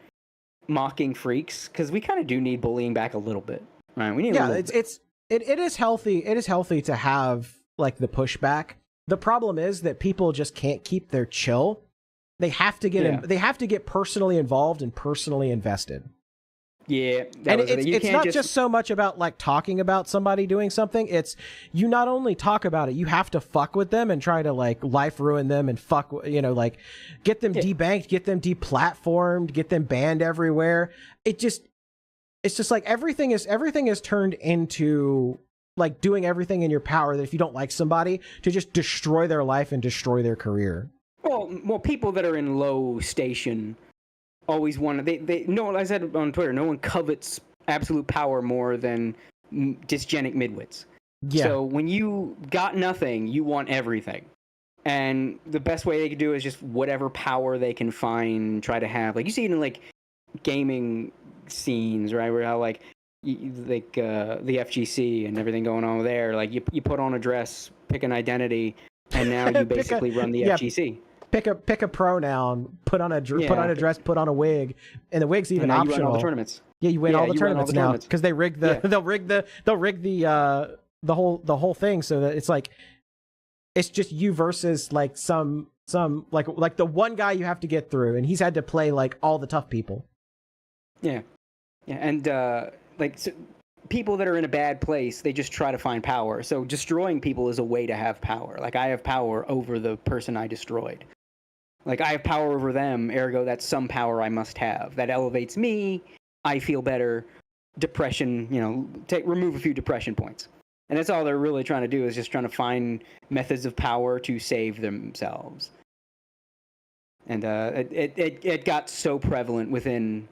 mocking freaks, because we kind of do need bullying back a little bit, right? We need it is healthy to have, like, the pushback. The problem is that people just can't keep their chill. They have to get personally involved and personally invested. Yeah, and it's not just so much about like talking about somebody doing something. It's you not only talk about it, you have to fuck with them and try to like life ruin them and like get them debanked, get them deplatformed, get them banned everywhere. It's just like everything is turned into like doing everything in your power that if you don't like somebody to just destroy their life and destroy their career. Well, people that are in low station always want to. They no. I said on Twitter, no one covets absolute power more than dysgenic midwits. Yeah. So when you got nothing, you want everything, and the best way they can do is just whatever power they can find, try to have. Like you see it in like gaming scenes, right? Where how like the FGC and everything going on there. Like you put on a dress, pick an identity, and now you basically run the FGC. Pick a pronoun, put on a dress, put on a wig, and the wig's even optional. You run all the tournaments. Yeah, you win all the tournaments now because they rig the they'll rig the whole thing so that it's like it's just you versus like some like the one guy you have to get through, and he's had to play like all the tough people. Yeah, and like so people that are in a bad place, they just try to find power. So destroying people is a way to have power. Like I have power over the person I destroyed. Like, I have power over them, ergo that's some power I must have. That elevates me, I feel better, depression, remove a few depression points. And that's all they're really trying to do, is just trying to find methods of power to save themselves. And it got so prevalent within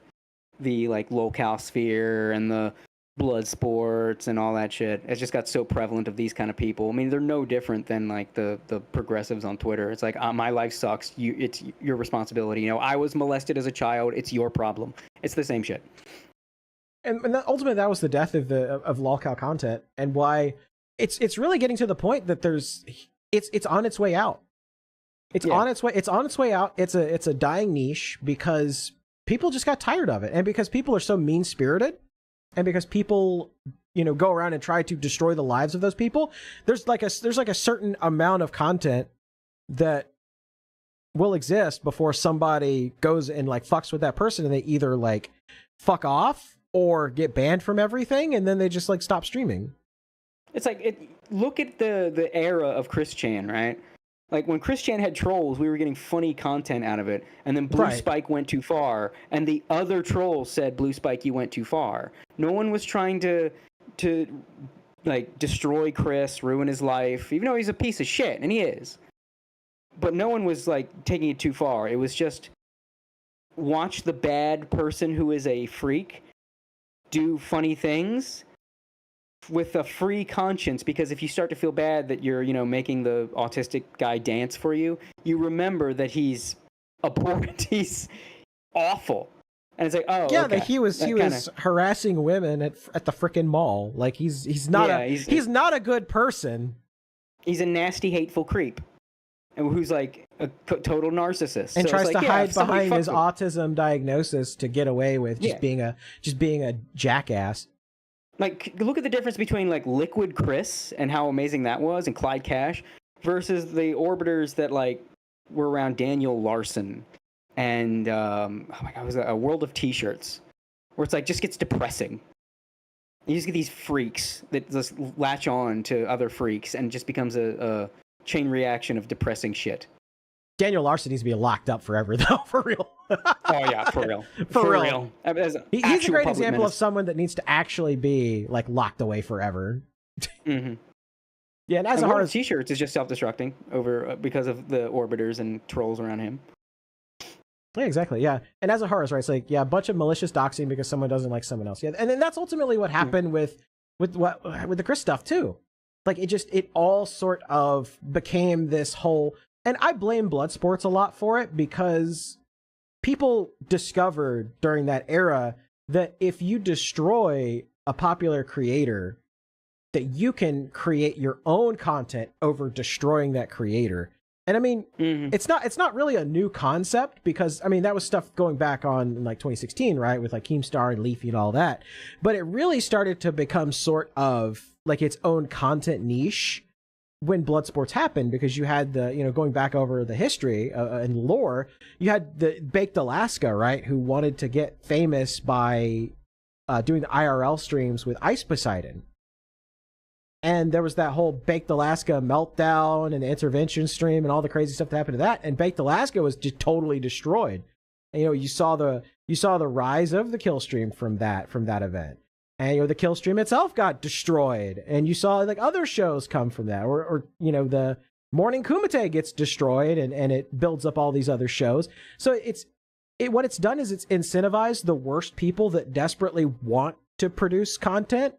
the, like, locale sphere and the blood sports and all that shit. It's just got so prevalent of these kind of people. I mean, they're no different than like the progressives on Twitter. It's like, my life sucks. It's your responsibility. I was molested as a child. It's your problem. It's the same shit. And ultimately, that was the death of lolcow content, and why it's really getting to the point that it's on its way out. It's on its way out. It's a dying niche because people just got tired of it, and because people are so mean spirited. And because people, go around and try to destroy the lives of those people, there's like a certain amount of content that will exist before somebody goes and like fucks with that person, and they either like fuck off or get banned from everything, and then they just like stop streaming. It's like look at the era of Chris Chan, right? Like, when Chris Chan had trolls, we were getting funny content out of it, and then Blue Spike went too far, and the other trolls said, Blue Spike, you went too far. No one was trying to like, destroy Chris, ruin his life, even though he's a piece of shit, and he is. But no one was, like, taking it too far. It was just watch the bad person who is a freak do funny things with a free conscience, because if you start to feel bad that you're, making the autistic guy dance for you, you remember that he's abhorrent, he's awful. And it's like, oh, yeah, okay. that he was harassing women at the frickin' mall. Like he's not he's not a good person. He's a nasty, hateful creep, and who's like a total narcissist, and so tries to hide behind his him. autism diagnosis to get away with just being a jackass. Like, look at the difference between like Liquid Chris and how amazing that was, and Clyde Cash, versus the orbiters that like were around Daniel Larson and oh my god, was that a World of T-shirts, where it's like just gets depressing. You just get these freaks that just latch on to other freaks, and it just becomes a chain reaction of depressing shit. Daniel Larson needs to be locked up forever, though, for real. Oh yeah, for real. For real. He's a great example menace. of someone that needs to actually be like locked away forever. Mm-hmm. Yeah, and as and a hard T-shirts is just self-destructing over because of the orbiters and trolls around him. Yeah, exactly. Yeah, and as a horror, right? It's like a bunch of malicious doxing because someone doesn't like someone else. Yeah, and then that's ultimately what happened with the Chris stuff too. Like it all sort of became this whole, and I blame Bloodsports a lot for it, because people discovered during that era that if you destroy a popular creator, that you can create your own content over destroying that creator. And I mean, it's not really a new concept, because I mean that was stuff going back on in like 2016, right, with like Keemstar and Leafy and all that. But it really started to become sort of like its own content niche when Bloodsports happened, because you had the going back over the history and lore, you had the Baked Alaska, right, who wanted to get famous by doing the IRL streams with Ice Poseidon. And there was that whole Baked Alaska meltdown and the intervention stream and all the crazy stuff that happened to that. And Baked Alaska was just totally destroyed. And, you saw the rise of the kill stream from that event. And the kill stream itself got destroyed. And you saw like other shows come from that. Or the Morning Kumite gets destroyed and it builds up all these other shows. So what it's done is it's incentivized the worst people that desperately want to produce content.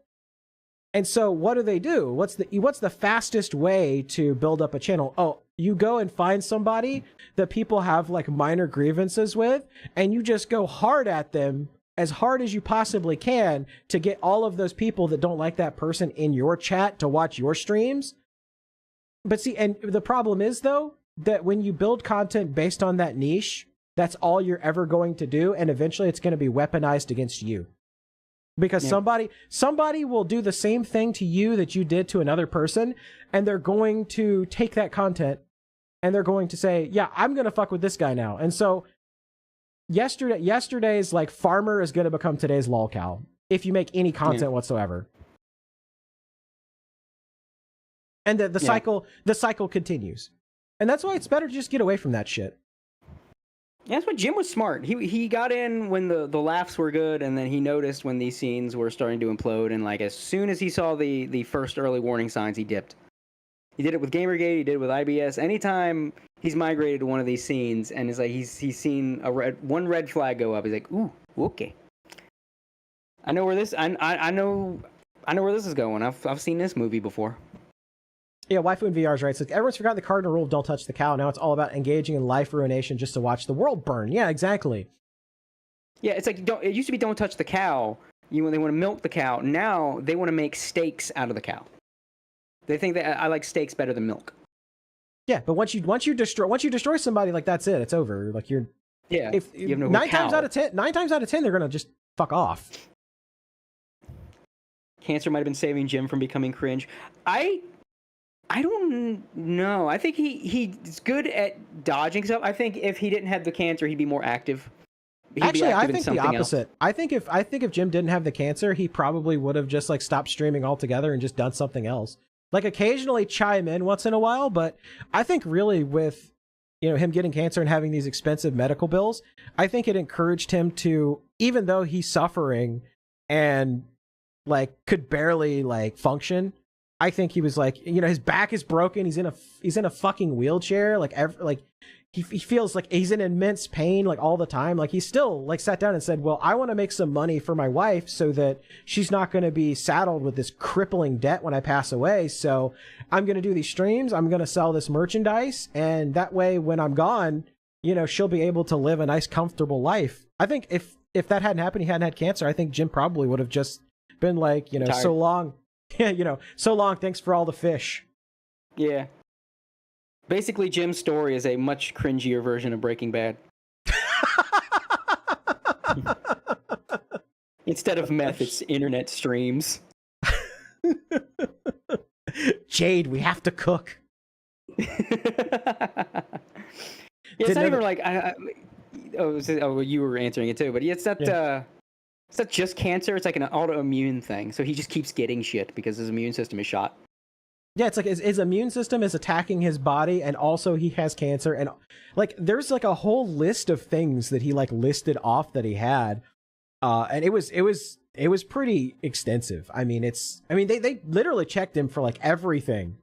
And so what do? What's the fastest way to build up a channel? Oh, you go and find somebody that people have like minor grievances with, and you just go hard at them, as hard as you possibly can, to get all of those people that don't like that person in your chat to watch your streams. But see, and the problem is though, that when you build content based on that niche, that's all you're ever going to do, and eventually it's going to be weaponized against you. Because somebody will do the same thing to you that you did to another person, and they're going to take that content and they're going to say, yeah, I'm going to fuck with this guy now. And so yesterday's like farmer is going to become today's lolcow if you make any content whatsoever. And the cycle continues. And that's why it's better to just get away from that shit. Yeah, that's why Jim was smart. He got in when the laughs were good, and then he noticed when these scenes were starting to implode, and like as soon as he saw the first early warning signs, he dipped. He did it with Gamergate, he did it with IBS. Anytime he's migrated to one of these scenes and is like he's seen one red flag go up, he's like, ooh, okay. I know where this I know where this is going. I've seen this movie before. Yeah, Waifu in VR's right. So everyone's forgotten the cardinal rule of don't touch the cow. Now it's all about engaging in life ruination just to watch the world burn. Yeah, exactly. Yeah, it's like it used to be don't touch the cow. They want to milk the cow. Now they want to make steaks out of the cow. They think that I like steaks better than milk. Yeah, but once you destroy somebody, like that's it. It's over. Like you're. Yeah. If you have no 9 cow. times out of 10 they're gonna just fuck off. Cancer might have been saving Jim from becoming cringe. I don't know. I think he's good at dodging stuff. I think if he didn't have the cancer, he'd be more active. Actually, I think the opposite. I think if Jim didn't have the cancer, he probably would have just like stopped streaming altogether and just done something else. Like occasionally chime in once in a while, but I think really with him getting cancer and having these expensive medical bills, I think it encouraged him to, even though he's suffering and like could barely like function, I think he was like, his back is broken. He's in a fucking wheelchair. Like he feels like he's in immense pain like all the time. Like he still like sat down and said, well, I want to make some money for my wife so that she's not going to be saddled with this crippling debt when I pass away. So I'm going to do these streams. I'm going to sell this merchandise. And that way, when I'm gone, you know, she'll be able to live a nice, comfortable life. I think if that hadn't happened, he hadn't had cancer, I think Jim probably would have just been like, you know, Tired. so long. Yeah, you know, so long. Thanks for all the fish. Yeah. Basically, Jim's story is a much cringier version of Breaking Bad. Instead of meth, it's internet streams. Jade, we have to cook. It's not even like you were answering it too, but it's not it's not just cancer. It's like an autoimmune thing. So he just keeps getting shit because his immune system is shot. Yeah, it's like his immune system is attacking his body, and also he has cancer, and like there's like a whole list of things that he like listed off that he had, and it was pretty extensive. I mean, they literally checked him for like everything.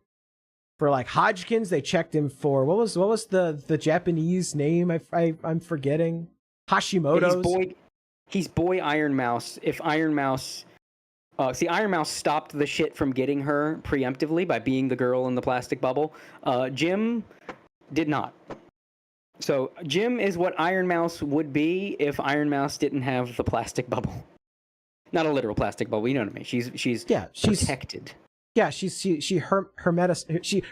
For like Hodgkin's, they checked him for what was the Japanese name? I'm forgetting. Hashimoto's. He's boy Iron Mouse. If Iron Mouse. Iron Mouse stopped the shit from getting her preemptively by being the girl in the plastic bubble. Jim did not. So Jim is what Iron Mouse would be if Iron Mouse didn't have the plastic bubble. Not a literal plastic bubble, you know what I mean? She's protected. Yeah, she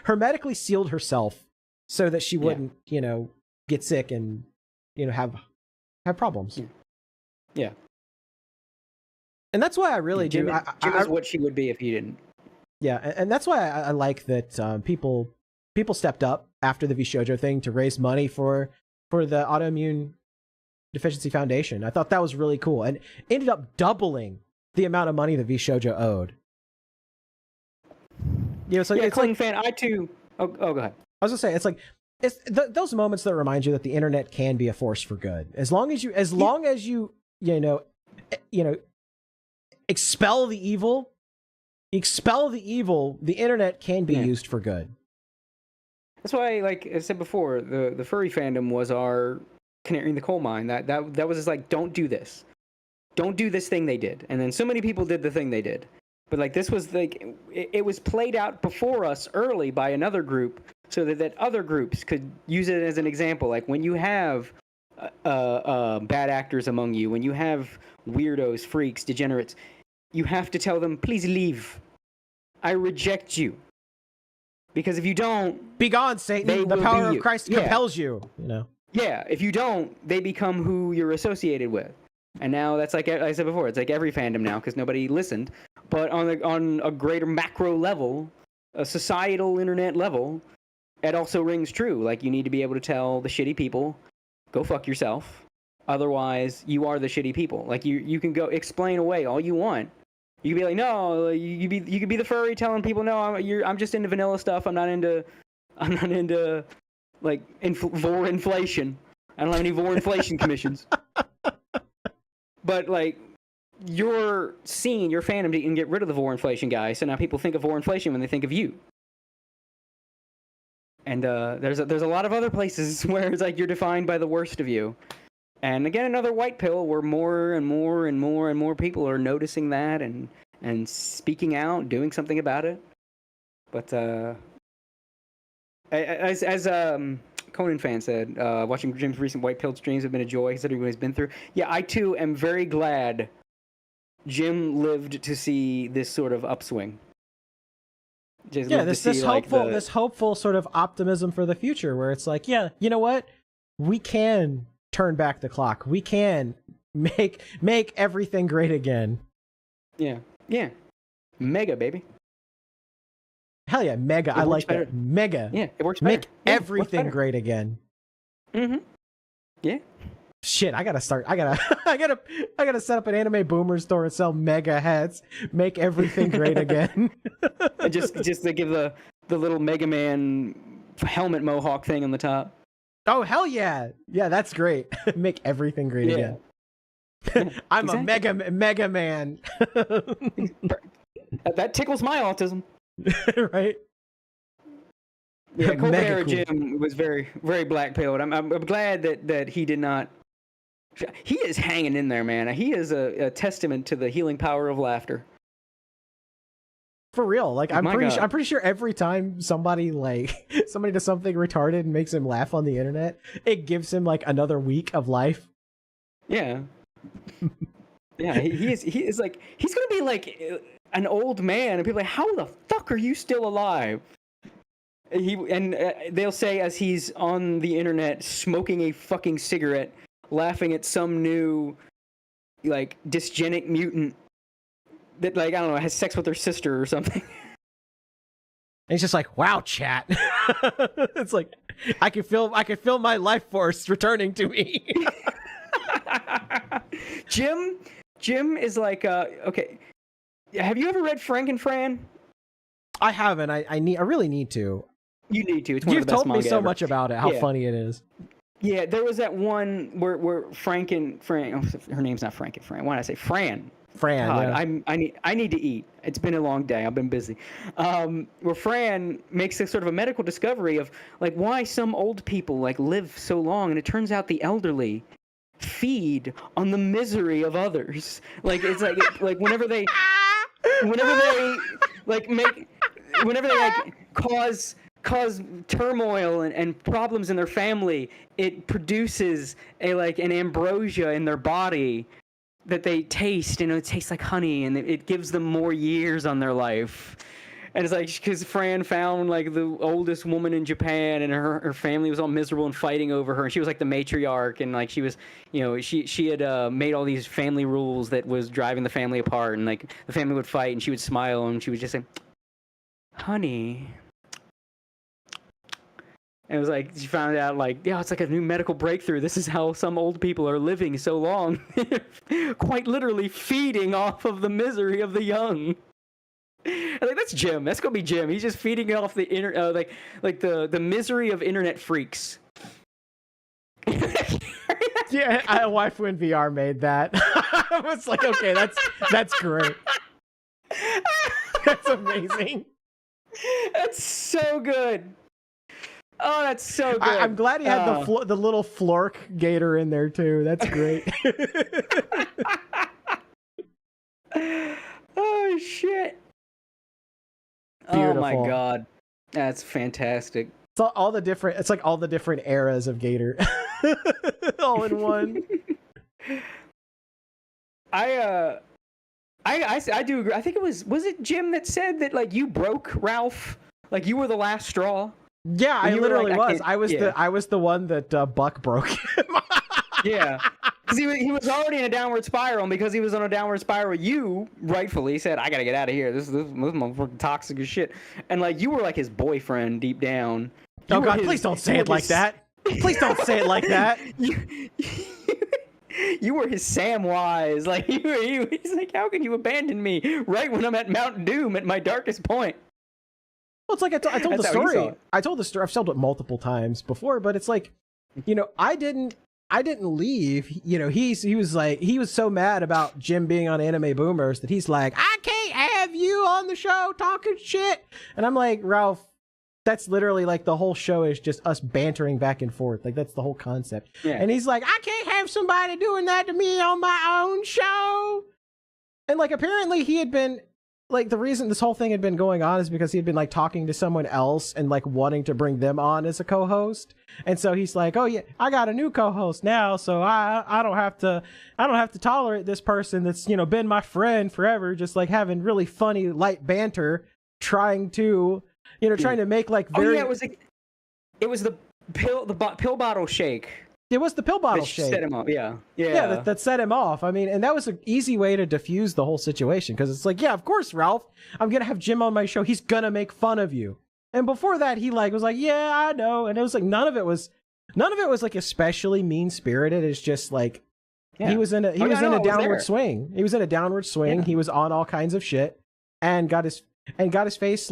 hermetically sealed herself so that she wouldn't, you know, get sick and, you know, have problems. Yeah. And that's why I really Jim, do. Jim is what she would be if he didn't. Yeah, and that's why I like that people stepped up after the VShojo thing to raise money for the Autoimmune Deficiency Foundation. I thought that was really cool, and ended up doubling the amount of money that VShojo owed. You know, so it's Cling like, fan. I too. Oh, go ahead. I was gonna say it's those moments that remind you that the internet can be a force for good. As long as you expel the evil, the internet can be used for good. That's why, like I said before, the furry fandom was our canary in the coal mine. That was just like, don't do this thing they did, and then so many people did the thing they did. But like this was like it was played out before us early by another group, so that other groups could use it as an example. Like when you have bad actors among you, when you have weirdos, freaks, degenerates, you have to tell them, please leave. I reject you. Because if you don't... Be gone, Satan. The power of Christ compels you. You know? Yeah, if you don't, they become who you're associated with. And now that's like I said before, it's like every fandom now because nobody listened. But on a greater macro level, a societal internet level, it also rings true. Like you need to be able to tell the shitty people, go fuck yourself. Otherwise, you are the shitty people. Like you can go explain away all you want. You can be like, no, you could be the furry telling people, no, I'm just into vanilla stuff. I'm not into like vor inflation. I don't have any vor inflation commissions. But like your scene, your fandom can get rid of the vor inflation guy. So now people think of vor inflation when they think of you. And there's a lot of other places where it's like you're defined by the worst of you. And again, another white pill where more and more and more and more people are noticing that and speaking out, doing something about it. But as Conan fan said, watching Jim's recent white pill streams have been a joy. He said what he's been through. Yeah, I too am very glad Jim lived to see this sort of upswing. This hopeful sort of optimism for the future, where it's like, yeah, you know what, we can turn back the clock. We can make everything great again. Yeah, mega baby. Hell yeah, mega. I like better. that. Mega. Yeah, it works better. Make everything great again. Mm-hmm. Yeah. Shit, I gotta set up an anime boomer store and sell mega hats. Make everything great again. just to give the little Mega Man helmet mohawk thing on the top. Oh hell yeah. Yeah, that's great. Make everything great again. I'm exactly. a mega man. That tickles my autism. Right? Yeah, Cold Mega Era cool. Jim was very, very black pilled. I'm glad that he did not. He is hanging in there, man. He is a testament to the healing power of laughter. For real, like I'm My God. pretty sure every time somebody does something retarded and makes him laugh on the internet, it gives him like another week of life. Yeah. Yeah, he is like he's gonna be like an old man, and people are like, how the fuck are you still alive? They'll say as he's on the internet smoking a fucking cigarette, laughing at some new like dysgenic mutant that like I don't know has sex with their sister or something. And he's just like, wow, chat. It's like I can feel my life force returning to me. Jim is like okay. Have you ever read Frankenfran? I haven't. I really need to. You need to. It's one You've of the best told me manga so ever. much about it, how Yeah. funny it is. Yeah, there was that one where Fran. Oh, her name's not Frankenfran. Why did I say Fran? Fran, God, yeah. I need to eat. It's been a long day. I've been busy. Where Fran makes a sort of a medical discovery of like why some old people like live so long, and it turns out the elderly feed on the misery of others. Like it's like whenever they cause turmoil and problems in their family, it produces an ambrosia in their body that they taste, and it tastes like honey, and it gives them more years on their life. And it's like because Fran found like the oldest woman in Japan, and her family was all miserable and fighting over her, and she was like the matriarch, and like she was, she had made all these family rules that was driving the family apart, and like the family would fight, and she would smile, and she would just say, "Honey." And it was like she found out like, yeah, it's like a new medical breakthrough. This is how some old people are living so long, quite literally feeding off of the misery of the young. I think that's Jim. That's gonna be Jim. He's just feeding off the the misery of internet freaks. Yeah, a waifu in VR made that. I was like, okay, that's great. That's amazing. That's so good. Oh, that's so good. I'm glad he had the little flork gator in there too. That's great. Oh shit. Beautiful. Oh my god. That's fantastic. It's all the different. It's like all the different eras of Gator, all in one. I do agree. I think it was it Jim that said that like you broke Ralph, like you were the last straw. Yeah, I You were literally like, was. I was the one that Buck broke him. Yeah, because he was already in a downward spiral, and because he was on a downward spiral, you rightfully said, "I gotta get out of here. This motherfucking toxic as shit." And like you were like his boyfriend deep down. Oh God, please don't say it like that. Please don't say it like that. You were his Samwise. Like he's like, how can you abandon me right when I'm at Mount Doom at my darkest point? Well, it's like I told the That's how he saw story. it. I told the story. I've told it multiple times before, but it's like, I didn't leave. He was so mad about Jim being on Anime Boomers that he's like, I can't have you on the show talking shit. And I'm like, Ralph, that's literally like the whole show is just us bantering back and forth. Like that's the whole concept. Yeah. And he's like, I can't have somebody doing that to me on my own show. And like apparently he had been like the reason this whole thing had been going on is because he had been like talking to someone else and like wanting to bring them on as a co-host. And so he's like, oh yeah, I got a new co-host now, so I don't have to tolerate this person that's been my friend forever, just like having really funny light banter, trying to make like very. Oh yeah, it was the pill bottle shake. It was the pill bottle that shake. Set him up. Yeah. That set him off. I mean, and that was an easy way to diffuse the whole situation because it's like, yeah, of course, Ralph, I'm gonna have Jim on my show. He's gonna make fun of you. And before that, he was like, yeah, I know. And it was like none of it was like especially mean spirited. It's just like he was in a downward swing. He was in a downward swing. Yeah. He was on all kinds of shit and got his face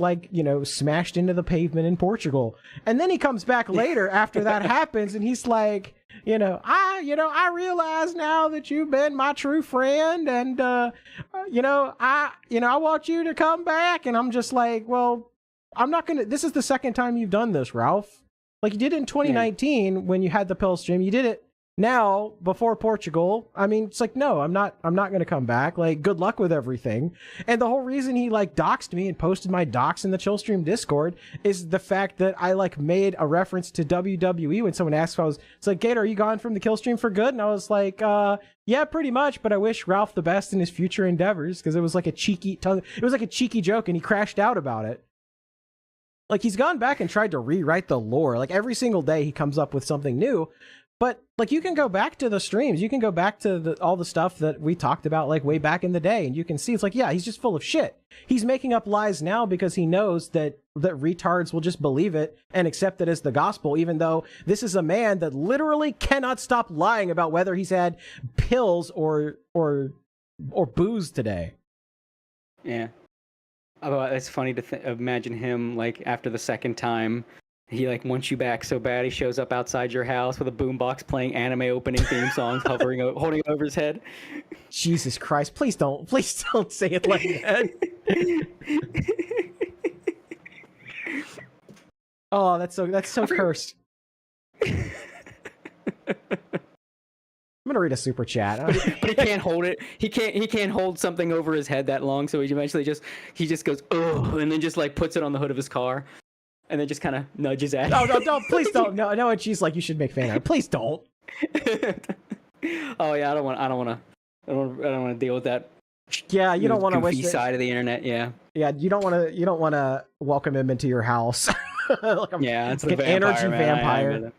smashed into the pavement in Portugal. And then he comes back later after that happens and he's like, I realize now that you've been my true friend and I want you to come back. And I'm just like, well, I'm not gonna. This is the second time you've done this, Ralph. Like you did it in 2019 when you had the pill stream. You did it now before Portugal. I mean, it's like, no, I'm not gonna come back. Like, good luck with everything. And the whole reason he like doxed me and posted my docs in the chill stream Discord is the fact that I like made a reference to WWE when someone asked if I was. It's like, Gator, are you gone from the kill stream for good? And I was like, yeah, pretty much. But I wish Ralph the best in his future endeavors, because it was like a cheeky joke, and he crashed out about it. Like, he's gone back and tried to rewrite the lore. Like, every single day he comes up with something new. But, like, you can go back to the streams. You can go back to all the stuff that we talked about, like, way back in the day. And you can see, it's like, yeah, he's just full of shit. He's making up lies now because he knows that retards will just believe it and accept it as the gospel, even though this is a man that literally cannot stop lying about whether he's had pills or booze today. Yeah. Although it's funny to imagine him, like, after the second time, he, like, wants you back so bad, he shows up outside your house with a boombox playing anime opening theme songs, holding it over his head. Jesus Christ, please don't say it like that. Oh, that's so cursed. I'm gonna read a super chat. But he can't hold it. He can't hold something over his head that long, so he eventually just goes, ugh, and then just like puts it on the hood of his car. And then just kind of nudges at it. No, please don't. No, and she's like, you should make fan art. Please don't. Oh yeah, I don't want to deal with that. Yeah, you don't want to waste goofy side of the internet. Yeah. Yeah, you don't want to welcome him into your house. It's like an energy vampire.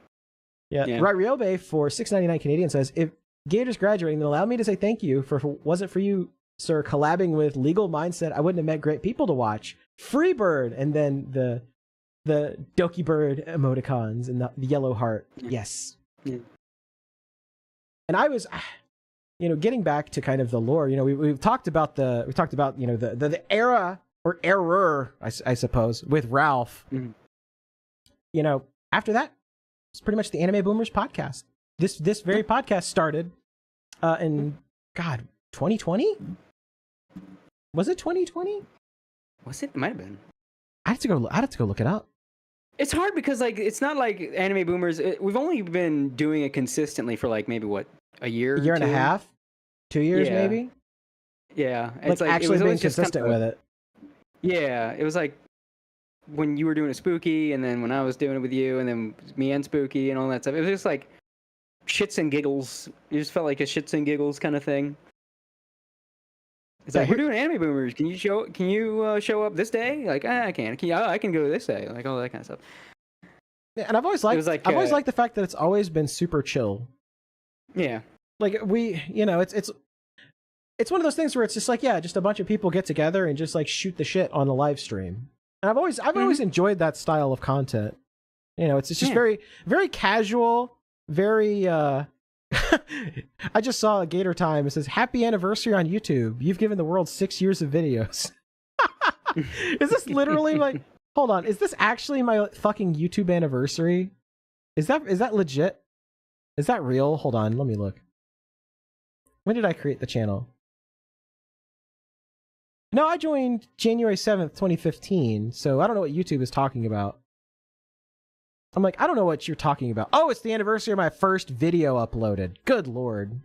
Yeah. Right, Ryobe for $6.99 Canadian says, if Gator's graduating, then allow me to say thank you for wasn't for you, sir, collabing with Legal Mindset, I wouldn't have met great people to watch. Freebird, and then the Doki Bird emoticons and the yellow heart. Yes. Yeah. And I was, getting back to kind of the lore, we've talked about the era or error, I suppose, with Ralph. Mm-hmm. After that, it's pretty much the Anime Boomers podcast. This very podcast started in 2020? Was it 2020? Was it? It might have been. I'd have to go look it up. It's hard because like it's not like Anime Boomers. We've only been doing it consistently for like maybe what, a year and a half, 2 years maybe. Yeah, it's like actually being consistent with it. Yeah, it was like when you were doing it Spooky, and then when I was doing it with you, and then me and Spooky and all that stuff. It was just like shits and giggles. It just felt like a shits and giggles kind of thing. It's like, we're doing Anime Boomers. Can you show up this day? Like, I can. I can go this day. Like all that kind of stuff. Yeah, and I've always liked the fact that it's always been super chill. Yeah. Like it's one of those things where it's just like, yeah, just a bunch of people get together and just like shoot the shit on a live stream. And I've always enjoyed that style of content. It's just very, very casual, very I just saw a Gator Time. It says, happy anniversary on YouTube. You've given the world 6 years of videos. Is this literally my... Hold on. Is this actually my fucking YouTube anniversary? Is that legit? Is that real? Hold on. Let me look. When did I create the channel? No, I joined January 7th, 2015. So I don't know what YouTube is talking about. I'm like, I don't know what you're talking about. Oh, it's the anniversary of my first video uploaded. Good lord.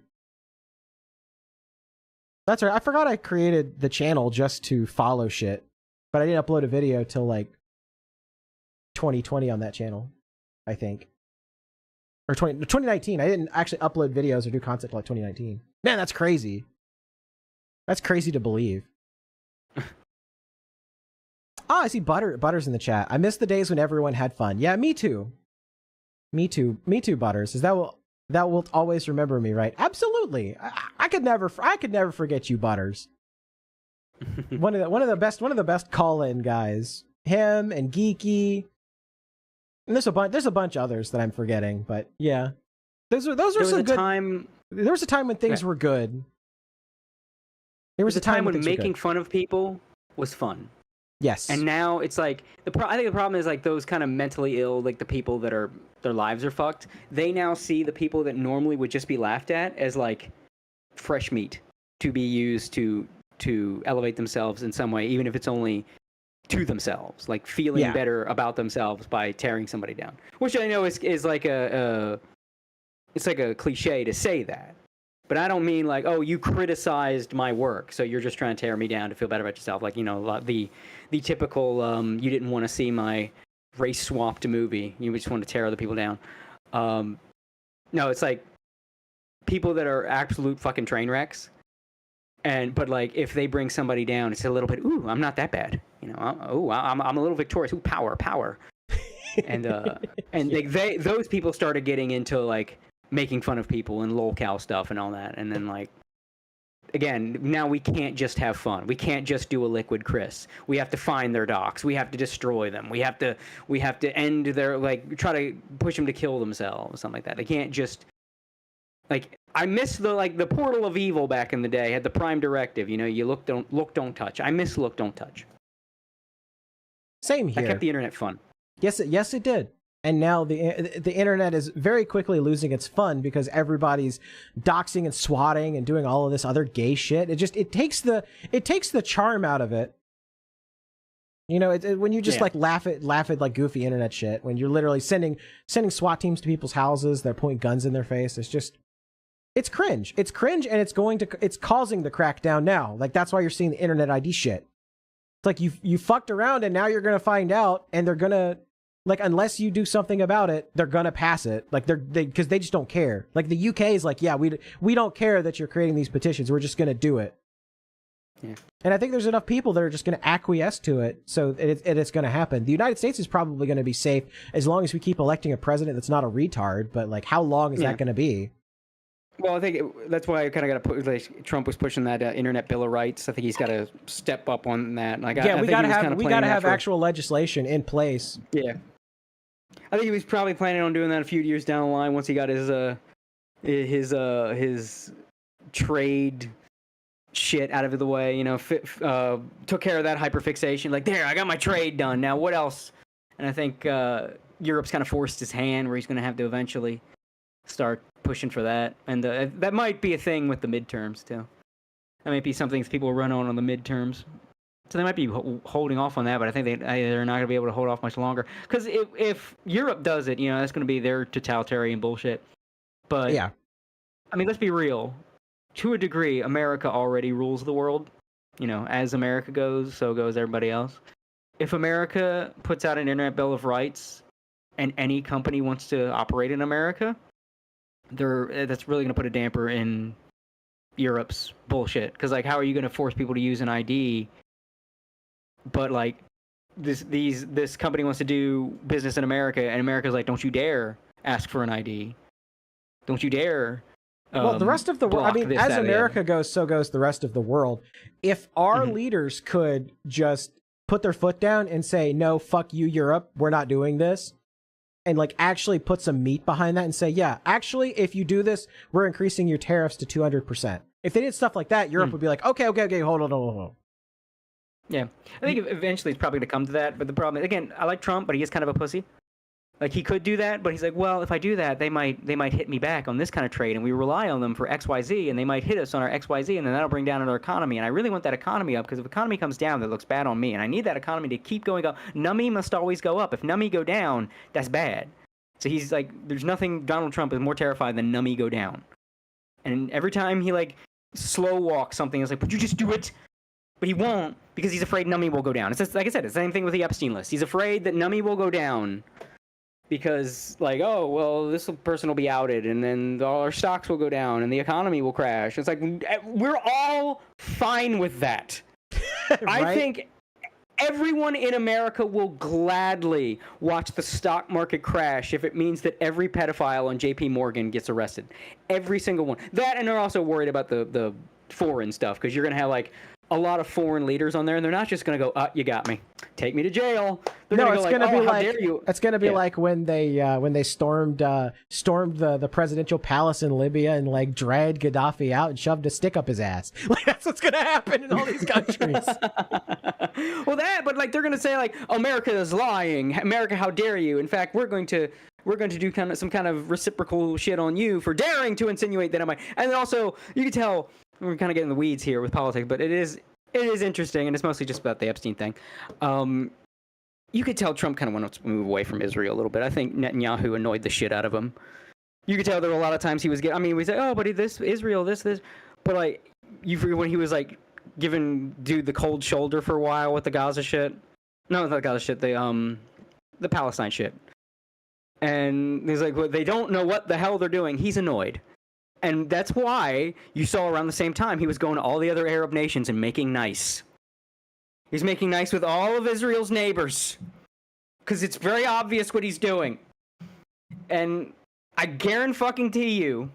That's right. I forgot I created the channel just to follow shit. But I didn't upload a video till like 2020 on that channel, I think. Or 2019. I didn't actually upload videos or do content till like 2019. Man, that's crazy. That's crazy to believe. I see Butters in the chat. I miss the days when everyone had fun. Yeah, me too. Me too, Butters. That will always remember me, right? Absolutely. I could never forget you, Butters. one of the best call-in guys. Him and Geeky. And there's a bunch others that I'm forgetting, but yeah. Those were some good time. There was a time when things were good. There was a time when making fun of people was fun. Yes. And now it's like I think the problem is like those kind of mentally ill, like the people that are their lives are fucked. They now see the people that normally would just be laughed at as like fresh meat to be used to elevate themselves in some way, even if it's only to themselves, like feeling Yeah. better about themselves by tearing somebody down. Which I know is like it's like a cliche to say that. But I don't mean like, oh, you criticized my work, so you're just trying to tear me down to feel better about yourself. Like, you know, the typical you didn't want to see my race swapped movie. You just want to tear other people down. No, it's like people that are absolute fucking train wrecks. But like if they bring somebody down, it's a little bit, ooh, I'm not that bad. You know, I'm a little victorious. Ooh, power. And those people started getting into like making fun of people and lolcow stuff and all that. And then like, again, now we can't just have fun. We can't just do a liquid Chris. We have to find their docs. We have to destroy them. We have to end their, like, try to push them to kill themselves, something like that. They can't just, like, I miss the portal of evil back in the day. Had the prime directive, you know, you look, don't touch. I miss look, don't touch. Same here. That kept the internet fun. Yes, it did. And now the internet is very quickly losing its fun because everybody's doxing and swatting and doing all of this other gay shit. It takes the charm out of it. You know, when you just like laugh at like goofy internet shit, when you're literally sending SWAT teams to people's houses that point guns in their face, it's cringe. It's cringe, and it's causing the crackdown now. Like, that's why you're seeing the internet ID shit. It's like you fucked around, and now you're gonna find out, and they're gonna, like, unless you do something about it, they're gonna pass it. Like, because they just don't care. Like, the UK is like, yeah, we don't care that you're creating these petitions. We're just gonna do it. Yeah. And I think there's enough people that are just gonna acquiesce to it, so it's gonna happen. The United States is probably gonna be safe as long as we keep electing a president that's not a retard. But like, how long is that gonna be? Well, I think that's why I kind of got to put. Like, Trump was pushing that Internet Bill of Rights. I think he's got to step up on that. Like, yeah, we gotta have for actual legislation in place. Yeah, I think he was probably planning on doing that a few years down the line once he got his trade shit out of the way. You know, took care of that hyperfixation. Like, there, I got my trade done. Now what else? And I think Europe's kind of forced his hand, where he's going to have to eventually start pushing for that. And that might be a thing with the midterms too. That might be something people run on the midterms. So they might be holding off on that, but I think they're not going to be able to hold off much longer. Because if Europe does it, you know, that's going to be their totalitarian bullshit. But yeah, I mean, let's be real. To a degree, America already rules the world. You know, as America goes, so goes everybody else. If America puts out an Internet Bill of Rights, and any company wants to operate in America, that's really going to put a damper in Europe's bullshit. Because, like, how are you going to force people to use an ID? But, like, this company wants to do business in America, and America's like, don't you dare ask for an ID. Don't you dare. Well, the rest of the world, I mean, as America goes, so goes the rest of the world. If our leaders could just put their foot down and say, no, fuck you, Europe, we're not doing this. And, like, actually put some meat behind that and say, yeah, actually, if you do this, we're increasing your tariffs to 200%. If they did stuff like that, Europe would be like, okay, hold on. Yeah. I think eventually it's probably going to come to that. But the problem is, again, I like Trump, but he is kind of a pussy. Like, he could do that, but he's like, well, if I do that, they might hit me back on this kind of trade, and we rely on them for XYZ, and they might hit us on our XYZ, and then that'll bring down our economy. And I really want that economy up, because if economy comes down, that looks bad on me, and I need that economy to keep going up. Nummy must always go up. If Nummy go down, that's bad. So he's like, there's nothing Donald Trump is more terrified than Nummy go down. And every time he, like, slow walks something, it's like, would you just do it? But he won't, because he's afraid Nummy will go down. It's just, like I said, it's the same thing with the Epstein list. He's afraid that Nummy will go down. Because, like, oh, well, this person will be outed, and then all our stocks will go down, and the economy will crash. It's like, we're all fine with that. Right? I think everyone in America will gladly watch the stock market crash if it means that every pedophile on JP Morgan gets arrested. Every single one. That, and they're also worried about the foreign stuff, because you're going to have, like, a lot of foreign leaders on there, and they're not just going to go, you got me. Take me to jail. They're it's going to be like, it's going to be like when they stormed the presidential palace in Libya and, like, dragged Gaddafi out and shoved a stick up his ass. Like, that's what's going to happen in all these countries. Well, but, like, they're going to say, like, America is lying. America, how dare you? In fact, we're going to do some kind of reciprocal shit on you for daring to insinuate that I might. And then also, you can tell, we're kind of getting in the weeds here with politics, but it is it is interesting, and it's mostly just about the Epstein thing. You could tell Trump kind of wanted to move away from Israel a little bit. I think Netanyahu annoyed the shit out of him. You could tell there were a lot of times he was getting. I mean, we say, "Oh, but this Israel, this," but like, when he was like giving dude the cold shoulder for a while with the Gaza shit. No, not the Gaza shit. The Palestine shit. And he's like, well, they don't know what the hell they're doing. He's annoyed. And that's why you saw around the same time he was going to all the other Arab nations and making nice. He's making nice with all of Israel's neighbors. Because it's very obvious what he's doing. And I guarantee you,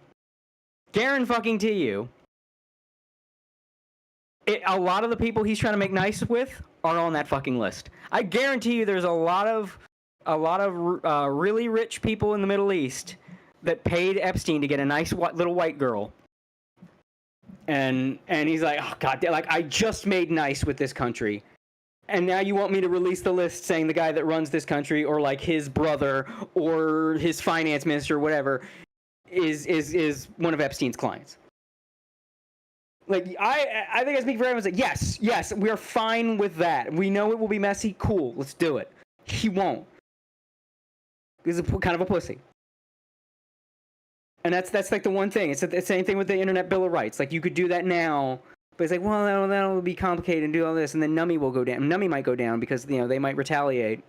a lot of the people he's trying to make nice with are on that fucking list. I guarantee you there's a lot of really rich people in the Middle East that paid Epstein to get a nice little white girl. And he's like, oh god, like I just made nice with this country. And now you want me to release the list saying the guy that runs this country or like his brother or his finance minister or whatever is one of Epstein's clients. Like I think I speak for everyone. Like yes, we're fine with that. We know it will be messy. Cool, let's do it. He won't. He's kind of a pussy. And that's like the one thing. It's the same thing with the Internet Bill of Rights. Like you could do that now, but it's like, well, that'll be complicated and do all this, and then Nummy will go down. Nummy might go down because they might retaliate.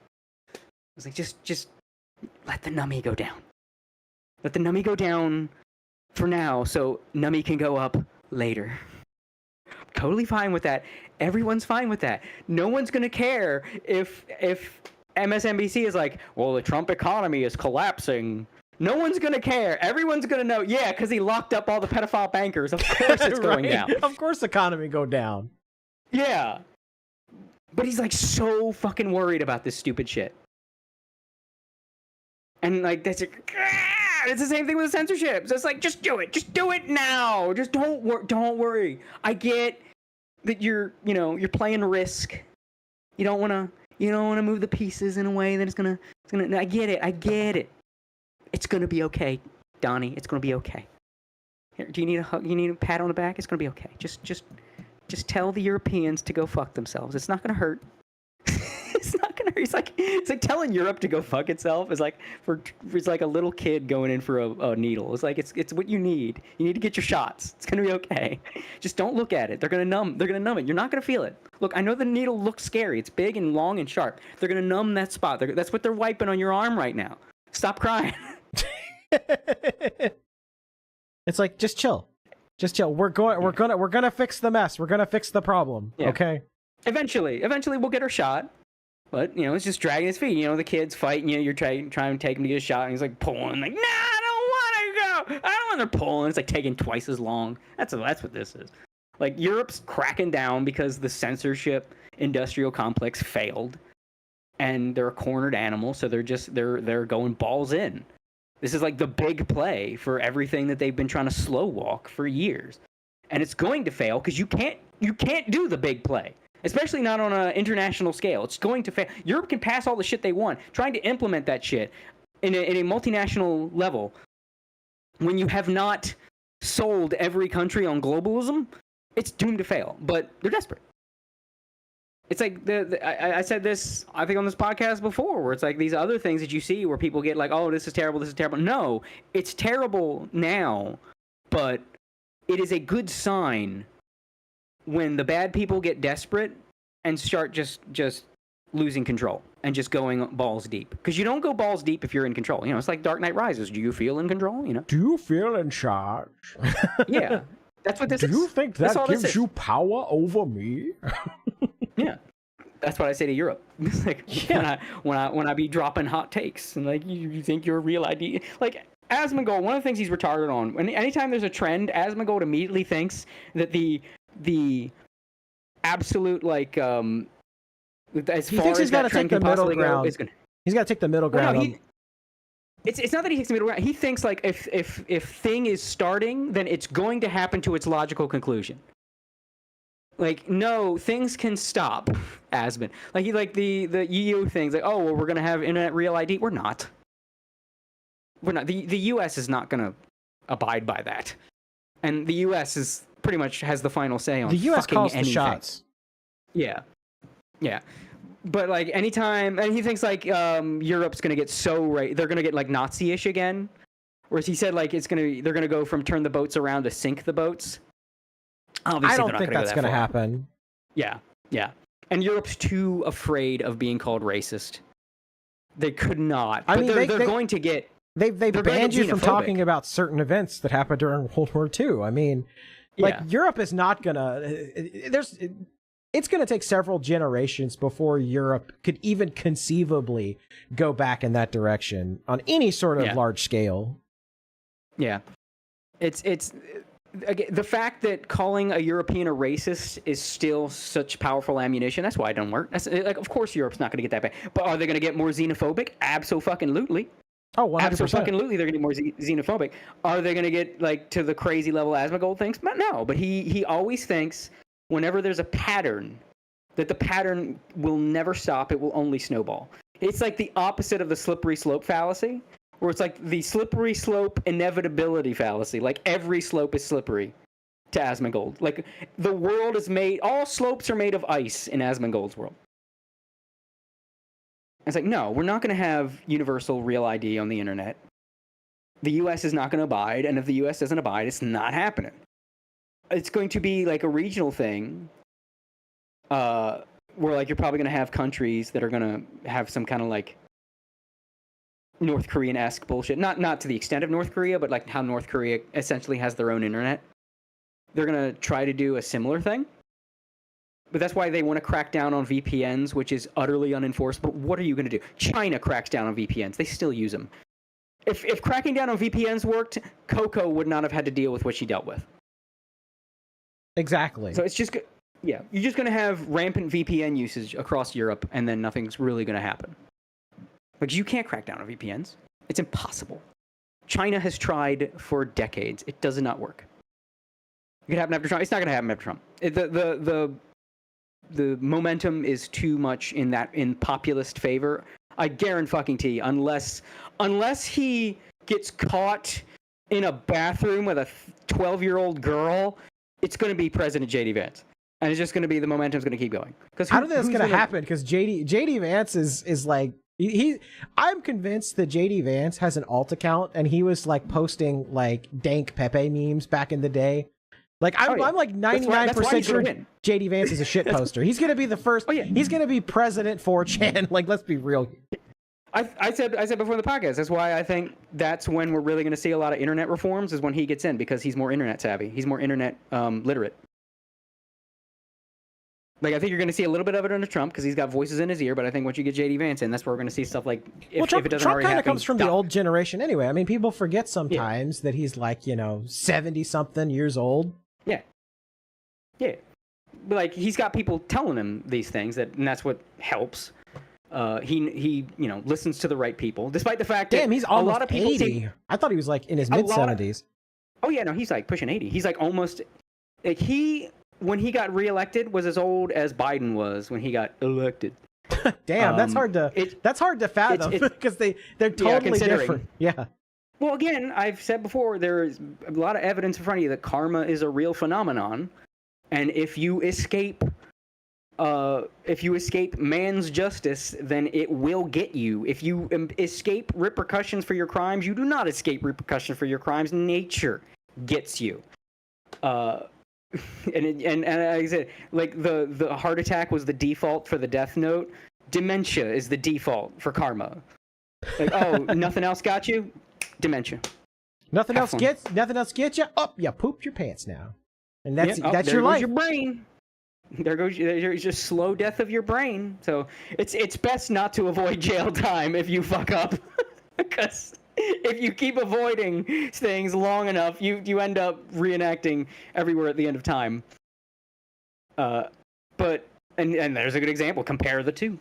It's like just let the Nummy go down. Let the Nummy go down for now, so Nummy can go up later. Totally fine with that. Everyone's fine with that. No one's gonna care if MSNBC is like, well, the Trump economy is collapsing. No one's gonna care. Everyone's gonna know, yeah, because he locked up all the pedophile bankers. Of course it's going down. Of course the economy go down. Yeah. But he's like so fucking worried about this stupid shit. And like it's the same thing with censorship. So it's like, just do it. Just do it now. Just don't worry. I get that you're playing Risk. You don't want to move the pieces in a way that it's gonna. I get it. It's gonna be okay, Donnie. It's gonna be okay. Here, do you need a hug? You need a pat on the back? It's gonna be okay. Just tell the Europeans to go fuck themselves. It's not gonna hurt. It's not gonna hurt. It's like telling Europe to go fuck itself. It's like a little kid going in for a needle. It's like it's what you need. You need to get your shots. It's gonna be okay. Just don't look at it. They're gonna numb it. You're not gonna feel it. Look, I know the needle looks scary. It's big and long and sharp. They're gonna numb that spot. That's what they're wiping on your arm right now. Stop crying. It's like just chill. We're gonna fix the mess. We're gonna fix the problem. Yeah. Okay. Eventually we'll get our shot. But it's just dragging his feet. The kids fighting you. You're trying to take him to get a shot, and he's like pulling, like, nah, I don't want to go. I don't want to pull, and it's like taking twice as long. That's what this is. Like Europe's cracking down because the censorship industrial complex failed, and they're a cornered animal. So they're going balls in. This is like the big play for everything that they've been trying to slow walk for years. And it's going to fail because you can't do the big play, especially not on an international scale. It's going to fail. Europe can pass all the shit they want. Trying to implement that shit in a multinational level when you have not sold every country on globalism, it's doomed to fail. But they're desperate. It's like I said this, I think, on this podcast before, where it's like these other things that you see where people get like, oh, this is terrible. No, it's terrible now, but it is a good sign when the bad people get desperate and start just losing control and just going balls deep. Because you don't go balls deep if you're in control. It's like Dark Knight Rises. Do you feel in control? Do you feel in charge? Yeah, that's what this is. Do you think that gives you power over me? Yeah, that's what I say to Europe. It's like, yeah. when I be dropping hot takes and like you think you're a real ID, like Asmongold. One of the things he's retarded on. When anytime there's a trend, Asmongold immediately thinks that the absolute like as he far thinks as he's got to take the middle ground. He's got to take the middle ground. No, it's not that he takes the middle ground. He thinks like if thing is starting, then it's going to happen to its logical conclusion. Like, no, things can stop, Asmon. Like the EU things, like, oh, well, we're gonna have internet real ID. We're not. The US is not gonna abide by that, and the US is pretty much has the final say on the US fucking calls anything. the shots. Yeah. But like anytime, and he thinks like Europe's gonna get they're gonna get like Nazi-ish again. Whereas he said like they're gonna go from turn the boats around to sink the boats. Obviously, I don't think that's gonna happen. Yeah. And Europe's too afraid of being called racist. They could not. I mean, they're going to get. They've banned you from talking about certain events that happened during World War II. I mean, like Europe is not gonna. It's gonna take several generations before Europe could even conceivably go back in that direction on any sort of large scale. Yeah, it's again, the fact that calling a European a racist is still such powerful ammunition. That's why it don't work. That's like, of course, Europe's not going to get that bad. But are they going to get more xenophobic? Abso-fucking-lutely. Oh, 100%. Abso-fucking-lutely, they're going to get more xenophobic. Are they going to get like to the crazy level Asmongold thinks? No, but he always thinks whenever there's a pattern, that the pattern will never stop. It will only snowball. It's like the opposite of the slippery slope fallacy. Where it's like the slippery slope inevitability fallacy. Like every slope is slippery to Asmongold. Like the world is made, all slopes are made of ice in Asmongold's world. It's like, no, we're not going to have universal real ID on the internet. The US is not going to abide, and if the US doesn't abide, it's not happening. It's going to be like a regional thing, where like you're probably going to have countries that are going to have some kind of like North Korean-esque bullshit. Not to the extent of North Korea, but like how North Korea essentially has their own internet. They're going to try to do a similar thing. But that's why they want to crack down on VPNs, which is utterly unenforceable. But what are you going to do? China cracks down on VPNs. They still use them. If cracking down on VPNs worked, Coco would not have had to deal with what she dealt with. Exactly. So it's just, you're just going to have rampant VPN usage across Europe, and then nothing's really going to happen. But you can't crack down on VPNs. It's impossible. China has tried for decades. It does not work. It could happen after Trump. It's not going to happen after Trump. The momentum is too much in populist favor. I guarantee unless he gets caught in a bathroom with a 12-year-old girl, it's going to be President J.D. Vance. And it's just going to be the momentum's going to keep going. Because I don't think that's going to happen because J.D. Vance is like I'm convinced that JD Vance has an alt account and he was like posting like dank Pepe memes back in the day. Like I'm like 99% sure JD Vance is a shit poster. He's gonna be the first. He's gonna be President 4chan. Like, let's be real. I said before in the podcast. That's why I think that's when we're really gonna see a lot of internet reforms is when he gets in because he's more internet savvy. He's more internet literate. Like, I think you're going to see a little bit of it under Trump because he's got voices in his ear, but I think once you get J.D. Vance in, that's where we're going to see stuff like, if it doesn't already happen. Trump kind of comes from the old generation anyway. I mean, people forget sometimes that he's like, 70-something years old. Yeah. But, like, he's got people telling him these things, and that's what helps. He listens to the right people, despite the fact that he's almost a lot of people 80. I thought he was, like, in his mid-70s. Oh, yeah, no, he's, like, pushing 80. He's, like, almost... Like, when he got reelected, was as old as Biden was when he got elected. Damn, that's hard to fathom because they're totally different. Yeah. Well, again, I've said before, there's a lot of evidence in front of you that karma is a real phenomenon, and if you escape man's justice, then it will get you. If you escape repercussions for your crimes, you do not escape repercussions for your crimes. Nature gets you. And like I said, like the heart attack was the default for the death note. Dementia is the default for karma. Like, oh, nothing else got you? Dementia. Nothing else gets you? Oh, you pooped your pants now. And that's your life. Your brain. There's just slow death of your brain. So it's best not to avoid jail time if you fuck up. Because if you keep avoiding things long enough, you end up reenacting everywhere at the end of time. But there's a good example. Compare the two.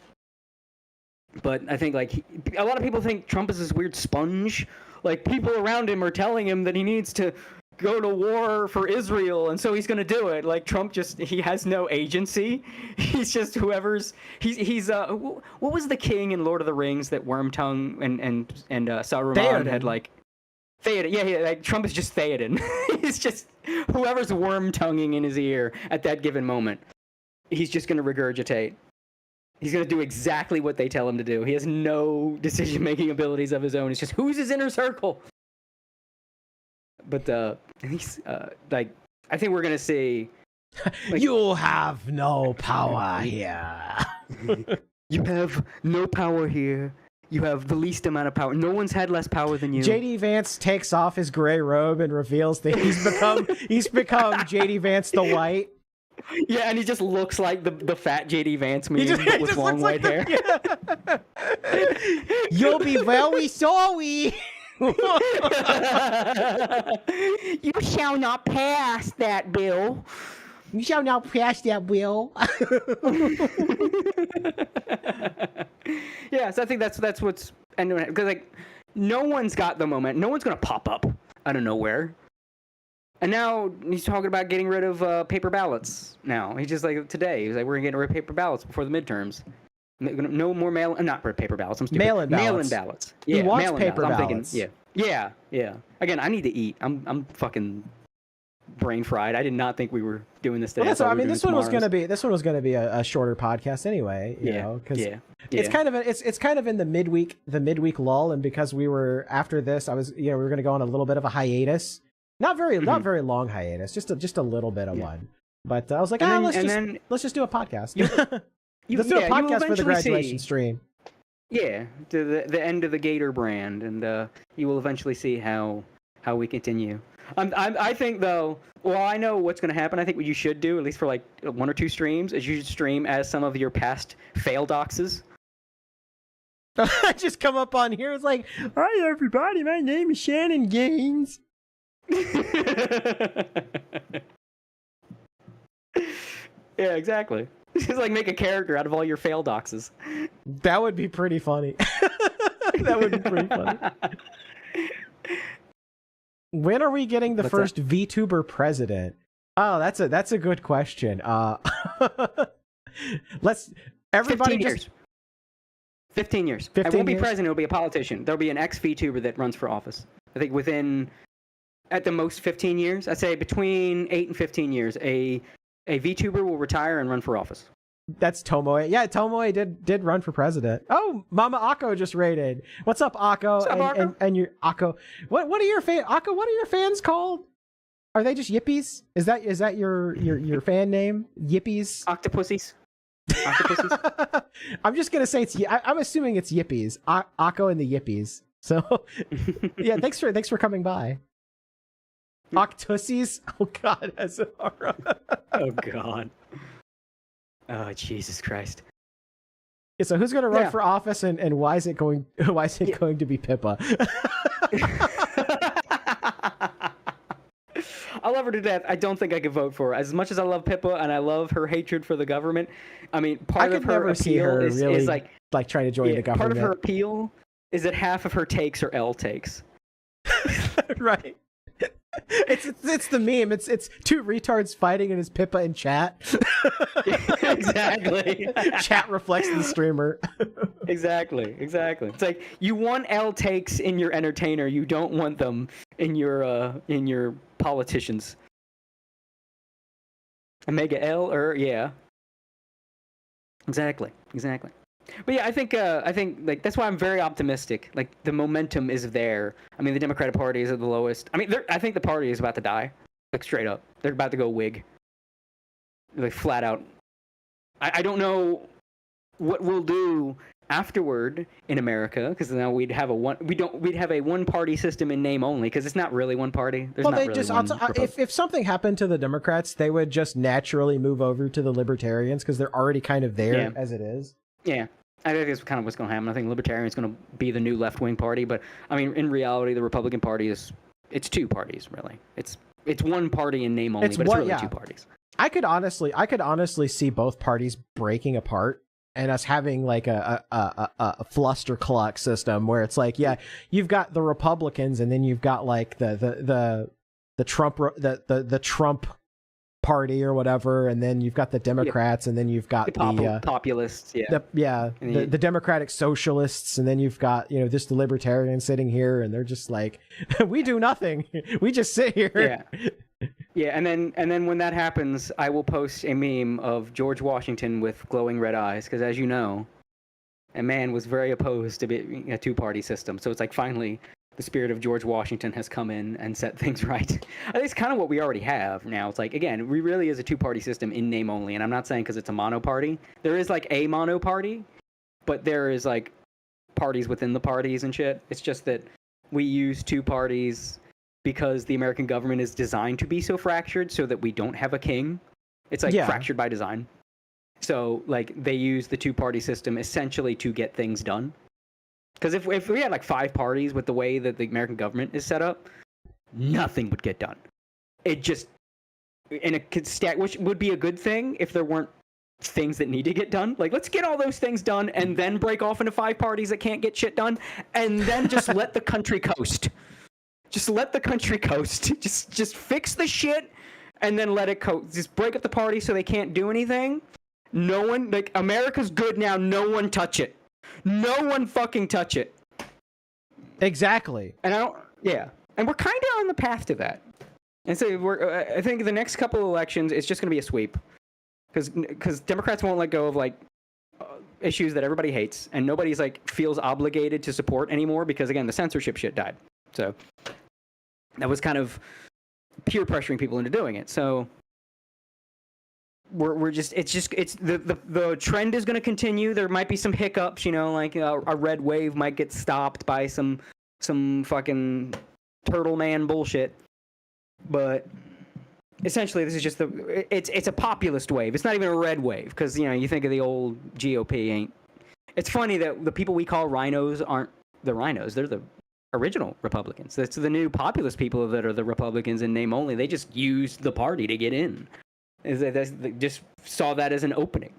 But I think like a lot of people think Trump is this weird sponge. Like people around him are telling him that he needs to go to war for Israel, and so he's going to do it. Like Trump he has no agency. He's just whoever's he's what was the king in Lord of the Rings that Wormtongue and Saruman Theoden. had like Theoden. Yeah, like Trump is just Theoden. He's just whoever's worm-tonguing in his ear at that given moment. he's just going to regurgitate. He's going to do exactly what they tell him to do. He has no decision-making abilities of his own. It's just, who's his inner circle? But he's like, I think we're going to see. Like, you have no power here. You have no power here. You have the least amount of power. No one's had less power than you. JD Vance takes off his gray robe and reveals that he's become JD Vance the White. Yeah, and he just looks like the fat JD Vance meme, but with long white hair. Yeah. You'll be very sorry. You shall not pass that bill. You shall not pass that bill. Yeah, so I think that's what's because like no one's got the moment. No one's gonna pop up out of nowhere. And now he's talking about getting rid of paper ballots. Now he's just like today. He's like, we're gonna get rid of paper ballots before the midterms. No more not paper ballots. I'm stupid. Mail-in ballots. Mail-in ballots. He Yeah, wants mail-in paper ballots. I'm ballots. thinking, yeah. Again, I need to eat. I'm fucking brain fried. I did not think we were doing this today. Well, that's thought what, I we were mean, doing this one was gonna be a shorter podcast anyway. You know, because it's kind of it's kind of in the midweek lull, and because we were after this, we were gonna go on a little bit of a hiatus. Not very long hiatus, just a little bit of one. But I was like, let's just do a podcast. Let's do a podcast for the graduation stream. Yeah, to the end of the Gator brand, and you will eventually see how we continue. I think though, well, I know what's going to happen. I think what you should do, at least for like 1 or 2 streams, is you should stream as some of your past fail doxes. Just come up on here. It's like, hi everybody, my name is Shannon Gaines. Yeah, exactly. Just like make a character out of all your fail doxes. That would be pretty funny. That would be pretty funny. When are we getting the first VTuber president? Oh, that's a good question. Let's everybody 15 years. 15 years. 15 I won't be years? president. It'll be a politician. There'll be an ex-VTuber that runs for office. I think within, at the most, 15 years. I'd say between 8 and 15 years, a VTuber will retire and run for office. That's Tomoe. Yeah, Tomoe did run for president. Oh, Mama Akko just raided. What's up, Akko? What's up, Akko? And your Akko. What are your Akko? What are your fans called? Are they just Yippies? Is that your fan name? Yippies? Octopussies. Octopussies. I'm just gonna say I'm assuming it's Yippies. Akko and the Yippies. So yeah, thanks for coming by. Octussies? Oh God, that's horrible. Oh God. Oh Jesus Christ. Yeah, so who's gonna run for office and why is it going to be Pippa? I love her to death. I don't think I could vote for her. As much as I love Pippa and I love her hatred for the government, I mean, part of her appeal is like trying to join the government. Part of her appeal is that half of her takes are L takes. Right. It's the meme. It's 2 retards fighting and it's Pippa in chat. Exactly. Chat reflects the streamer. Exactly. It's like you want L takes in your entertainer, you don't want them in your politicians. Omega L yeah. Exactly. But yeah, I think like that's why I'm very optimistic. Like the momentum is there. I mean, the Democratic Party is at the lowest. I mean, I think the party is about to die. Like straight up, they're about to go wig. Like flat out. I don't know what we'll do afterward in America because now we'd have a one party system in name only because it's not really one party. There's not really one if something happened to the Democrats, they would just naturally move over to the Libertarians because they're already kind of there as it is. Yeah, I think that's kind of what's going to happen. I think Libertarian is going to be the new left-wing party, but I mean, in reality, the Republican Party it's 2 parties, really. It's one party in name only, but it's really 2 parties. I could honestly see both parties breaking apart and us having like a fluster cluck system where it's like, you've got the Republicans and then you've got like the Trump the Trump party or whatever, and then you've got the Democrats, and then you've got the populists, the Democratic Socialists, and then you've got just the Libertarians sitting here, and they're just like, we do nothing, we just sit here. Yeah, and then when that happens, I will post a meme of George Washington with glowing red eyes, because as you know, a man was very opposed to being a two-party system. So it's like finally the spirit of George Washington has come in and set things right. I think it's kind of what we already have now. It's like, again, we really is a two-party system in name only, and I'm not saying because it's a mono-party. There is like a mono-party, but there is like parties within the parties and shit. It's just that we use two parties because the American government is designed to be so fractured so that we don't have a king. It's like fractured by design. So like they use the two-party system essentially to get things done. Because if we had like 5 parties with the way that the American government is set up, nothing would get done. It just, which would be a good thing if there weren't things that need to get done. Like, let's get all those things done and then break off into 5 parties that can't get shit done, and then just let the country coast. Just let the country coast. Just fix the shit and then let it coast. Just break up the party so they can't do anything. No one, like, America's good now. No one touch it. No one fucking touch it. Exactly. And and we're kind of on the path to that. And so I think the next couple of elections, it's just going to be a sweep. Because Democrats won't let go of, like, issues that everybody hates, and nobody's, like, feels obligated to support anymore because, again, the censorship shit died. So that was kind of peer pressuring people into doing it. So we're just the trend is going to continue. There might be some hiccups, you know, like a red wave might get stopped by some fucking turtle man bullshit. But essentially, this is just it's a populist wave. It's not even a red wave because, you know, you think of the old GOP ain't. It's funny that the people we call rhinos aren't the rhinos. They're the original Republicans. That's the new populist people that are the Republicans in name only. They just used the party to get in. They just saw that as an opening.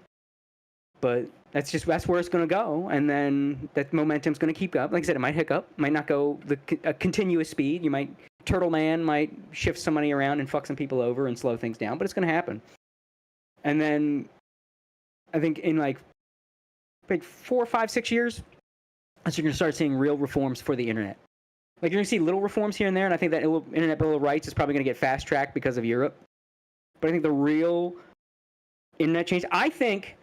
But that's where it's going to go, and then that momentum's going to keep up. Like I said, it might hiccup, might not go a continuous speed. Turtle Man might shift some money around and fuck some people over and slow things down, but it's going to happen. And then I think in like 4, 5, 6 years, you're going to start seeing real reforms for the internet. Like, you're going to see little reforms here and there, and I think that Internet Bill of Rights is probably going to get fast-tracked because of Europe. But I think the real internet change, I think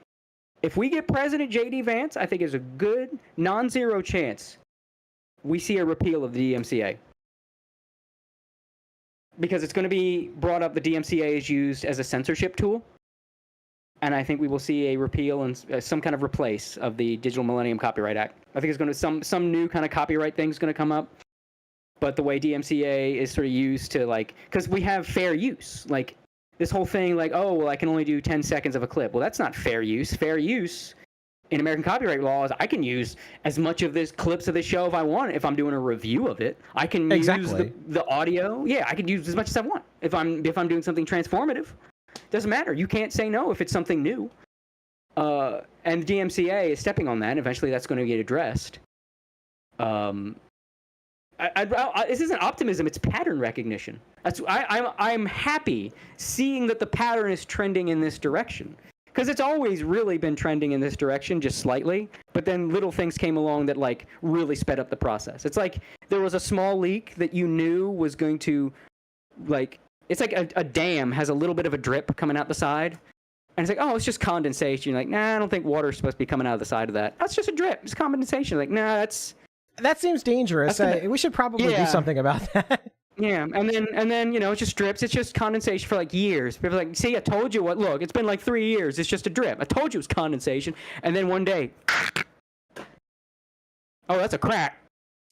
if we get President J.D. Vance, I think there's a good non-zero chance we see a repeal of the DMCA. Because it's going to be brought up, the DMCA is used as a censorship tool. And I think we will see a repeal and some kind of replace of the Digital Millennium Copyright Act. I think it's going to some new kind of copyright thing is going to come up. But the way DMCA is sort of used to, like, because we have fair use. Like, this whole thing, like, oh, well, I can only do 10 seconds of a clip. Well, that's not fair use. Fair use in American copyright laws, I can use as much of this clips of this show if I want. If I'm doing a review of it, I can use the audio. Yeah, I can use as much as I want. If I'm doing something transformative, doesn't matter. You can't say no if it's something new. And the DMCA is stepping on that. And eventually, that's going to get addressed. This isn't optimism; it's pattern recognition. I'm happy seeing that the pattern is trending in this direction, because it's always really been trending in this direction, just slightly. But then little things came along that like really sped up the process. It's like there was a small leak that you knew was going to, like, it's like a dam has a little bit of a drip coming out the side, and it's like, oh, it's just condensation. You're like, nah, I don't think water's supposed to be coming out of the side of that. That's just a drip. It's condensation. Like, nah, that seems dangerous. We should probably do something about that. Yeah, and then you know, it just drips. It's just condensation for like years. People are like, see, I told you what. Look, it's been like 3 years. It's just a drip. I told you it was condensation. And then one day, oh, that's a crack.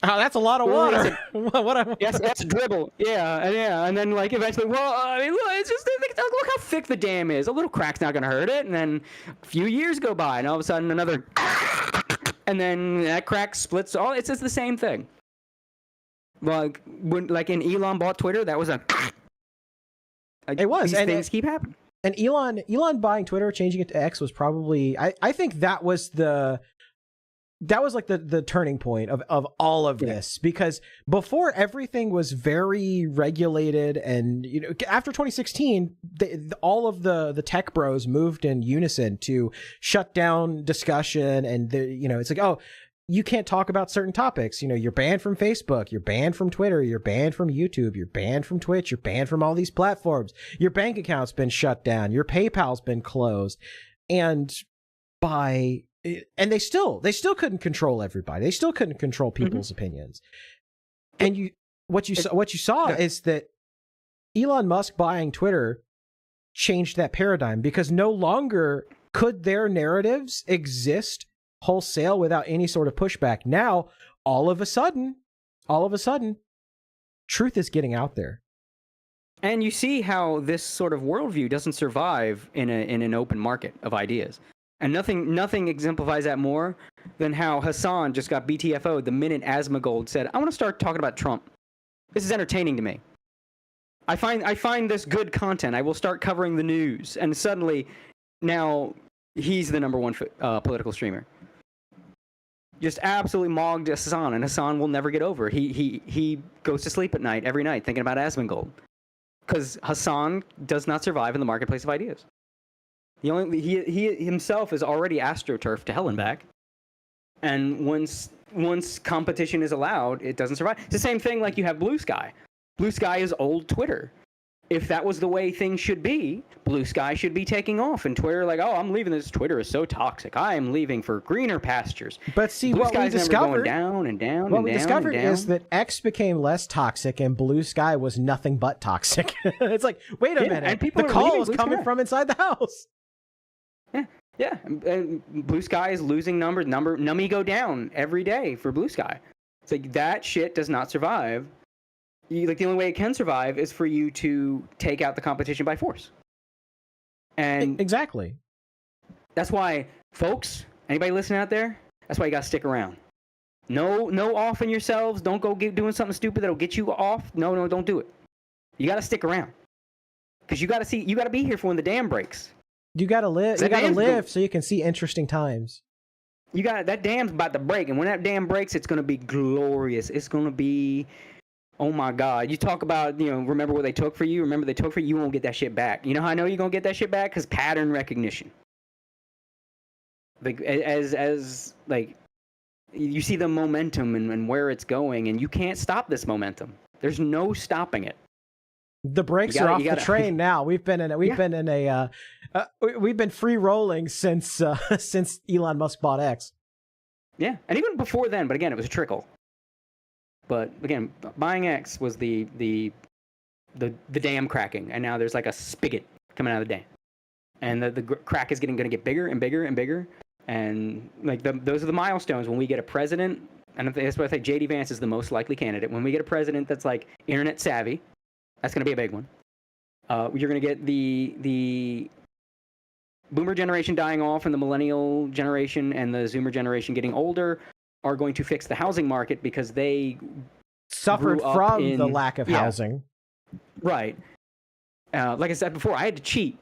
Oh, that's a lot of water. Yes, that's a dribble. Yeah, and then like eventually, well, I mean, look, it's just look how thick the dam is. A little crack's not gonna hurt it. And then a few years go by, and all of a sudden another, and then that crack splits. All it's just the same thing. Like when in Elon bought Twitter, that was it was. These things keep happening. And Elon buying Twitter, changing it to X was probably I think that was like the turning point of all of this, because before everything was very regulated, and you know, after 2016 all of the tech bros moved in unison to shut down discussion, and you know, it's like, oh, you can't talk about certain topics. You know, you're banned from Facebook, you're banned from Twitter, you're banned from YouTube, you're banned from Twitch, you're banned from all these platforms. Your bank account's been shut down, your PayPal's been closed. And they still couldn't control everybody. They still couldn't control people's opinions. And what you saw is that Elon Musk buying Twitter changed that paradigm, because no longer could their narratives exist wholesale without any sort of pushback. Now, all of a sudden, truth is getting out there. And you see how this sort of worldview doesn't survive in an open market of ideas. And nothing exemplifies that more than how Hassan just got BTFO'd the minute Asmongold said, I want to start talking about Trump. This is entertaining to me. I find this good content. I will start covering the news. And suddenly, now he's the #1 political streamer. Just absolutely mogged Hassan, and Hassan will never get over. He goes to sleep at night, every night, thinking about Asmongold. Because Hassan does not survive in the marketplace of ideas. He himself is already astroturfed to hell and back. And once competition is allowed, it doesn't survive. It's the same thing like you have Blue Sky. Blue Sky is old Twitter. If that was the way things should be, Blue Sky should be taking off. And Twitter, like, oh, I'm leaving this. Twitter is so toxic. I am leaving for greener pastures. But see, Blue what we Sky's never discovered, going down and down what and we down discovered and down. is that X became less toxic and Blue Sky was nothing but toxic. It's like, wait a minute, and people the are call leaving is Blue coming Sky. from inside the house. Yeah, and Blue Sky is losing nummy go down every day for Blue Sky. It's like that shit does not survive. The only way it can survive is for you to take out the competition by force. And Exactly. that's why, folks, anybody listening out there, that's why you gotta stick around. No offing yourselves. Don't go doing something stupid that'll get you off. No, don't do it. You gotta stick around. Because you gotta be here for when the dam breaks. You gotta live. You gotta live so you can see interesting times. That dam's about to break, and when that dam breaks, it's gonna be glorious. It's gonna be, oh my God. You talk about, remember what they took for you. Remember they took for you. You won't get that shit back. You know how I know you're gonna get that shit back? Because pattern recognition. Like as you see the momentum and where it's going, and you can't stop this momentum. There's no stopping it. The brakes are off the train now. We've been free rolling since Elon Musk bought X. Yeah, and even before then, but again, it was a trickle. But again, buying X was the dam cracking, and now there's like a spigot coming out of the dam, and the crack is going to get bigger and bigger and bigger, and those are the milestones when we get a president, and that's why I think JD Vance is the most likely candidate. When we get a president that's like internet savvy. That's going to be a big one. You're going to get the boomer generation dying off and the millennial generation and the zoomer generation getting older are going to fix the housing market because they suffered from the lack of housing. Right. Like I said before, I had to cheat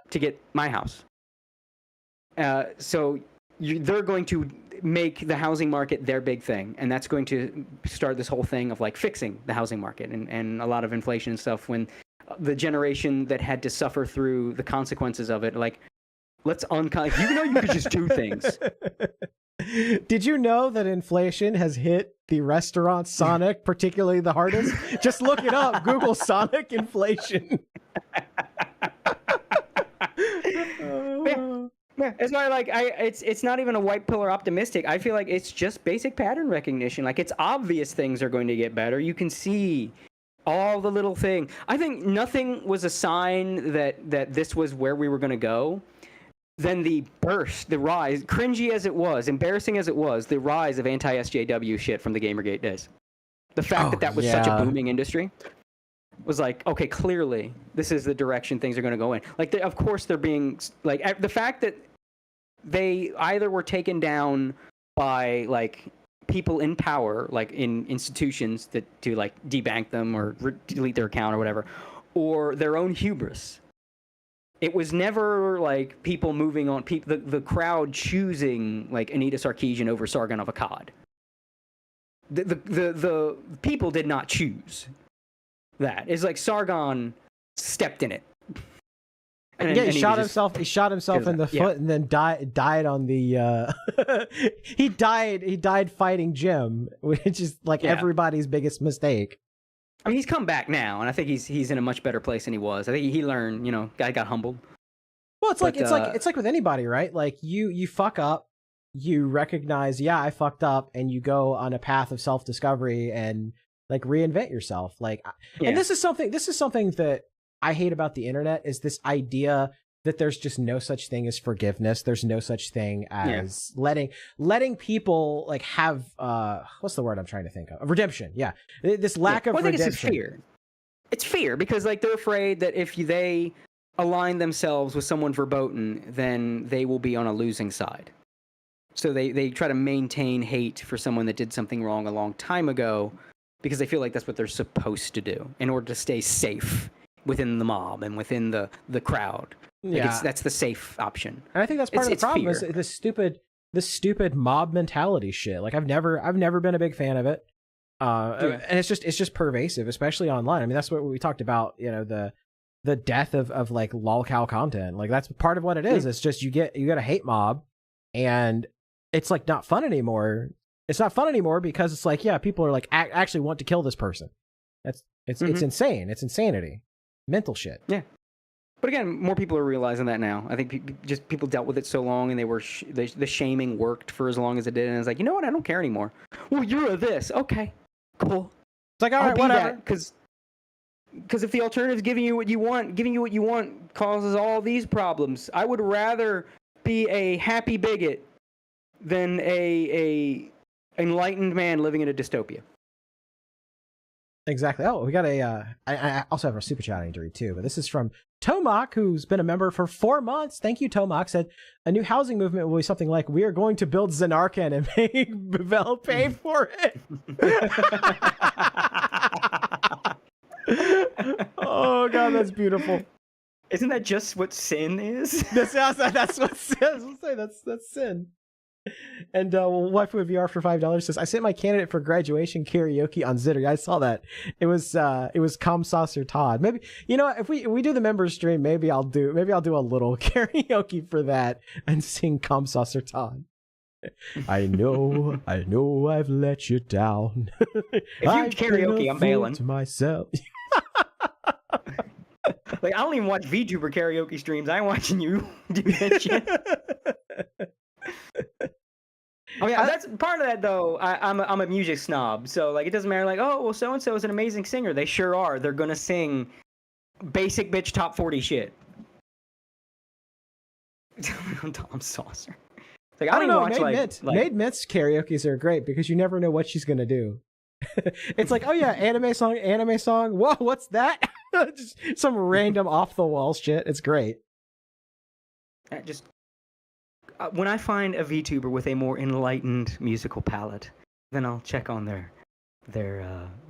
to get my house. So they're going to make the housing market their big thing, and that's going to start this whole thing of like fixing the housing market and a lot of inflation and stuff. When the generation that had to suffer through the consequences of it, like, let's you could just do things. Did you know that inflation has hit the restaurant Sonic particularly the hardest? Just look it up. Google Sonic inflation. Yeah, it's why it's not even a white pill or optimistic. I feel like it's just basic pattern recognition. Like, it's obvious things are going to get better. You can see all the little thing. I think nothing was a sign that this was where we were going to go. Then the burst, the rise, cringy as it was, embarrassing as it was, the rise of anti-SJW shit from the Gamergate days. The fact that was such a booming industry was like, okay, clearly this is the direction things are going to go in. Like, of course they're being, like, the fact that they either were taken down by, like, people in power, like in institutions that to, like, debank them or delete their account or whatever, or their own hubris. It was never, like, people moving on, the crowd choosing, like, Anita Sarkeesian over Sargon of Akkad. The people did not choose that. It's like Sargon stepped in it. And Yeah, and he shot was just- himself. He shot himself in the yeah. foot and then died on the. He died fighting Jim, which is like Yeah. everybody's biggest mistake. I mean, he's come back now, and I think he's in a much better place than he was. I think he learned. Guy got humbled. Well, it's But, it's like with anybody, right? Like you fuck up, you recognize, yeah, I fucked up, and you go on a path of self discovery and like reinvent yourself. Like, Yeah. and this is something that I hate about the internet is this idea that there's just no such thing as forgiveness. There's no such thing as letting people like have what's the word I'm trying to think of? Redemption. Yeah, this lack of Well, I think redemption. it's fear. It's fear because like they're afraid that if they align themselves with someone verboten, then they will be on a losing side. So they try to maintain hate for someone that did something wrong a long time ago because they feel like that's what they're supposed to do in order to stay safe within the mob and within the crowd. Like Yeah. that's the safe option. And I think that's part of It's the problem fear. is this stupid mob mentality shit. Like I've never been a big fan of it. Yeah. And it's just pervasive, especially online. I mean, that's what we talked about, the death of like lolcow content. Like that's part of what it is. It's just you get a hate mob and it's like not fun anymore. It's not fun anymore because it's like, yeah, people are like actually want to kill this person. It's insane. It's insanity. Mental shit. Yeah. But again, more people are realizing that now. I think people dealt with it so long, and they were the shaming worked for as long as it did, and it's like, you know what? I don't care anymore. Well, you're a this. Okay, cool. It's like, all I'll right, be whatever. Because if the alternative is giving you what you want causes all these problems, I would rather be a happy bigot than a enlightened man living in a dystopia. Exactly. Oh, we got I also have a super chat I need to read too, but this is from Tomak, who's been a member for 4 months. Thank you, Tomak. Said a new housing movement will be something like, we are going to build Zanarkand and make Bevel pay for it. Oh god, that's beautiful. Isn't that just what sin is? That's what sin. That's sin. And Waifu VR for $5 says, I sent my candidate for graduation karaoke on Zitter. I saw that. It was Cum Saucer Todd. Maybe if we do the members stream, maybe I'll do a little karaoke for that and sing Cum Saucer Todd. I know I've let you down. If you karaoke, I'm bailing. To myself. Like, I don't even watch VTuber karaoke streams. I ain't watching you do that shit. I mean, that's part of that though. I'm a music snob, so like it doesn't matter. Like, oh well, so and so is an amazing singer. They sure are. They're gonna sing basic bitch top 40 shit. Tom Saucer. Like, I don't know. watch Made Mint's karaoke's are great because you never know what she's gonna do. It's like, oh yeah, anime song. Whoa, what's that? Just some random off the wall shit. It's great. Just when I find a VTuber with a more enlightened musical palette, then I'll check on their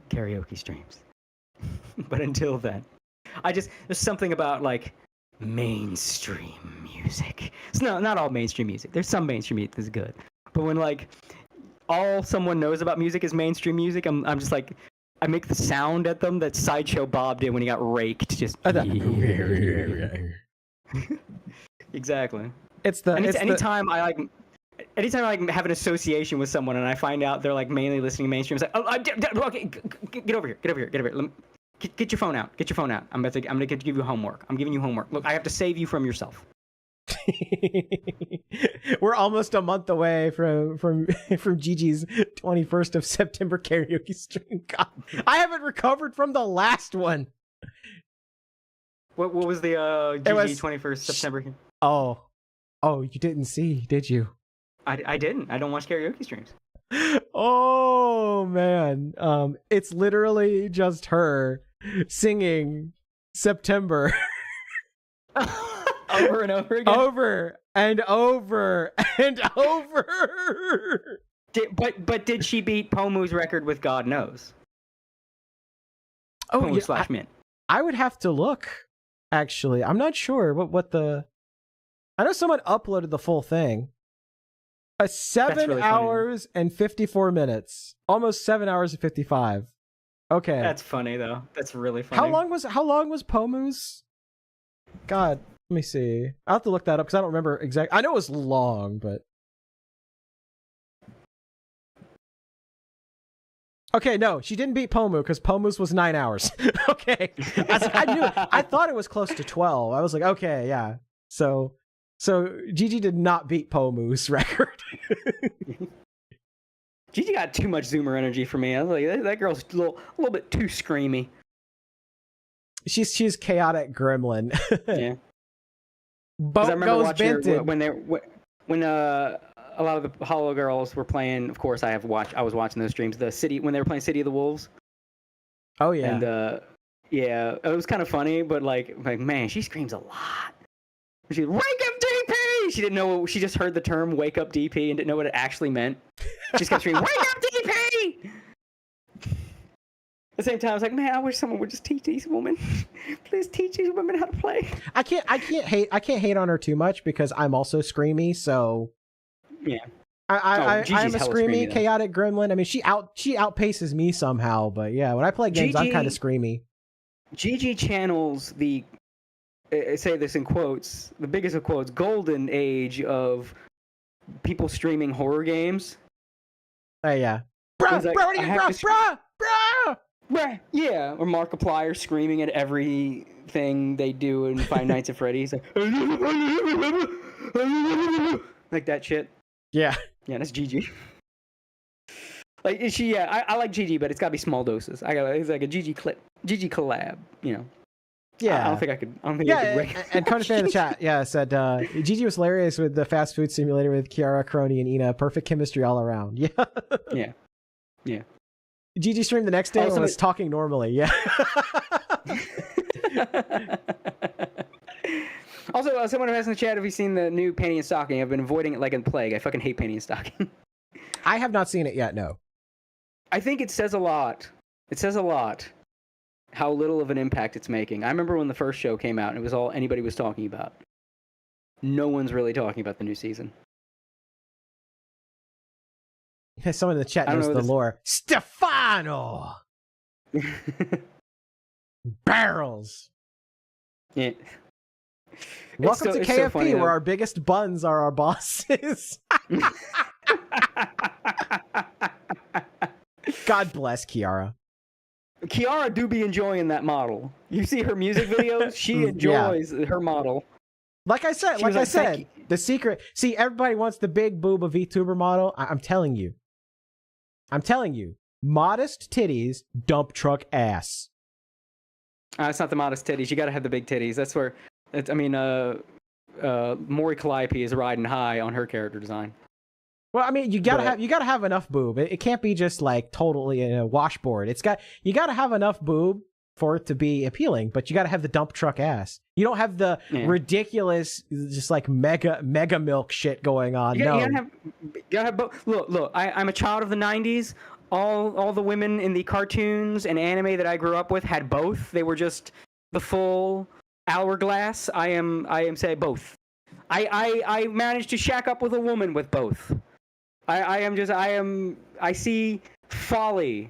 karaoke streams. But until then, there's something about like mainstream music. It's not all mainstream music. There's some mainstream music that's good, but when like all someone knows about music is mainstream music, I'm just like, I make the sound at them that Sideshow Bob did when he got raked. Just exactly. Anytime I have an association with someone and I find out they're like mainly listening to mainstream, it's like, okay, get over here. Get your phone out. I'm gonna give you homework. I'm giving you homework. Look, I have to save you from yourself. We're almost a month away from Gigi's 21st of September karaoke stream. God, I haven't recovered from the last one. What was the GG 21st September? Oh, you didn't see, did you? I didn't. I don't watch karaoke streams. Oh man, it's literally just her singing September over and over again. Over and over and over. But did she beat Pomu's record with God Knows? Oh, Pomu yeah, /Mint. I would have to look. Actually, I'm not sure what the. I know someone uploaded the full thing. 7 really hours and 54 minutes, almost 7 hours and 55. Okay, That's funny though. That's really funny. How long was Pomu's? God, Let me see. I'll have to look that up because I don't remember exactly. I know it was long, but okay, no, she didn't beat Pomu because Pomu's was 9 hours. Okay, I thought it was close to 12. I was like, okay, yeah. So Gigi did not beat Pomu's record. Gigi got too much Zoomer energy for me. I was like, that girl's a little bit too screamy. She's chaotic gremlin. Yeah. Boat I remember goes watching her vented. when a lot of the Hollow girls were playing. Of course, I was watching those streams. When they were playing City of the Wolves. Oh yeah. And yeah, it was kind of funny, but like man, she screams a lot. She wake up DP. She didn't know. She just heard the term "wake up DP" and didn't know what it actually meant. She just kept screaming, "Wake up DP!" At the same time, I was like, man, I wish someone would just teach these women. Please teach these women how to play. I can't hate on her too much because I'm also screamy. So yeah, I'm a screamy, though. chaotic gremlin. I mean, she outpaces me somehow. But yeah, when I play games, I'm kind of screamy. Gigi channels the, I say this in quotes, the biggest of quotes, golden age of people streaming horror games. Oh yeah, bruh, Like, bruh, what are you, bruh. Bruh. Yeah, or Markiplier screaming at everything they do in Five Nights at Freddy's. Like that shit. Yeah. Yeah, that's Gigi. Like, I like Gigi, but it's gotta be small doses. It's like a Gigi collab, you know. Yeah. I don't think I could and Conan in the chat, said Gigi was hilarious with the fast food simulator with Kiara, Crony, and Ina. Perfect chemistry all around. Yeah. Yeah. Gigi streamed the next day and was talking normally. Yeah. Also, someone who asked in the chat, have you seen the new Panty and Stocking? I've been avoiding it like a plague. I fucking hate Panty and Stocking. I have not seen it yet, no. I think it says a lot. It says a lot how little of an impact it's making. I remember when the first show came out and it was all anybody was talking about. No one's really talking about the new season. Someone in the chat knows the lore. Stefano! Barrels! Yeah. Welcome to KFP, funny, where our biggest buns are our bosses. God bless Kiara. Kiara do be enjoying that model. You see her music videos, she enjoys her model. Like I said, the secret. See, everybody wants the big boob of VTuber model. I'm telling you, modest titties, dump truck ass. It's not the modest titties. You gotta have the big titties. That's where. Mori Calliope is riding high on her character design. Well, I mean, you gotta have enough boob. It can't be just like totally a washboard. You gotta have enough boob for it to be appealing, but you gotta have the dump truck ass. You don't have the ridiculous, just like mega milk shit going on. You gotta have both. Look. I'm a child of the '90s. All the women in the cartoons and anime that I grew up with had both. They were just the full hourglass. I am say both. I managed to shack up with a woman with both. I see folly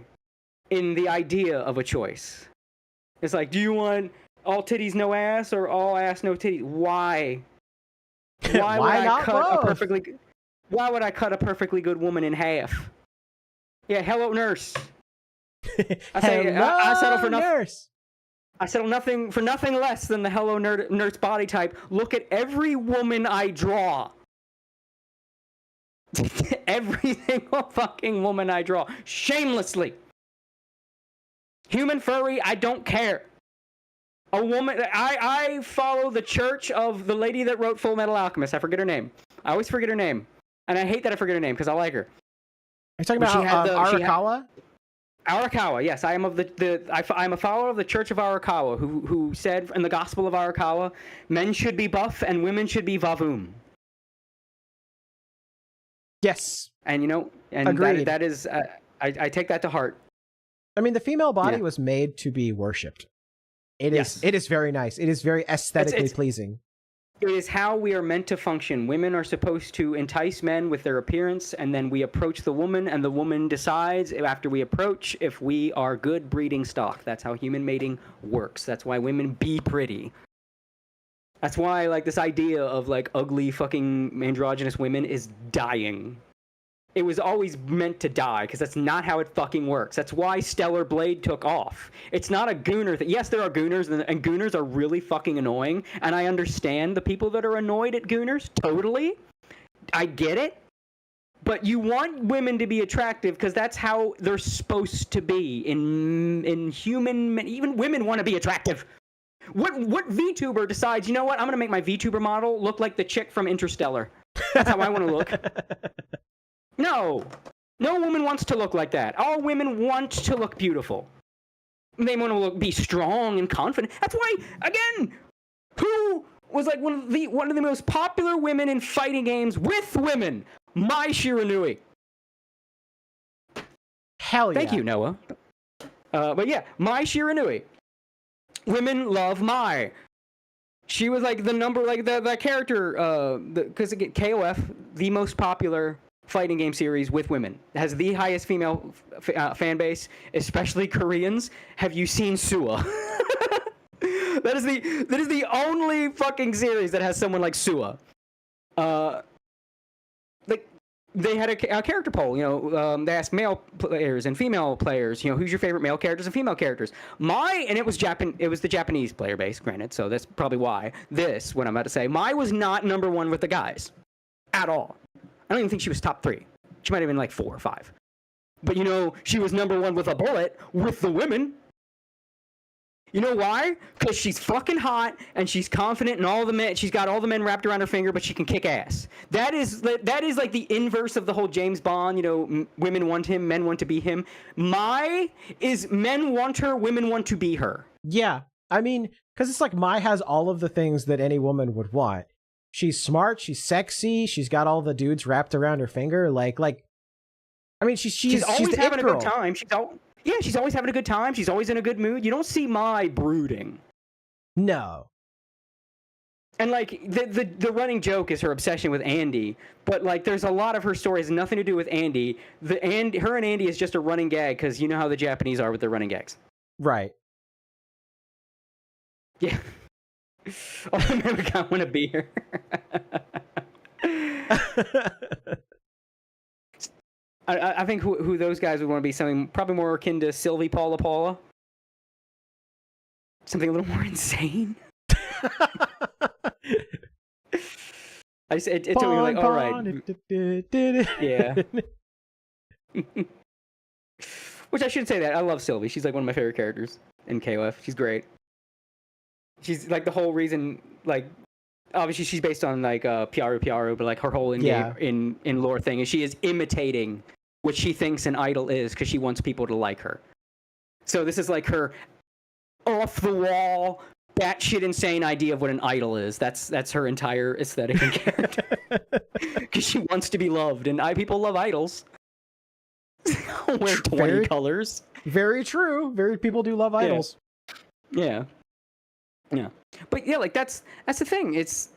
in the idea of a choice. It's like, do you want all titties no ass or all ass no titties? Why? Why would I cut a perfectly good woman in half? Yeah, hello nurse. I settle for nurse. I settle for nothing less than the hello nurse body type. Look at every woman I draw. Every single fucking woman I draw. Shamelessly. Human furry, I don't care. A woman, I follow the church of the lady that wrote Full Metal Alchemist. I forget her name. I always forget her name. And I hate that I forget her name because I like her. Are you talking about Arakawa? Arakawa, yes, I am of I'm a follower of the Church of Arakawa, who said in the Gospel of Arakawa, men should be buff and women should be vavoom. Yes, and agreed. That is, I take that to heart. I mean, the female body was made to be worshipped. It is very nice. It is very aesthetically pleasing. It is how we are meant to function. Women are supposed to entice men with their appearance, and then we approach the woman, and the woman decides after we approach if we are good breeding stock. That's how human mating works. That's why women be pretty. That's why like this idea of like ugly fucking androgynous women is dying. It was always meant to die because that's not how it fucking works. That's why Stellar Blade took off. It's not a gooner thing. Yes, there are gooners, and gooners are really fucking annoying. And I understand the people that are annoyed at gooners. Totally. I get it. But you want women to be attractive because that's how they're supposed to be. In human, even women want to be attractive. What VTuber decides, you know what, I'm going to make my VTuber model look like the chick from Interstellar. That's how I want to look. No woman wants to look like that. All women want to look beautiful. They want to be strong and confident. That's why, again, who was like one of the most popular women in fighting games with women? Mai Shiranui. Hell yeah. Thank you, Noah. But yeah, Mai Shiranui. Women love Mai. She was like the character, because KOF, the most popular fighting game series with women, has the highest female fan base, especially Koreans. Have you seen Suwa? That is the only fucking series that has someone like Suwa. They had a character poll, they asked male players and female players, who's your favorite male characters and female characters. And it was the Japanese player base, granted, so that's probably why. What I'm about to say, Mai was not number one with the guys. At all. I don't even think she was top 3. She might have been like 4 or 5. But she was number 1 with a bullet with the women. You know why? Because she's fucking hot and she's confident in all the men. She's got all the men wrapped around her finger, but she can kick ass. That is like the inverse of the whole James Bond. Women want him, men want to be him. Mai is men want her, women want to be her. Yeah, I mean, because it's like Mai has all of the things that any woman would want. She's smart, she's sexy, she's got all the dudes wrapped around her finger. Like, I mean, she's always having a girl. good time. She's always having a good time. She's always in a good mood. You don't see Mai brooding. No. And like the running joke is her obsession with Andy, but like there's a lot of her story has nothing to do with Andy. Her and Andy is just a running gag because you know how the Japanese are with their running gags. Right. Yeah. All the men want to be her. I think who those guys would want to be something probably more akin to Sylvie Paula Paula. Something a little more insane. It told me like, all right. Yeah. Which I should say that. I love Sylvie. She's like one of my favorite characters in KOF. She's great. She's like the whole reason, like, obviously she's based on like Piaru, but like her whole in lore thing is she is imitating what she thinks an idol is because she wants people to like her. So this is like her off the wall, batshit insane idea of what an idol is. That's her entire aesthetic and character. Because she wants to be loved, and people love idols. Wear 20 colors. Very true. People do love idols. Yeah. But yeah, like that's the thing. It's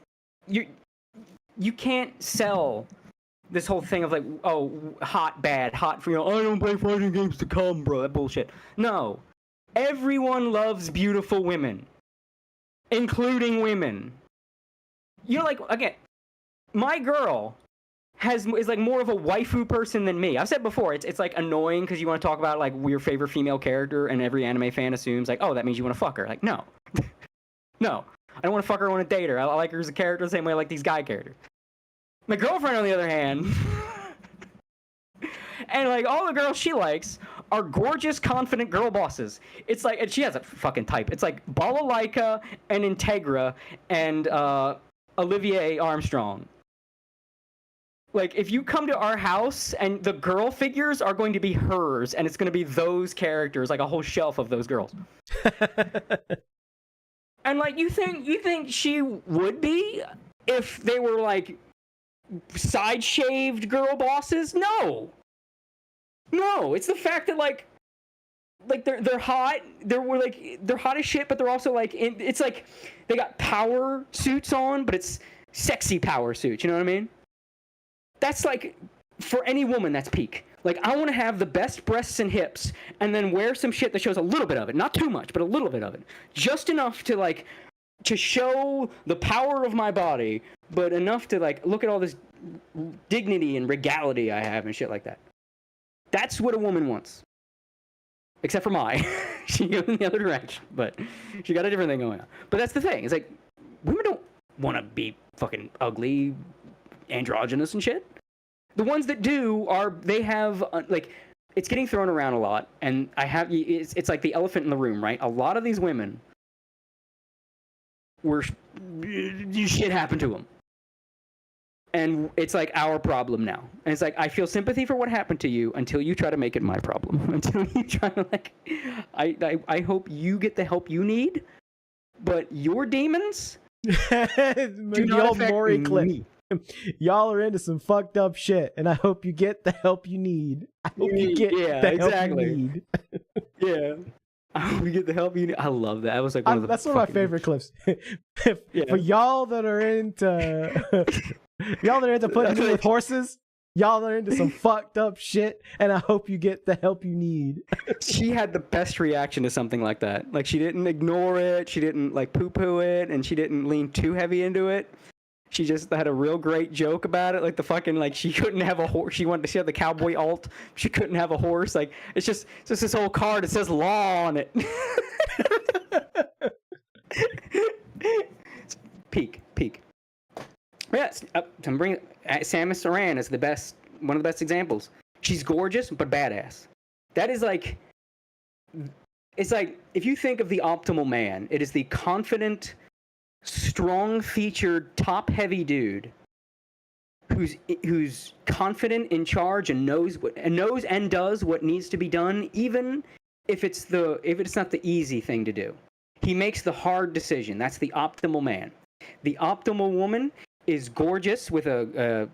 you can't sell this whole thing of like, oh, hot for I don't play fighting games to come, bro. That bullshit. No. Everyone loves beautiful women. Including women. Like, again, my girl is like more of a waifu person than me. I've said before, it's like annoying because you want to talk about like your favorite female character and every anime fan assumes like, oh, that means you want to fuck her. Like, no. No. I don't want to fuck her, I want to date her. I like her as a character the same way I like these guy characters. My girlfriend, on the other hand, and like all the girls she likes are gorgeous, confident girl bosses. It's like, and she has a fucking type. It's like Balalaika and Integra and Olivier Armstrong. Like, if you come to our house and the girl figures are going to be hers, and it's going to be those characters, like a whole shelf of those girls. And like, you think she would be if they were like side shaved girl bosses? No, it's the fact that like they're hot. They're hot as shit, but they're also like it's like they got power suits on, but it's sexy power suits. You know what I mean? That's like, for any woman, that's peak. Like, I want to have the best breasts and hips, and then wear some shit that shows a little bit of it. Not too much, but a little bit of it. Just enough to, like, to show the power of my body, but enough to like look at all this dignity and regality I have and shit like that. That's what a woman wants. Except for Mai. She goes in the other direction, but she got a different thing going on. But that's the thing. It's like, women don't want to be fucking ugly, androgynous and shit. The ones that do they have, like, it's getting thrown around a lot, and it's like the elephant in the room, right? A lot of these women shit happened to them. And it's like our problem now. And it's like, I feel sympathy for what happened to you until you try to make it my problem. Until you try to, like, I hope you get the help you need, but your demons do not affect Maury me. clip. Y'all are into some fucked up shit, and I hope you get the help you need. I hope you get the help you need. Yeah. I hope you get the help you need. I love that. That was like one of the that's one of my favorite clips. For y'all that are into putting me with horses, y'all are into some fucked up shit, and I hope you get the help you need. She had the best reaction to something like that. Like, she didn't ignore it, she didn't like poo-poo it, and she didn't lean too heavy into it. She just had a real great joke about it. Like, the fucking, like, she couldn't have a horse. She had the cowboy alt. She couldn't have a horse. Like, it's just this whole card. It says law on it. Peak. Yes, I'm bringing Samus Aran as one of the best examples. She's gorgeous, but badass. That is like, it's like, if you think of the optimal man, it is the confident, strong-featured, top-heavy dude who's confident, in charge, and knows and does what needs to be done, even if it's not the easy thing to do. He makes the hard decision. That's the optimal man. The optimal woman is gorgeous with an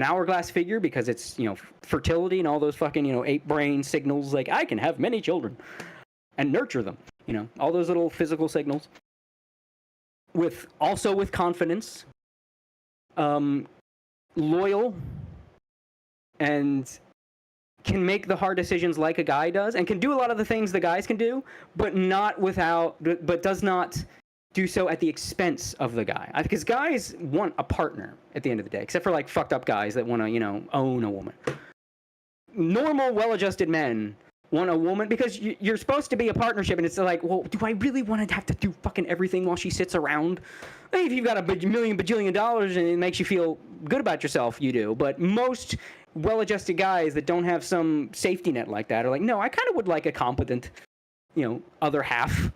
hourglass figure, because it's, fertility and all those fucking, ape brain signals, like, I can have many children and nurture them, all those little physical signals. With confidence, loyal, and can make the hard decisions like a guy does, and can do a lot of the things the guys can do, but does not do so at the expense of the guy. Because guys want a partner at the end of the day, except for like fucked up guys that want to, own a woman. Normal, well-adjusted men want a woman, because you're supposed to be a partnership, and it's like, well, do I really want to have to do fucking everything while she sits around? Maybe if you've got a bajillion dollars and it makes you feel good about yourself, you do. But most well-adjusted guys that don't have some safety net like that are like, no, I kind of would like a competent, other half.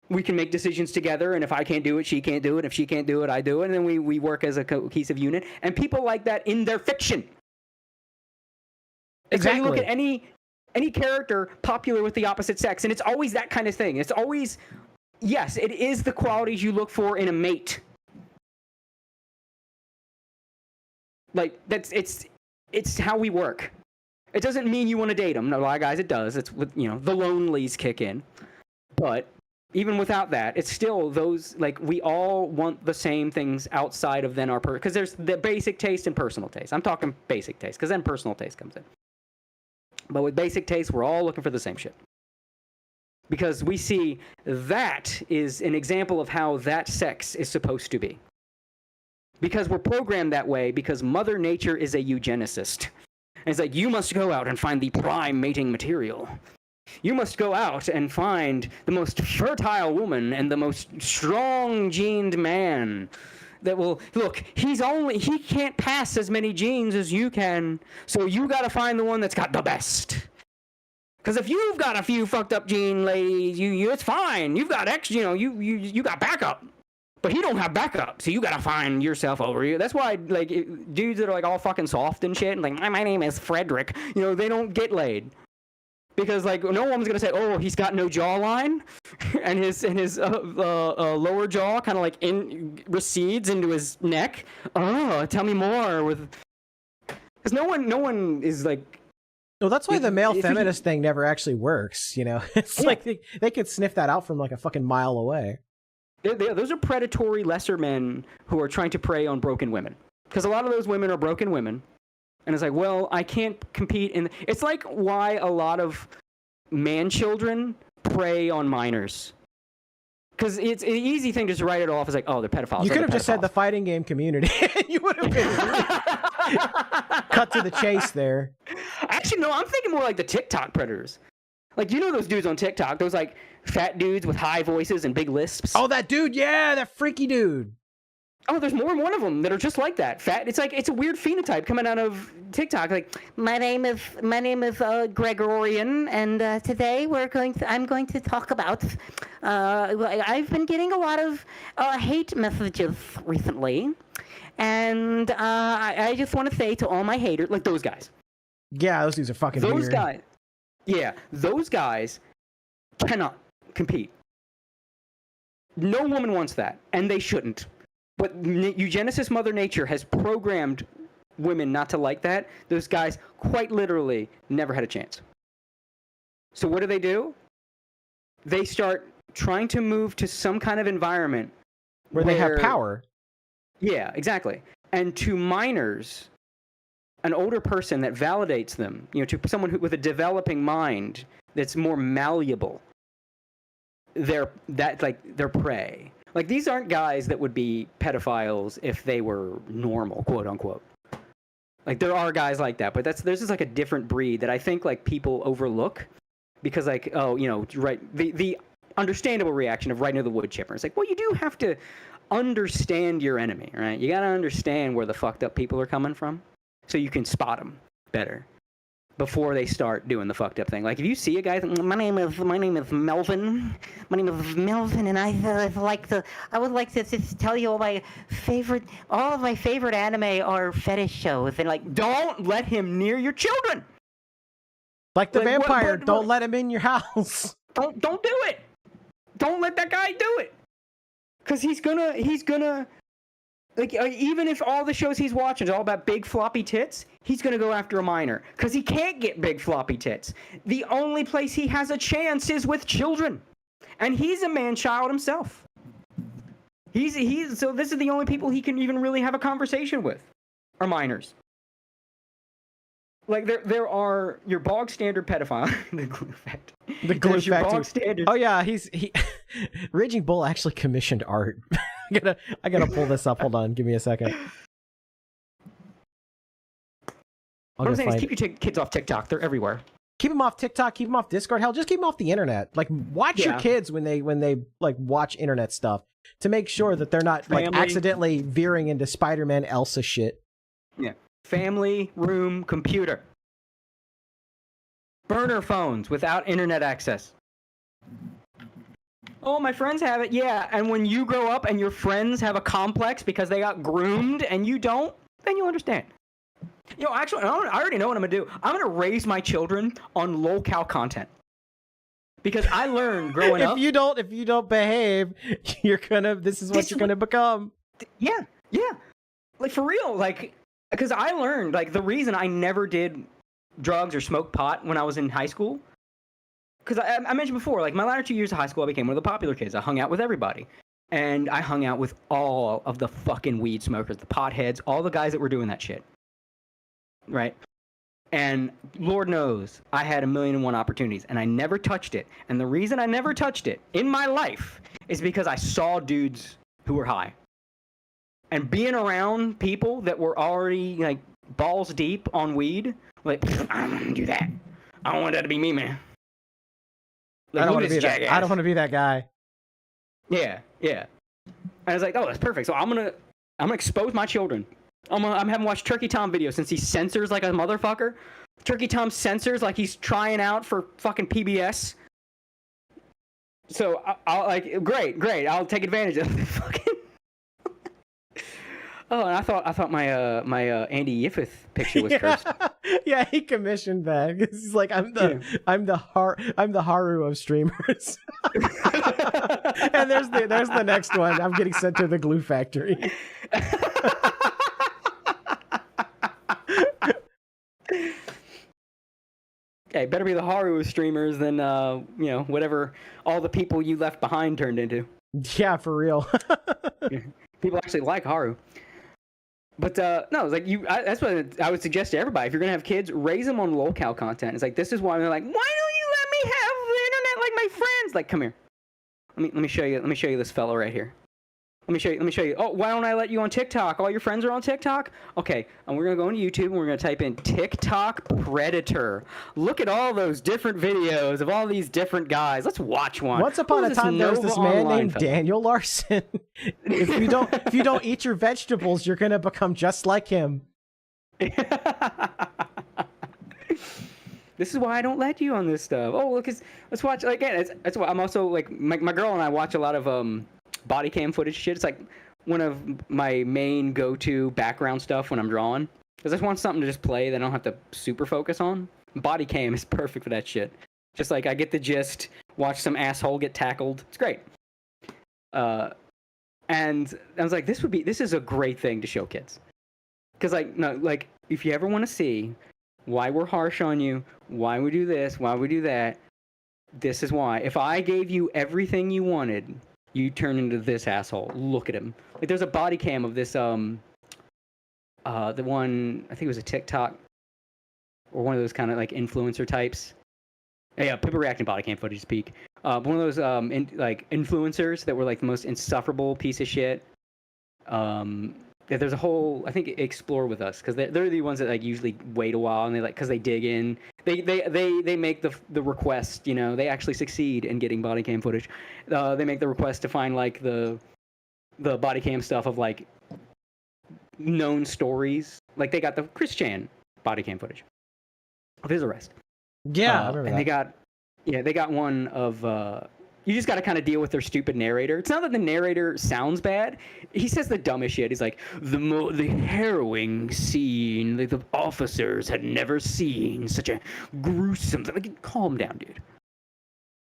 We can make decisions together, and if I can't do it, she can't do it. If she can't do it, I do it, and then we work as a cohesive unit. And people like that in their fiction. Exactly. So you look at any character popular with the opposite sex, and it's always that kind of thing. It's always, yes, it is the qualities you look for in a mate. Like, it's how we work. It doesn't mean you want to date them. No, a lot of guys, it does. It's with, the lonelies kick in. But even without that, it's still those, like, we all want the same things outside of then our because there's the basic taste and personal taste. I'm talking basic taste, because then personal taste comes in. But with basic taste, we're all looking for the same shit. Because we see that is an example of how that sex is supposed to be. Because we're programmed that way, because Mother Nature is a eugenicist. And it's like, you must go out and find the prime mating material. You must go out and find the most fertile woman and the most strong-gened man. That will look, he can't pass as many genes as you can, so you gotta find the one that's got the best. Because if you've got a few fucked up gene ladies, you it's fine. You've got you got backup, but he don't have backup, so you gotta find yourself over here. That's why like dudes that are like all fucking soft and shit, and like my name is Frederick, they don't get laid. Because like no one's gonna say, oh, he's got no jawline, and his lower jaw kind of like recedes into his neck. Oh, tell me more. Because no one is like. Well, that's why the male feminist thing never actually works. It's like they could sniff that out from like a fucking mile away. Those are predatory lesser men who are trying to prey on broken women. Because a lot of those women are broken women. And it's like, well, I can't compete in... It's like why a lot of man children prey on minors. Because it's an easy thing just to write it off as like, oh, they're pedophiles. You could have just said the fighting game community. You would have been cut to the chase there. Actually, no, I'm thinking more like the TikTok predators. Like, you know those dudes on TikTok, those like fat dudes with high voices and big lisps. Oh, that dude, yeah, that freaky dude. Oh, there's more than one of them that are just like that. Fat. It's like it's a weird phenotype coming out of TikTok. Like, my name is Gregorian, and today I'm going to talk about. I've been getting a lot of hate messages recently, and I just want to say to all my haters, like those guys. Yeah, those dudes are fucking Those weird. guys. Yeah, those guys cannot compete. No woman wants that, and they shouldn't. But eugenicist Mother Nature has programmed women not to like that. Those guys quite literally never had a chance. So what do? They start trying to move to some kind of environment where they have power. Yeah, exactly. And to minors, an older person that validates them, to someone with a developing mind that's more malleable, they're prey. Like, these aren't guys that would be pedophiles if they were normal, quote unquote. Like, there are guys like that, but there's just like a different breed that I think like people overlook because like, right, the understandable reaction of right near the wood chipper. It's like, well, you do have to understand your enemy, right? You got to understand where the fucked up people are coming from so you can spot them better before they start doing the fucked up thing. Like, if you see a guy, my name is Melvin. My name is Melvin, and I would like to just tell you all of my favorite anime are fetish shows, and like, don't let him near your children. Like the vampire, don't let him in your house. Don't do it. Don't let that guy do it. Cause he's gonna. Like, even if all the shows he's watching is all about big floppy tits, he's going to go after a minor. Because he can't get big floppy tits. The only place he has a chance is with children. And he's a man-child himself. So this is the only people he can even really have a conversation with, are minors. Like, there are your bog standard pedophile. The glue factory. The glue factory. Bog standard. Oh, yeah, Raging Bull actually commissioned art. I gotta pull this up. Hold on, give me a second. What I'm saying is keep your kids off TikTok. They're everywhere. Keep them off TikTok. Keep them off Discord. Hell, just keep them off the internet. Like, watch your kids when they like watch internet stuff to make sure that they're not like accidentally veering into Spider-Man Elsa shit. Yeah. Family, room, computer. Burner phones without internet access. Oh, my friends have it. Yeah, and when you grow up and your friends have a complex because they got groomed and you don't, then you understand. Actually, I already know what I'm going to do. I'm going to raise my children on lol-cow content. Because I learned growing up. If you don't behave, this is what you're gonna become. Yeah. Like, for real, like, because I learned, like, the reason I never did drugs or smoked pot when I was in high school, because I mentioned before, like, my latter 2 years of high school, I became one of the popular kids. I hung out with everybody. And I hung out with all of the fucking weed smokers, the potheads, all the guys that were doing that shit. Right? And Lord knows, I had 1,000,001 opportunities, and I never touched it. And the reason I never touched it in my life is because I saw dudes who were high. And being around people that were already, like, balls deep on weed, like, I don't want to do that. I don't want that to be me, man. Like, I don't want to be that guy. Yeah. And I was like, oh, that's perfect. So I'm gonna expose my children. I'm having them watch Turkey Tom videos since he censors like a motherfucker. Turkey Tom censors like he's trying out for fucking PBS. So I'll like, great. I'll take advantage of the fucking. Oh, and I thought my Andy Yiffith picture was cursed. Yeah, he commissioned that. He's like, I'm the Haru of streamers. And there's the next one. I'm getting sent to the glue factory. Okay, better be the Haru of streamers than whatever all the people you left behind turned into. Yeah, for real. People actually like Haru. But no, it's like that's what I would suggest to everybody. If you're gonna have kids, raise them on lol-cow content. It's like, this is why they're like, why don't you let me have the internet like my friends? Like, come here. Let me show you. Let me show you this fellow right here. Let me show you. Oh, why don't I let you on TikTok? All your friends are on TikTok? Okay, and we're gonna go on YouTube and we're gonna type in TikTok Predator. Look at all those different videos of all these different guys. Let's watch one. Once upon a time, there was this man named Daniel Larson. If you don't eat your vegetables, you're gonna become just like him. This is why I don't let you on this stuff. Oh, look, let's watch. Like, again, that's why I'm also like my girl and I watch a lot of body cam footage shit. It's like one of my main go-to background stuff when I'm drawing, because I just want something to just play that I don't have to super focus on. Body cam is perfect for that shit. Just like I get the gist, watch some asshole get tackled. It's great. And I was like, this is a great thing to show kids, because like if you ever want to see why we're harsh on you, why we do this, why we do that, this is why. If I gave you everything you wanted, you turn into this asshole. Look at him. Like, there's a body cam of this, the one, I think it was a TikTok, or one of those kind of, like, influencer types. Yeah, people reacting body cam footage to peak. One of those, influencers that were, like, the most insufferable piece of shit. There's a whole, I think, Explore With Us, because they're the ones that, like, usually wait a while, and they, like, because they dig in. They make the request, you know, they actually succeed in getting body cam footage. They make the request to find, like, the body cam stuff of, like, known stories. Like, they got the Chris Chan body cam footage of his arrest. Yeah, I remember and that. they got one of, you just got to kind of deal with their stupid narrator. It's not that the narrator sounds bad. He says the dumbest shit. He's like, the harrowing scene, like the officers had never seen such a gruesome thing. Like, calm down, dude.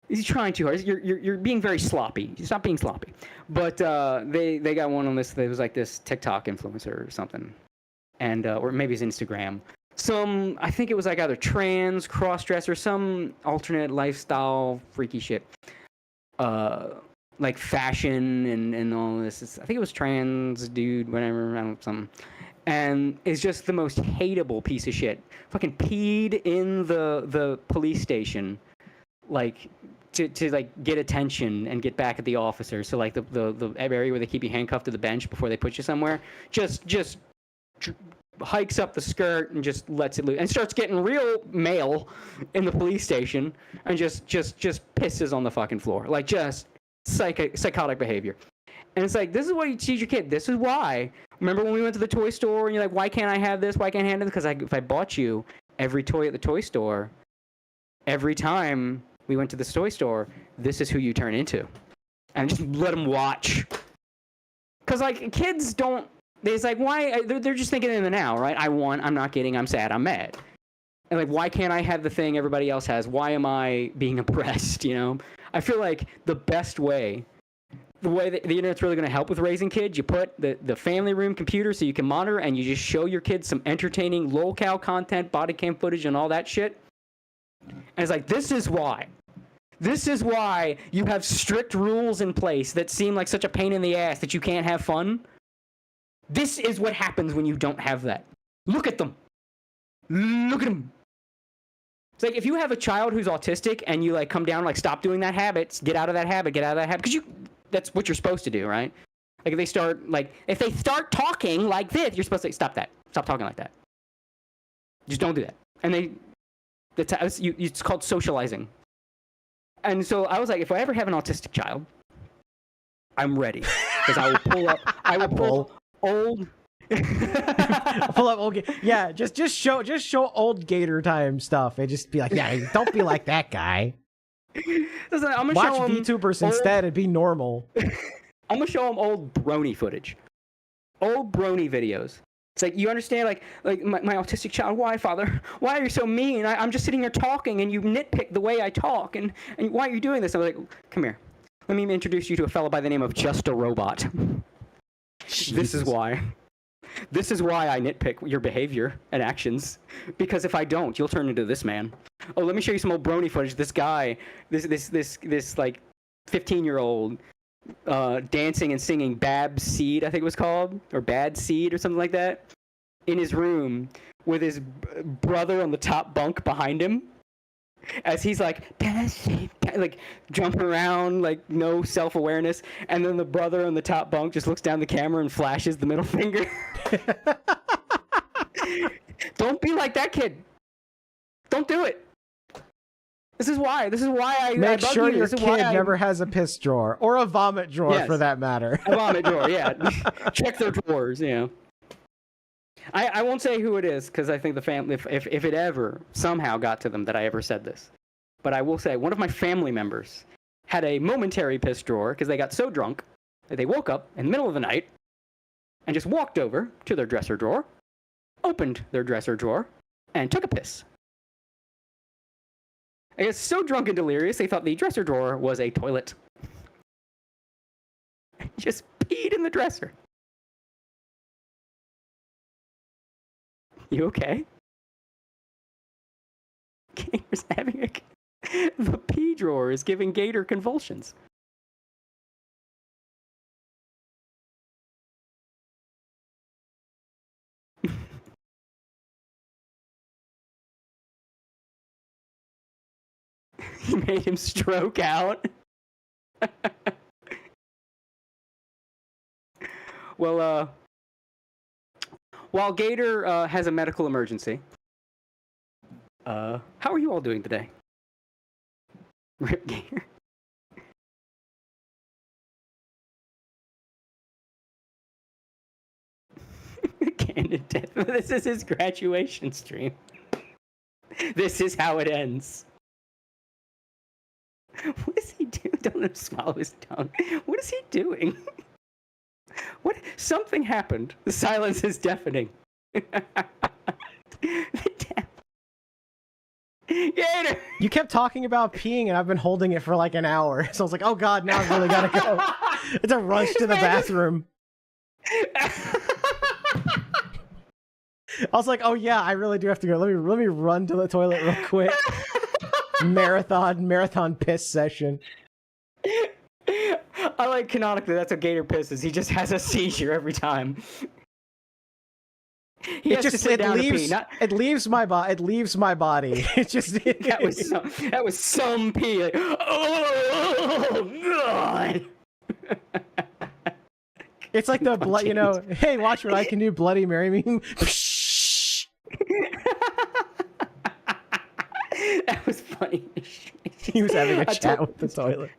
He's trying too hard. You're being very sloppy. Stop being sloppy. But they got one on this. There was like this TikTok influencer or something, and or maybe it's Instagram. I think it was like either trans, cross-dresser, some alternate lifestyle freaky shit. Like fashion and all this. I think it was trans dude, whatever, I don't know, something. And it's just the most hateable piece of shit. Fucking peed in the police station, like to like get attention and get back at the officer. So like the area where they keep you handcuffed to the bench before they put you somewhere, just hikes up the skirt and just lets it loose and starts getting real male in the police station and just pisses on the fucking floor, like just psychotic behavior. And it's like, this is what you teach your kid. This is why. Remember when we went to the toy store and you're like, why can't I have this? Why can't I have this? Because if I bought you every toy at the toy store, every time we went to this toy store, this is who you turn into. And just let them watch. Because like kids don't. It's like, why? They're just thinking in the now, right? I'm not getting, I'm sad, I'm mad. And like, why can't I have the thing everybody else has? Why am I being oppressed, you know? I feel like the best way, the way that the internet's really going to help with raising kids, you put the family room computer so you can monitor, and you just show your kids some entertaining lolcow content, body cam footage, and all that shit. And it's like, this is why. This is why you have strict rules in place that seem like such a pain in the ass that you can't have fun. This is what happens when you don't have that. Look at them. Look at them. It's like if you have a child who's autistic and you like come down, like stop doing that habit, get out of that habit, because that's what you're supposed to do, right? Like if they start talking like this, you're supposed to say, stop that. Stop talking like that. Just don't do that. And it's called socializing. And so I was like, if I ever have an autistic child, I'm ready. Because I will pull old pull up old yeah, just show old Gator time stuff and just be like, yeah, don't be like that guy. Listen, I'm gonna watch show VTubers instead and be normal. I'm gonna show them old brony footage, old brony videos. It's like, you understand, like my autistic child, why, father? Why are you so mean? I'm just sitting here talking and you nitpick the way I talk, and why are you doing this? I was like, come here, let me introduce you to a fellow by the name of Just a Robot. This is why. This is why I nitpick your behavior and actions. Because if I don't, you'll turn into this man. Oh, let me show you some old brony footage. This guy, this like 15-year-old dancing and singing Bab Seed, I think it was called, or Bad Seed or something like that, in his room with his brother on the top bunk behind him. as he's like jumping around, like no self-awareness, and then the brother on the top bunk just looks down the camera and flashes the middle finger. Don't be like that kid. Don't do it. This is why I Make bug sure you. your This is kid why I- never has a piss drawer or a vomit drawer, Yes. for that matter. A vomit drawer, yeah. Check their drawers, yeah. I won't say who it is because I think the family, if it ever somehow got to them that I ever said this, but I will say one of my family members had a momentary piss drawer because they got so drunk that they woke up in the middle of the night and just walked over to their dresser drawer, opened their dresser drawer, and took a piss. I guess so drunk and delirious they thought the dresser drawer was a toilet. Just peed in the dresser. You okay? Gator's having the pee drawer is giving Gator convulsions. He made him stroke out. Well, while Gator has a medical emergency, how are you all doing today? Rip Gator. Candid death. This is his graduation stream. This is how it ends. What does he do? Don't let him swallow his tongue. What is he doing? What? Something happened. The silence is deafening. Gator! You kept talking about peeing, and I've been holding it for like an hour. So I was like, oh god, now I've really gotta go. It's a rush to the bathroom. I was like, oh yeah, I really do have to go. Let me run to the toilet real quick. Marathon piss session. I like canonically that's how Gator pisses. He just has a seizure every time. It leaves my body. It just that was some pee. Like, oh god. It's like the blood, hey, watch what I can do, Bloody Mary meme. That was funny. He was having a chat with the toilet.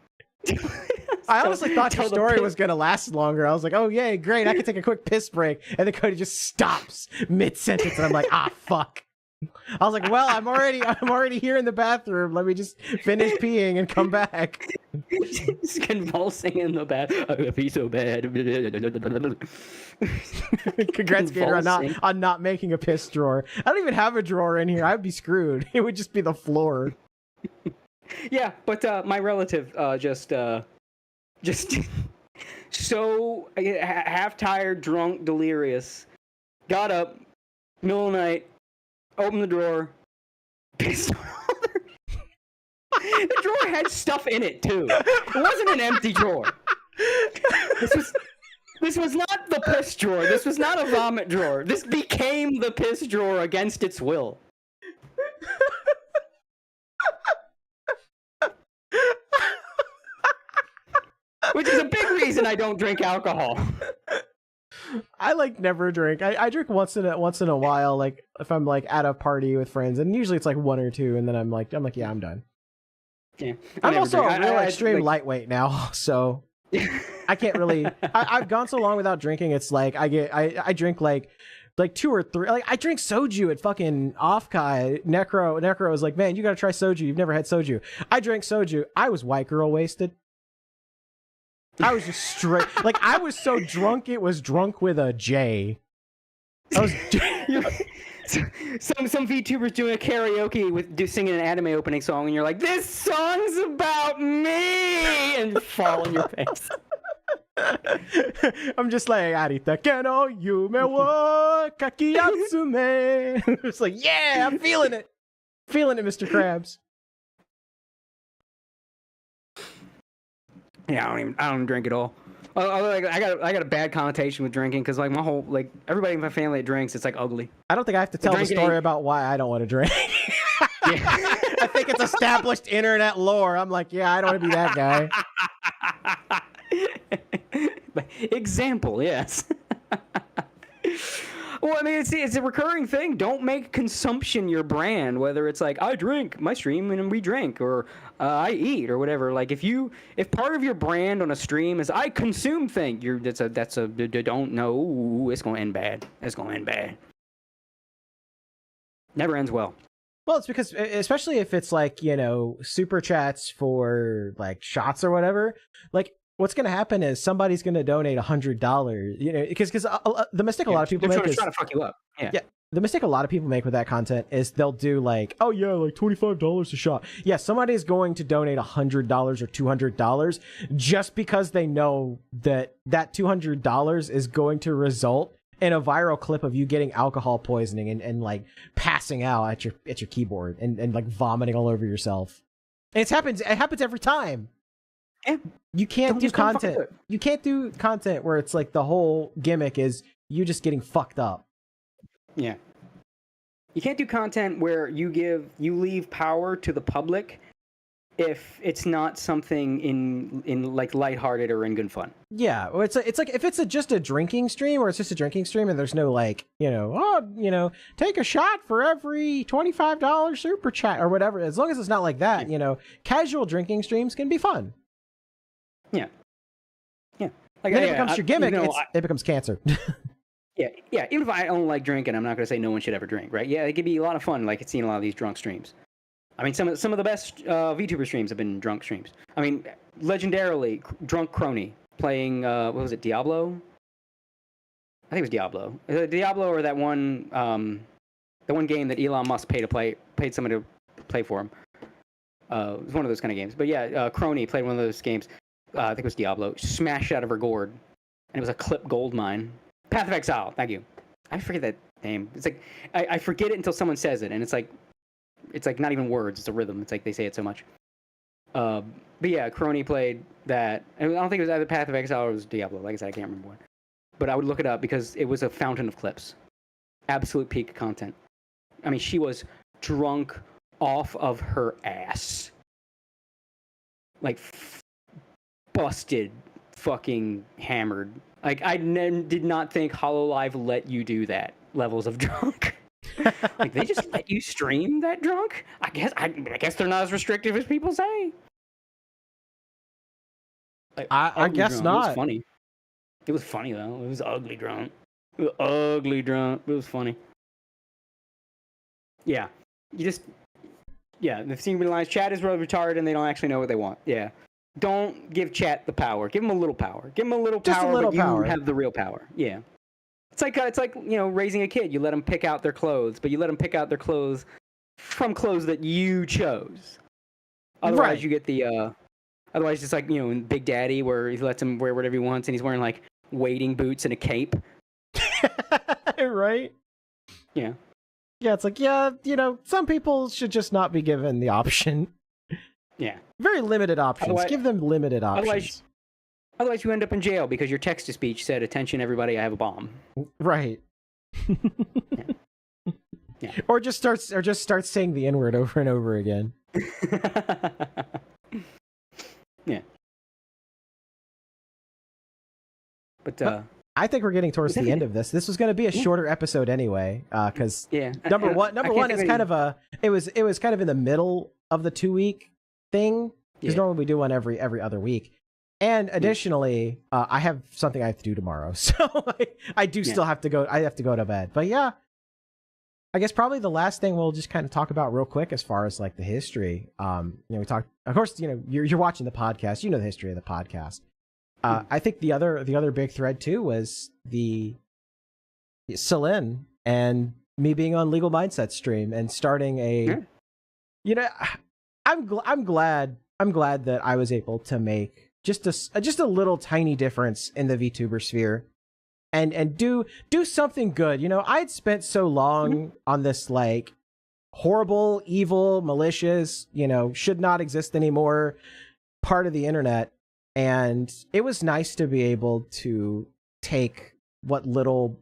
I honestly thought your story was going to last longer. I was like, oh, yay, great. I can take a quick piss break. And then Cody just stops mid-sentence. And I'm like, fuck. I was like, well, I'm already here in the bathroom. Let me just finish peeing and come back. Just convulsing in the bath. I feel so bad. Congrats, Gator, on not making a piss drawer. I don't even have a drawer in here. I'd be screwed. It would just be the floor. Yeah, but my relative just so half tired, drunk, delirious, got up, middle of the night, opened the drawer, pissed all the drawer had stuff in it too. It wasn't an empty drawer. This was not the piss drawer. This was not a vomit drawer. This became the piss drawer against its will. Which is a big reason I don't drink alcohol. I never drink. I drink once in a while, like if I'm like at a party with friends, and usually it's like one or two, and then I'm like, yeah, I'm done. Yeah, I'm also a real extreme lightweight now, so I can't really. I've gone so long without drinking. It's like I drink like 2 or 3. Like I drink soju at fucking Offkai. Necro was like, man, you gotta try soju. You've never had soju. I drank soju. I was white girl wasted. I was just straight. Like I was so drunk, it was drunk with a J. I was. Some VTubers doing a karaoke with singing an anime opening song, and you're like, "This song's about me," and you fall on your face. I'm just like, "Arita keno yume wo kakiyatsume." It's like, yeah, I'm feeling it, Mr. Krabs. Yeah, I don't drink at all. I got a bad connotation with drinking because like my whole everybody in my family that drinks, it's like ugly. I don't think I have to tell the story about why I don't want to drink. I think it's established internet lore. I'm like, yeah, I don't want to be that guy. Example, yes. Well, I mean, it's a recurring thing. Don't make consumption your brand. Whether it's like I drink my stream and we drink, or I eat, or whatever. Like if part of your brand on a stream is I consume thing, that's a don't know. It's gonna end bad. It's gonna end bad. Never ends well. Well, it's because, especially if it's like, super chats for like shots or whatever, like what's going to happen is somebody's going to donate $100, because the mistake a lot of people make is trying to fuck you up. Yeah. The mistake a lot of people make with that content is they'll do like, oh yeah, like $25 a shot. Yeah, somebody is going to donate $100 or $200 just because they know that $200 is going to result in a viral clip of you getting alcohol poisoning and like passing out at your keyboard and like vomiting all over yourself. And it happens every time. Yeah. You can't do content. You can't do content where it's like the whole gimmick is you just getting fucked up. Yeah. You can't do content where you leave power to the public if it's not something in like lighthearted or in good fun. Yeah, well, it's like if it's just a drinking stream, or it's just a drinking stream and there's no like, take a shot for every $25 super chat or whatever. As long as it's not like that, casual drinking streams can be fun. Yeah. Yeah. Like, then it becomes your gimmick, it becomes cancer. Yeah. Even if I don't like drinking, I'm not going to say no one should ever drink, right? Yeah, it could be a lot of fun, like seeing a lot of these drunk streams. I mean, some of the best VTuber streams have been drunk streams. I mean, legendarily, Drunk Crony playing, what was it, Diablo? I think it was Diablo. Diablo, or that one game that Elon Musk paid someone to play for him. It was one of those kind of games. But yeah, Crony played one of those games. I think it was Diablo. Smashed out of her gourd. And it was a clip gold mine. Path of Exile, thank you. I forget that name. It's like, I forget it until someone says it, and it's like not even words, it's a rhythm. It's like they say it so much. But yeah, Crony played that. And I don't think it was either Path of Exile or it was Diablo. Like I said, I can't remember what. But I would look it up because it was a fountain of clips. Absolute peak content. I mean, she was drunk off of her ass. Like, busted, fucking hammered. Like, I did not think HoloLive let you do that levels of drunk. Like, they just let you stream that drunk? I guess they're not as restrictive as people say. Like, I guess drunk. not. It was funny. It was funny though. It was ugly drunk. It was ugly drunk. It was funny. Yeah. The senior lines, chat is really retarded and they don't actually know what they want. Yeah. Don't give chat the power. Give them a little power. Give them a little Just power, a little but power. You have the real power. Yeah. It's like raising a kid. You let them pick out their clothes, but you let them pick out their clothes from clothes that you chose. Otherwise, Right. you get the otherwise it's like, in Big Daddy where he lets him wear whatever he wants and he's wearing like wading boots and a cape. Right? Yeah. Yeah, it's like, some people should just not be given the option. Yeah. Very limited options. Otherwise- Give them limited options. Otherwise you end up in jail because your text-to-speech said, "Attention everybody, I have a bomb." Right. Yeah. Or just start saying the N-word over and over again. Yeah. But I think we're getting towards the end of this. This was going to be a shorter episode anyway, because yeah. number one is kind of it was kind of in the middle of the 2-week thing, because Yeah. normally we do one every other week. And additionally, I have something I have to do tomorrow, so I do still have to go. I have to go to bed. But yeah, I guess probably the last thing we'll just kind of talk about real quick as far as like the history. We talked. Of course, you're watching the podcast. You know the history of the podcast. I think the other big thread too was the Celine and me being on Legal Mindset stream and starting a. I'm glad that I was able to make just a little tiny difference in the VTuber sphere, and do something good. I'd spent so long on this like horrible, evil, malicious, should not exist anymore part of the internet, and it was nice to be able to take what little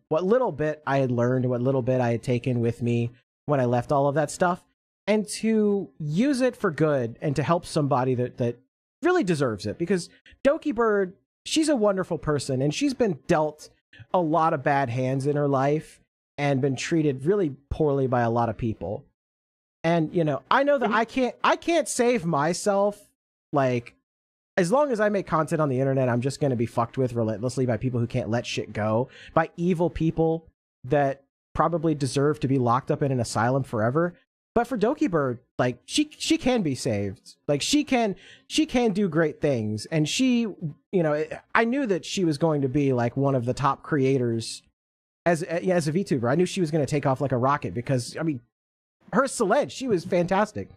bit I had learned, what little bit I had taken with me when I left all of that stuff, and to use it for good and to help somebody that really deserves it. Because Doki Bird, she's a wonderful person, and she's been dealt a lot of bad hands in her life and been treated really poorly by a lot of people. And, you know, I know that I can't save myself. Like, as long as I make content on the internet, I'm just going to be fucked with relentlessly by people who can't let shit go, by evil people that probably deserve to be locked up in an asylum forever. But for Doki Bird, like, she can be saved. Like, she can do great things. And she, you know, I knew that she was going to be like one of the top creators as a VTuber. I knew she was going to take off like a rocket because, I mean, her Selene, she was fantastic.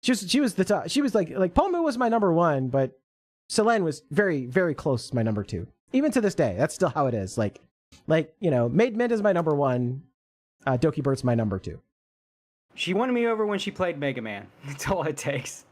She was the top. She was like Pomu was my number one, but Selene was very, very close to my number two. Even to this day, that's still how it is. Like, you know, Maid Mint is my number one. Doki Bird's my number two. She won me over when she played Mega Man. That's all it takes.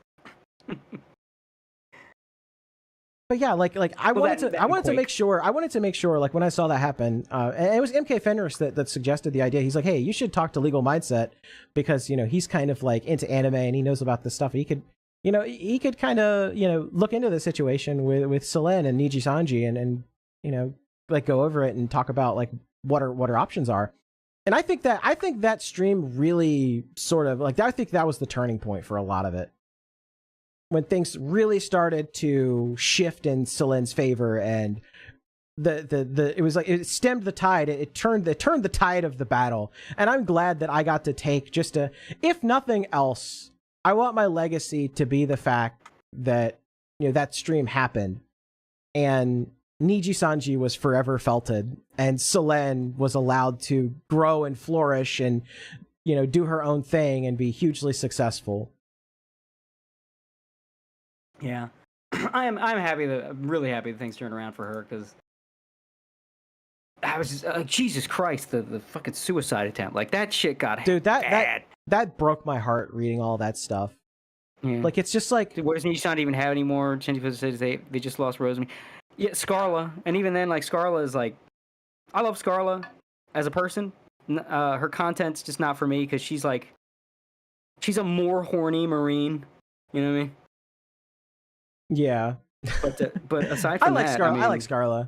But yeah, I wanted to make sure like when I saw that happen, and it was MK Fenris that suggested the idea. He's like, hey, you should talk to Legal Mindset because, you know, he's kind of like into anime and he knows about this stuff. He could kind of, you know, look into the situation with Selene and Niji Sanji and you know, like go over it and talk about like what our options are. And I think that stream really sort of like, I think that was the turning point for a lot of it. When things really started to shift in Selene's favor, and it was like it stemmed the tide. It turned the tide of the battle, and I'm glad that I got to take if nothing else, I want my legacy to be the fact that, you know, that stream happened, and Niji Sanji was forever felted, and Selene was allowed to grow and flourish, and, you know, do her own thing and be hugely successful. Yeah, I'm really happy that things turned around for her, because I was just Jesus Christ, the fucking suicide attempt, like that shit got bad. That broke my heart reading all that stuff. Yeah. Like, it's just like, what does Niji not even have anymore? Shinji says they just lost Rosemary. Yeah, Scarla, and even then, like, Scarla is like, I love Scarla as a person. Her content's just not for me, because she's a more horny Marine. You know what I mean? Yeah, but aside from that, I like Scarla.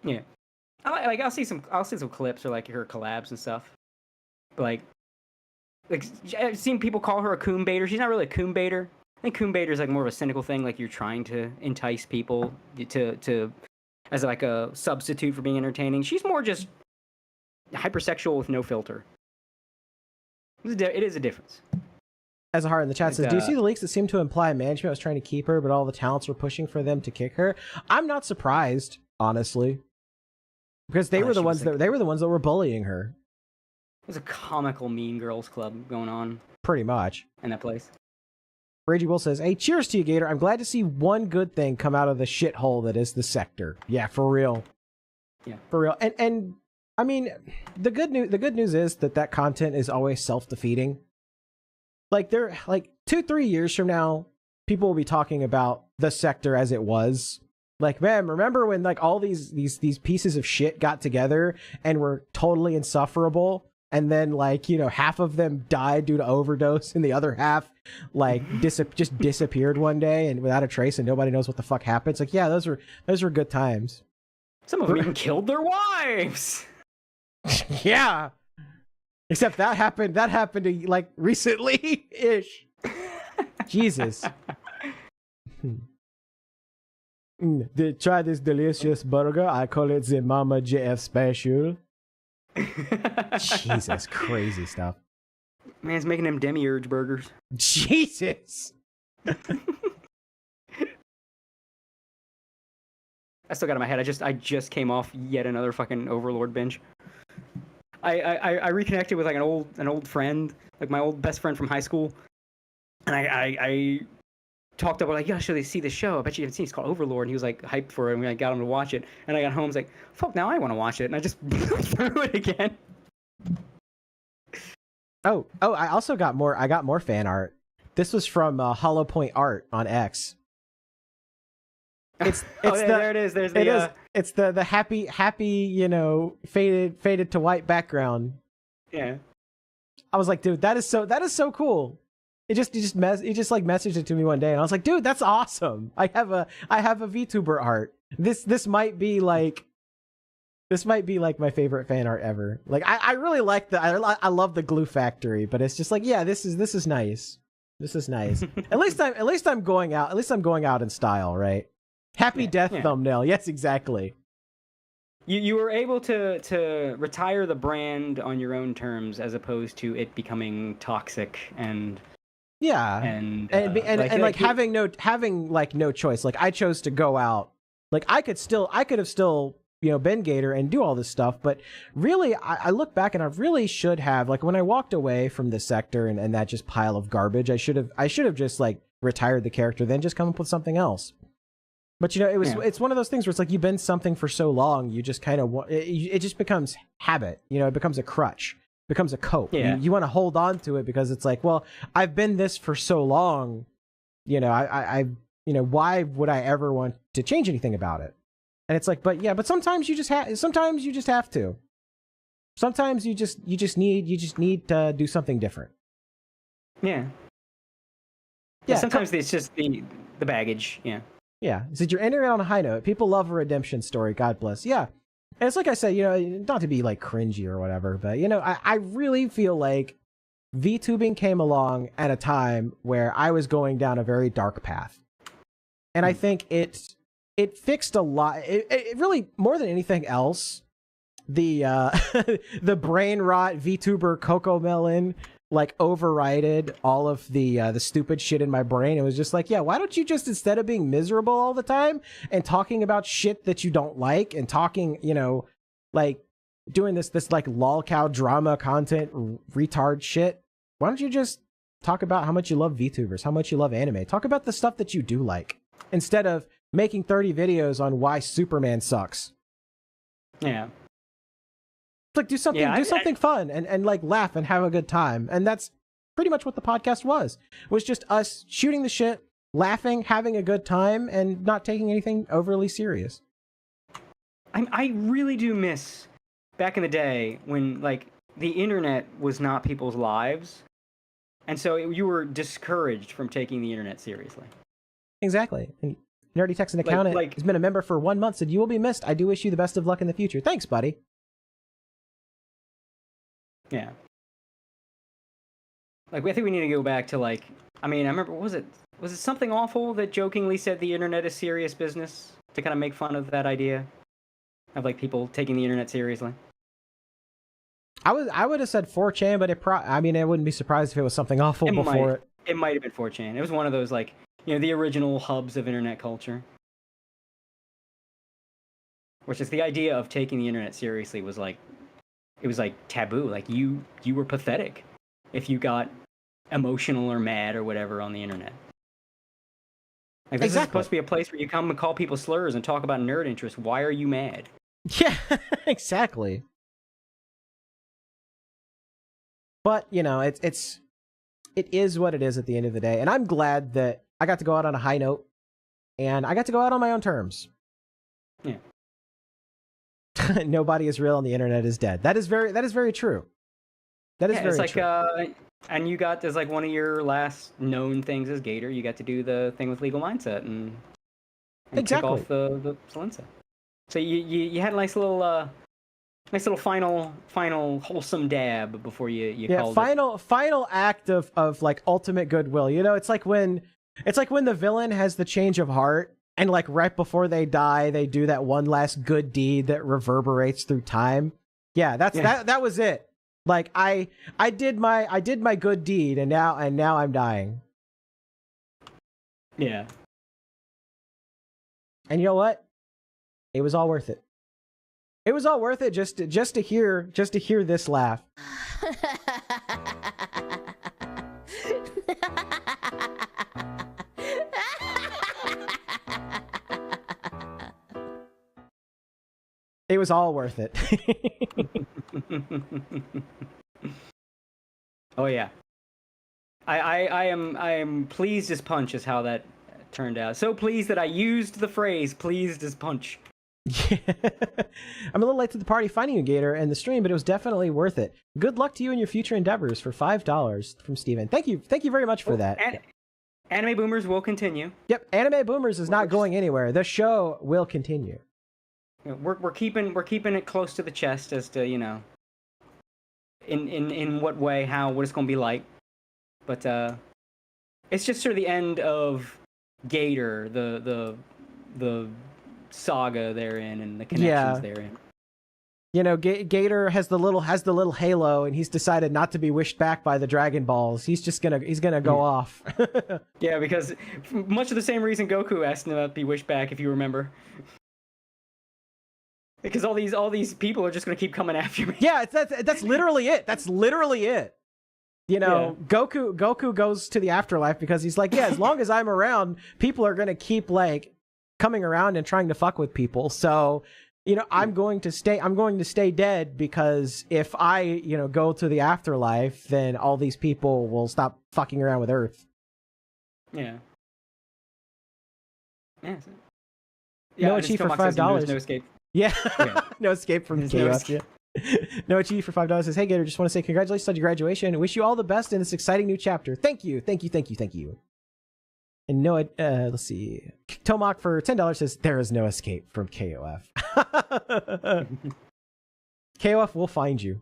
Yeah, I'll see some clips or like her collabs and stuff. But like I've seen people call her a coon baiter. She's not really a coon baiter. I think coon baiter is like more of a cynical thing. Like, you're trying to entice people to as like a substitute for being entertaining. She's more just hypersexual with no filter. It is a difference. Azahar in the chat says, do you see the leaks that seem to imply management was trying to keep her, but all the talents were pushing for them to kick her? I'm not surprised, honestly, because they were the ones that were bullying her. There's a comical Mean Girls club going on. Pretty much. In that place. Ragey Will says, hey, cheers to you, Gator. I'm glad to see one good thing come out of the shithole that is the sector. Yeah, for real. Yeah. For real. And I mean, the good news is that content is always self-defeating. Like, 2-3 years from now, people will be talking about the sector as it was. Like, man, remember when like all these pieces of shit got together and were totally insufferable, and then, like, you know, half of them died due to overdose and the other half like just disappeared one day and without a trace, and nobody knows what the fuck happened. It's like, yeah, those were good times. Some of them even killed their wives. Yeah. Except that happened to, like, recently-ish. Jesus. Try this delicious burger. I call it the Mama JF Special. Jesus, crazy stuff. Man's making them demiurge burgers. Jesus. I still got it in my head. I just came off yet another fucking Overlord binge. I reconnected with like an old friend, like my old best friend from high school, and I talked about like, yeah, should they see the show? I bet you haven't seen it. It's called Overlord, and he was like hyped for it, and I got him to watch it. And I got home, I was like, fuck, now I want to watch it, and I just threw it again. Oh, I also got more. I got more fan art. This was from Hollow Point Art on X. There it is. It's the happy, you know, faded to white background. Yeah. I was like, dude, that is so cool. He just like messaged it to me one day, and I was like, dude, that's awesome. I have a VTuber art. This might be like my favorite fan art ever. Like I really like I love the glue factory, but it's just like, yeah, this is nice. This is nice. At least I'm going out in style, right? Happy death thumbnail. Yes, exactly. You were able to retire the brand on your own terms, as opposed to it becoming toxic and having no choice. Like I chose to go out. Like I could have still been Gator and do all this stuff, but really I look back and I really should have, like, when I walked away from the sector and that just pile of garbage, I should have just like retired the character, then just come up with something else. But it's one of those things where it's like you've been something for so long, you just kind of it just becomes habit. It becomes a crutch, becomes a cope. Yeah. You want to hold on to it because it's like, well, I've been this for so long. I why would I ever want to change anything about it? And it's like, but sometimes you just have to. Sometimes you just need to do something different. Yeah. Sometimes it's just the baggage. Yeah. Yeah. So you're ending it on a high note. People love a redemption story. God bless. Yeah. And it's like I said, not to be like cringy or whatever, but I really feel like VTubing came along at a time where I was going down a very dark path. And I think it fixed a lot. It really, more than anything else, the the brain rot VTuber Coco Melon like overrided all of the stupid shit in my brain. It was just like, yeah, why don't you just, instead of being miserable all the time and talking about shit that you don't like and talking, like doing this like lolcow drama content retard shit, why don't you just talk about how much you love VTubers, how much you love anime, talk about the stuff that you do like, instead of making 30 videos on why Superman sucks. Yeah. Like do something fun and like laugh and have a good time. And that's pretty much what the podcast was just us shooting the shit, laughing, having a good time, and not taking anything overly serious. I really do miss back in the day when like the internet was not people's lives, and so you were discouraged from taking the internet seriously. Exactly. And Nerdy Text and Accountant has been a member for 1 month, said, "You will be missed. I do wish you the best of luck in the future." Thanks, buddy. Yeah. Like, I think we need to go back to, like, I remember, was it Something Awful that jokingly said the internet is serious business, to kind of make fun of that idea of, like, people taking the internet seriously? I would have said 4chan, but I wouldn't be surprised if it was Something Awful before it. It might have been 4chan. It was one of those, like, the original hubs of internet culture. Which is the idea of taking the internet seriously was, like, it was like taboo. Like you were pathetic if you got emotional or mad or whatever on the internet. Like this is supposed to be a place where you come and call people slurs and talk about nerd interests. Why are you mad? Yeah, exactly. But it is what it is at the end of the day, and I'm glad that I got to go out on a high note, and I got to go out on my own terms. Yeah. Nobody is real and the internet is dead. That is very true. That is very true. And you got, as like one of your last known things as Gator, you got to do the thing with Legal Mindset and exactly. kick off the Salensa. So you had a nice little final wholesome dab before you called it. Final act of like ultimate goodwill. It's like when the villain has the change of heart. And like right before they die, they do that one last good deed that reverberates through time. Yeah, that was it. Like I did my good deed, and now I'm dying. Yeah. And you know what? It was all worth it. It was all worth it just to hear this laugh. It was all worth it. Oh yeah. I am pleased as punch is how that turned out. So pleased that I used the phrase "pleased as punch" Yeah. I'm a little late to the party finding you, Gator, and the stream, but it was definitely worth it. Good luck to you in your future endeavors for $5 from Steven. Thank you very much for that. And Anime Boomers will continue. Yep, Anime Boomers is not going anywhere. The show will continue. We're keeping it close to the chest as to, you know, in what way, how, what it's going to be like. But it's just sort of the end of Gator, the saga therein and the connections therein. You know, Gator has the little halo, and he's decided not to be wished back by the Dragon Balls. He's gonna go off. Yeah, because much of the same reason Goku asked not to be wished back, if you remember. Because all these people are just gonna keep coming after me. Yeah, that's literally it. That's literally it. You know, Goku goes to the afterlife because he's like, yeah, as long as I'm around, people are gonna keep like coming around and trying to fuck with people. So, you know, I'm going to stay dead, because if I, you know, go to the afterlife, then all these people will stop fucking around with Earth. Yeah. Yeah. No Achieve for $5. No escape. Yeah. Yeah. No escape from chaos. Yeah. No Achieve for $5 says, hey Gator, just want to say congratulations on your graduation and wish you all the best in this exciting new chapter. Thank you. And Noah, let's see. Tomak for $10 says, there is no escape from KOF. KOF will find you.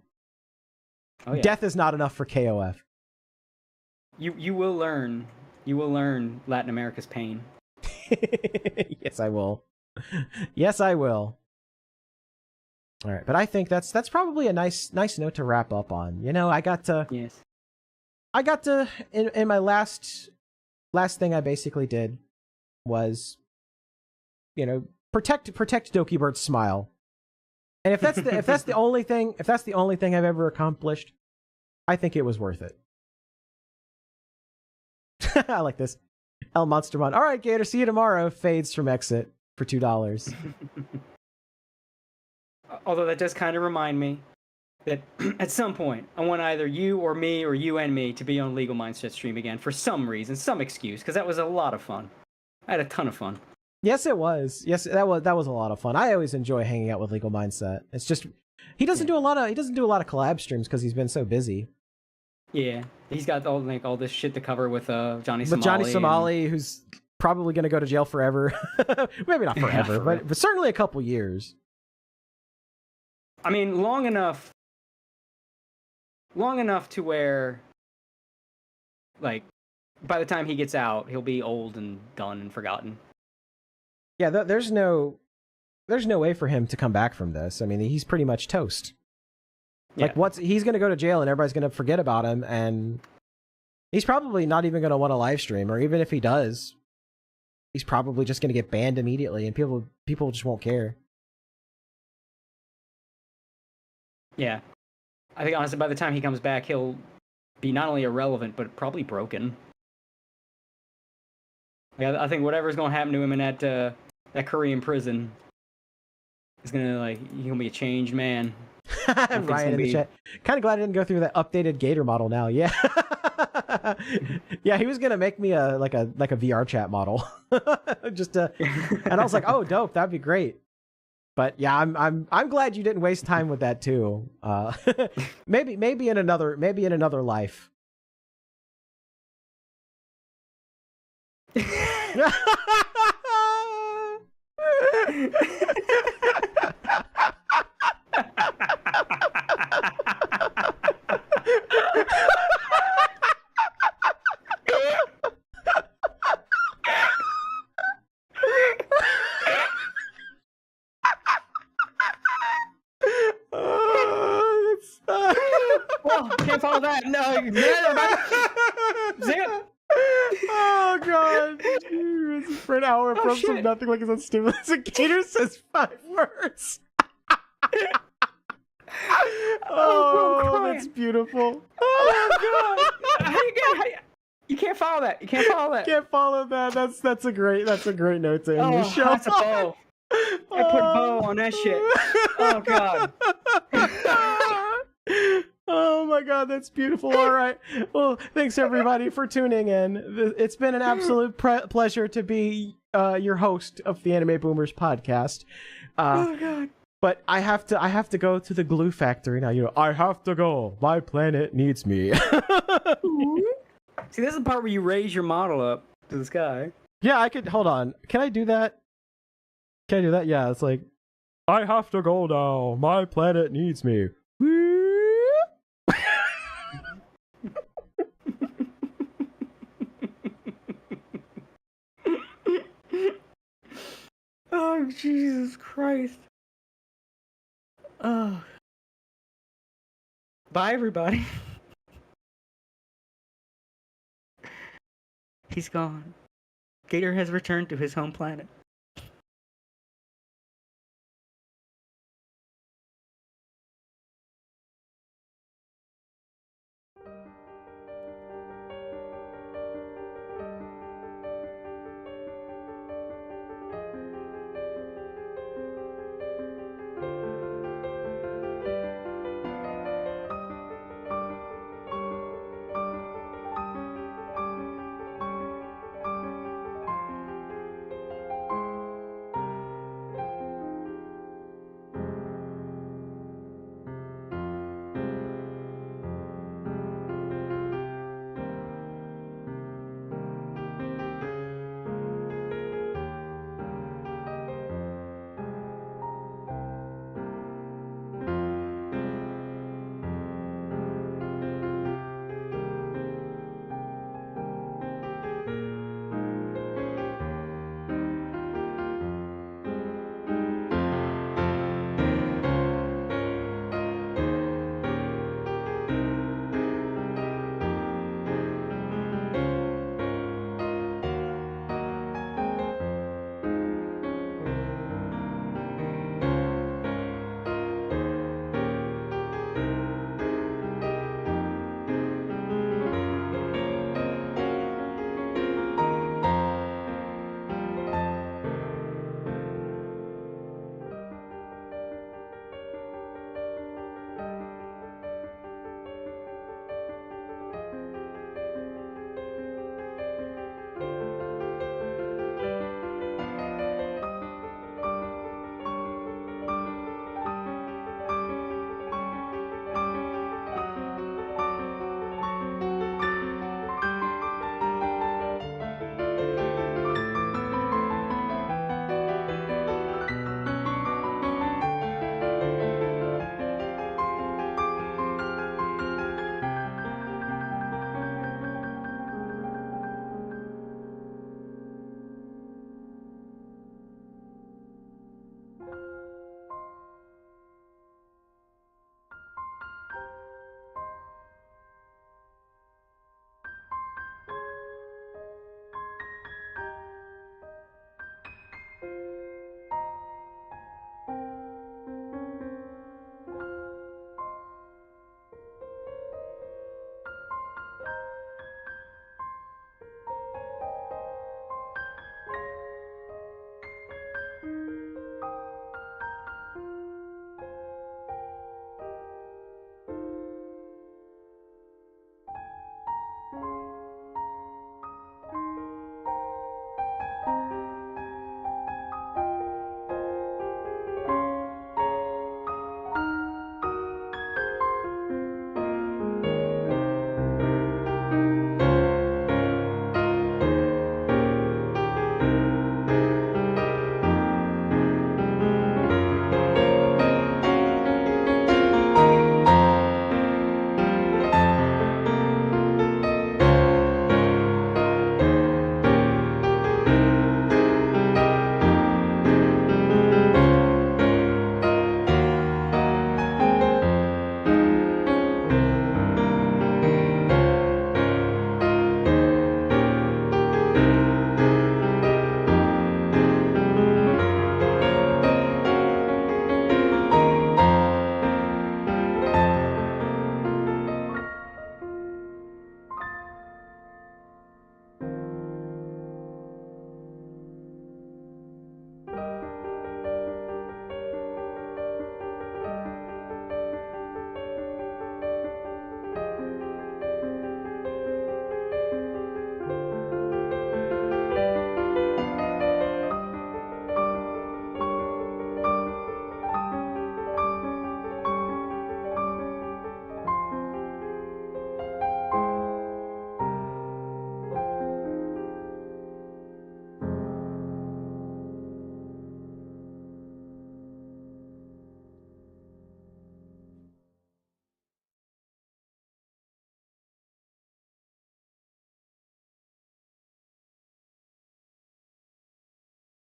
Oh, yeah. Death is not enough for KOF. You will learn. You will learn Latin America's pain. Yes, I will. Yes, I will. All right, but I think that's probably a nice note to wrap up on. You know, I got to in my last thing I basically did was, you know, protect Doki Bird's smile. And if that's the only thing I've ever accomplished, I think it was worth it. I like this. El Monstermon. All right, Gator, see you tomorrow. Fades from exit for $2. Although that does kind of remind me that at some point I want either you or me or you and me to be on Legal Mindset stream again for some reason, some excuse, because that was a lot of fun. I had a ton of fun. Yes, it was. Yes, that was a lot of fun. I always enjoy hanging out with Legal Mindset. It's just he doesn't do a lot of collab streams because he's been so busy. Yeah, he's got all this shit to cover with Johnny Somali. With Johnny Somali, who's probably going to go to jail forever. Maybe not forever, but certainly a couple years. I mean, long enough to where, like, by the time he gets out, he'll be old and done and forgotten. Yeah, there's no way for him to come back from this. I mean, he's pretty much toast. Yeah. Like, he's going to go to jail and everybody's going to forget about him, and he's probably not even going to want to live stream, or even if he does, he's probably just going to get banned immediately, and people just won't care. Yeah. I think, honestly, by the time he comes back, he'll be not only irrelevant, but probably broken. Like, I think whatever's going to happen to him in that Korean prison is going to, like, he's going to be a changed man. Ryan in the chat. Kind of glad I didn't go through that updated Gator model now. Yeah. Yeah, he was going to make me a VR chat model. And I was like, oh, dope. That'd be great. But yeah, I'm glad you didn't waste time with that too. Maybe in another life. Oh, can't follow that. No, zip. Oh god. For an hour, from some nothing like his own stimulus, and Gator says 5 words. Oh, that's beautiful. Oh god. You can't follow that. You can't follow that. Can't follow that. That's a great note to end the show. That's a bow. I put a bow on that shit. Oh god. Oh my god, that's beautiful. All right. Well, thanks everybody for tuning in. It's been an absolute pleasure to be your host of the Anime Boomers podcast. Oh god. But I have to go to the glue factory now. I have to go. My planet needs me. See, this is the part where you raise your model up to the sky. Yeah, I could. Hold on. Can I do that? Can I do that? Yeah, it's like, I have to go now. My planet needs me. Oh, Jesus Christ. Oh. Bye, everybody. He's gone. Gator has returned to his home planet.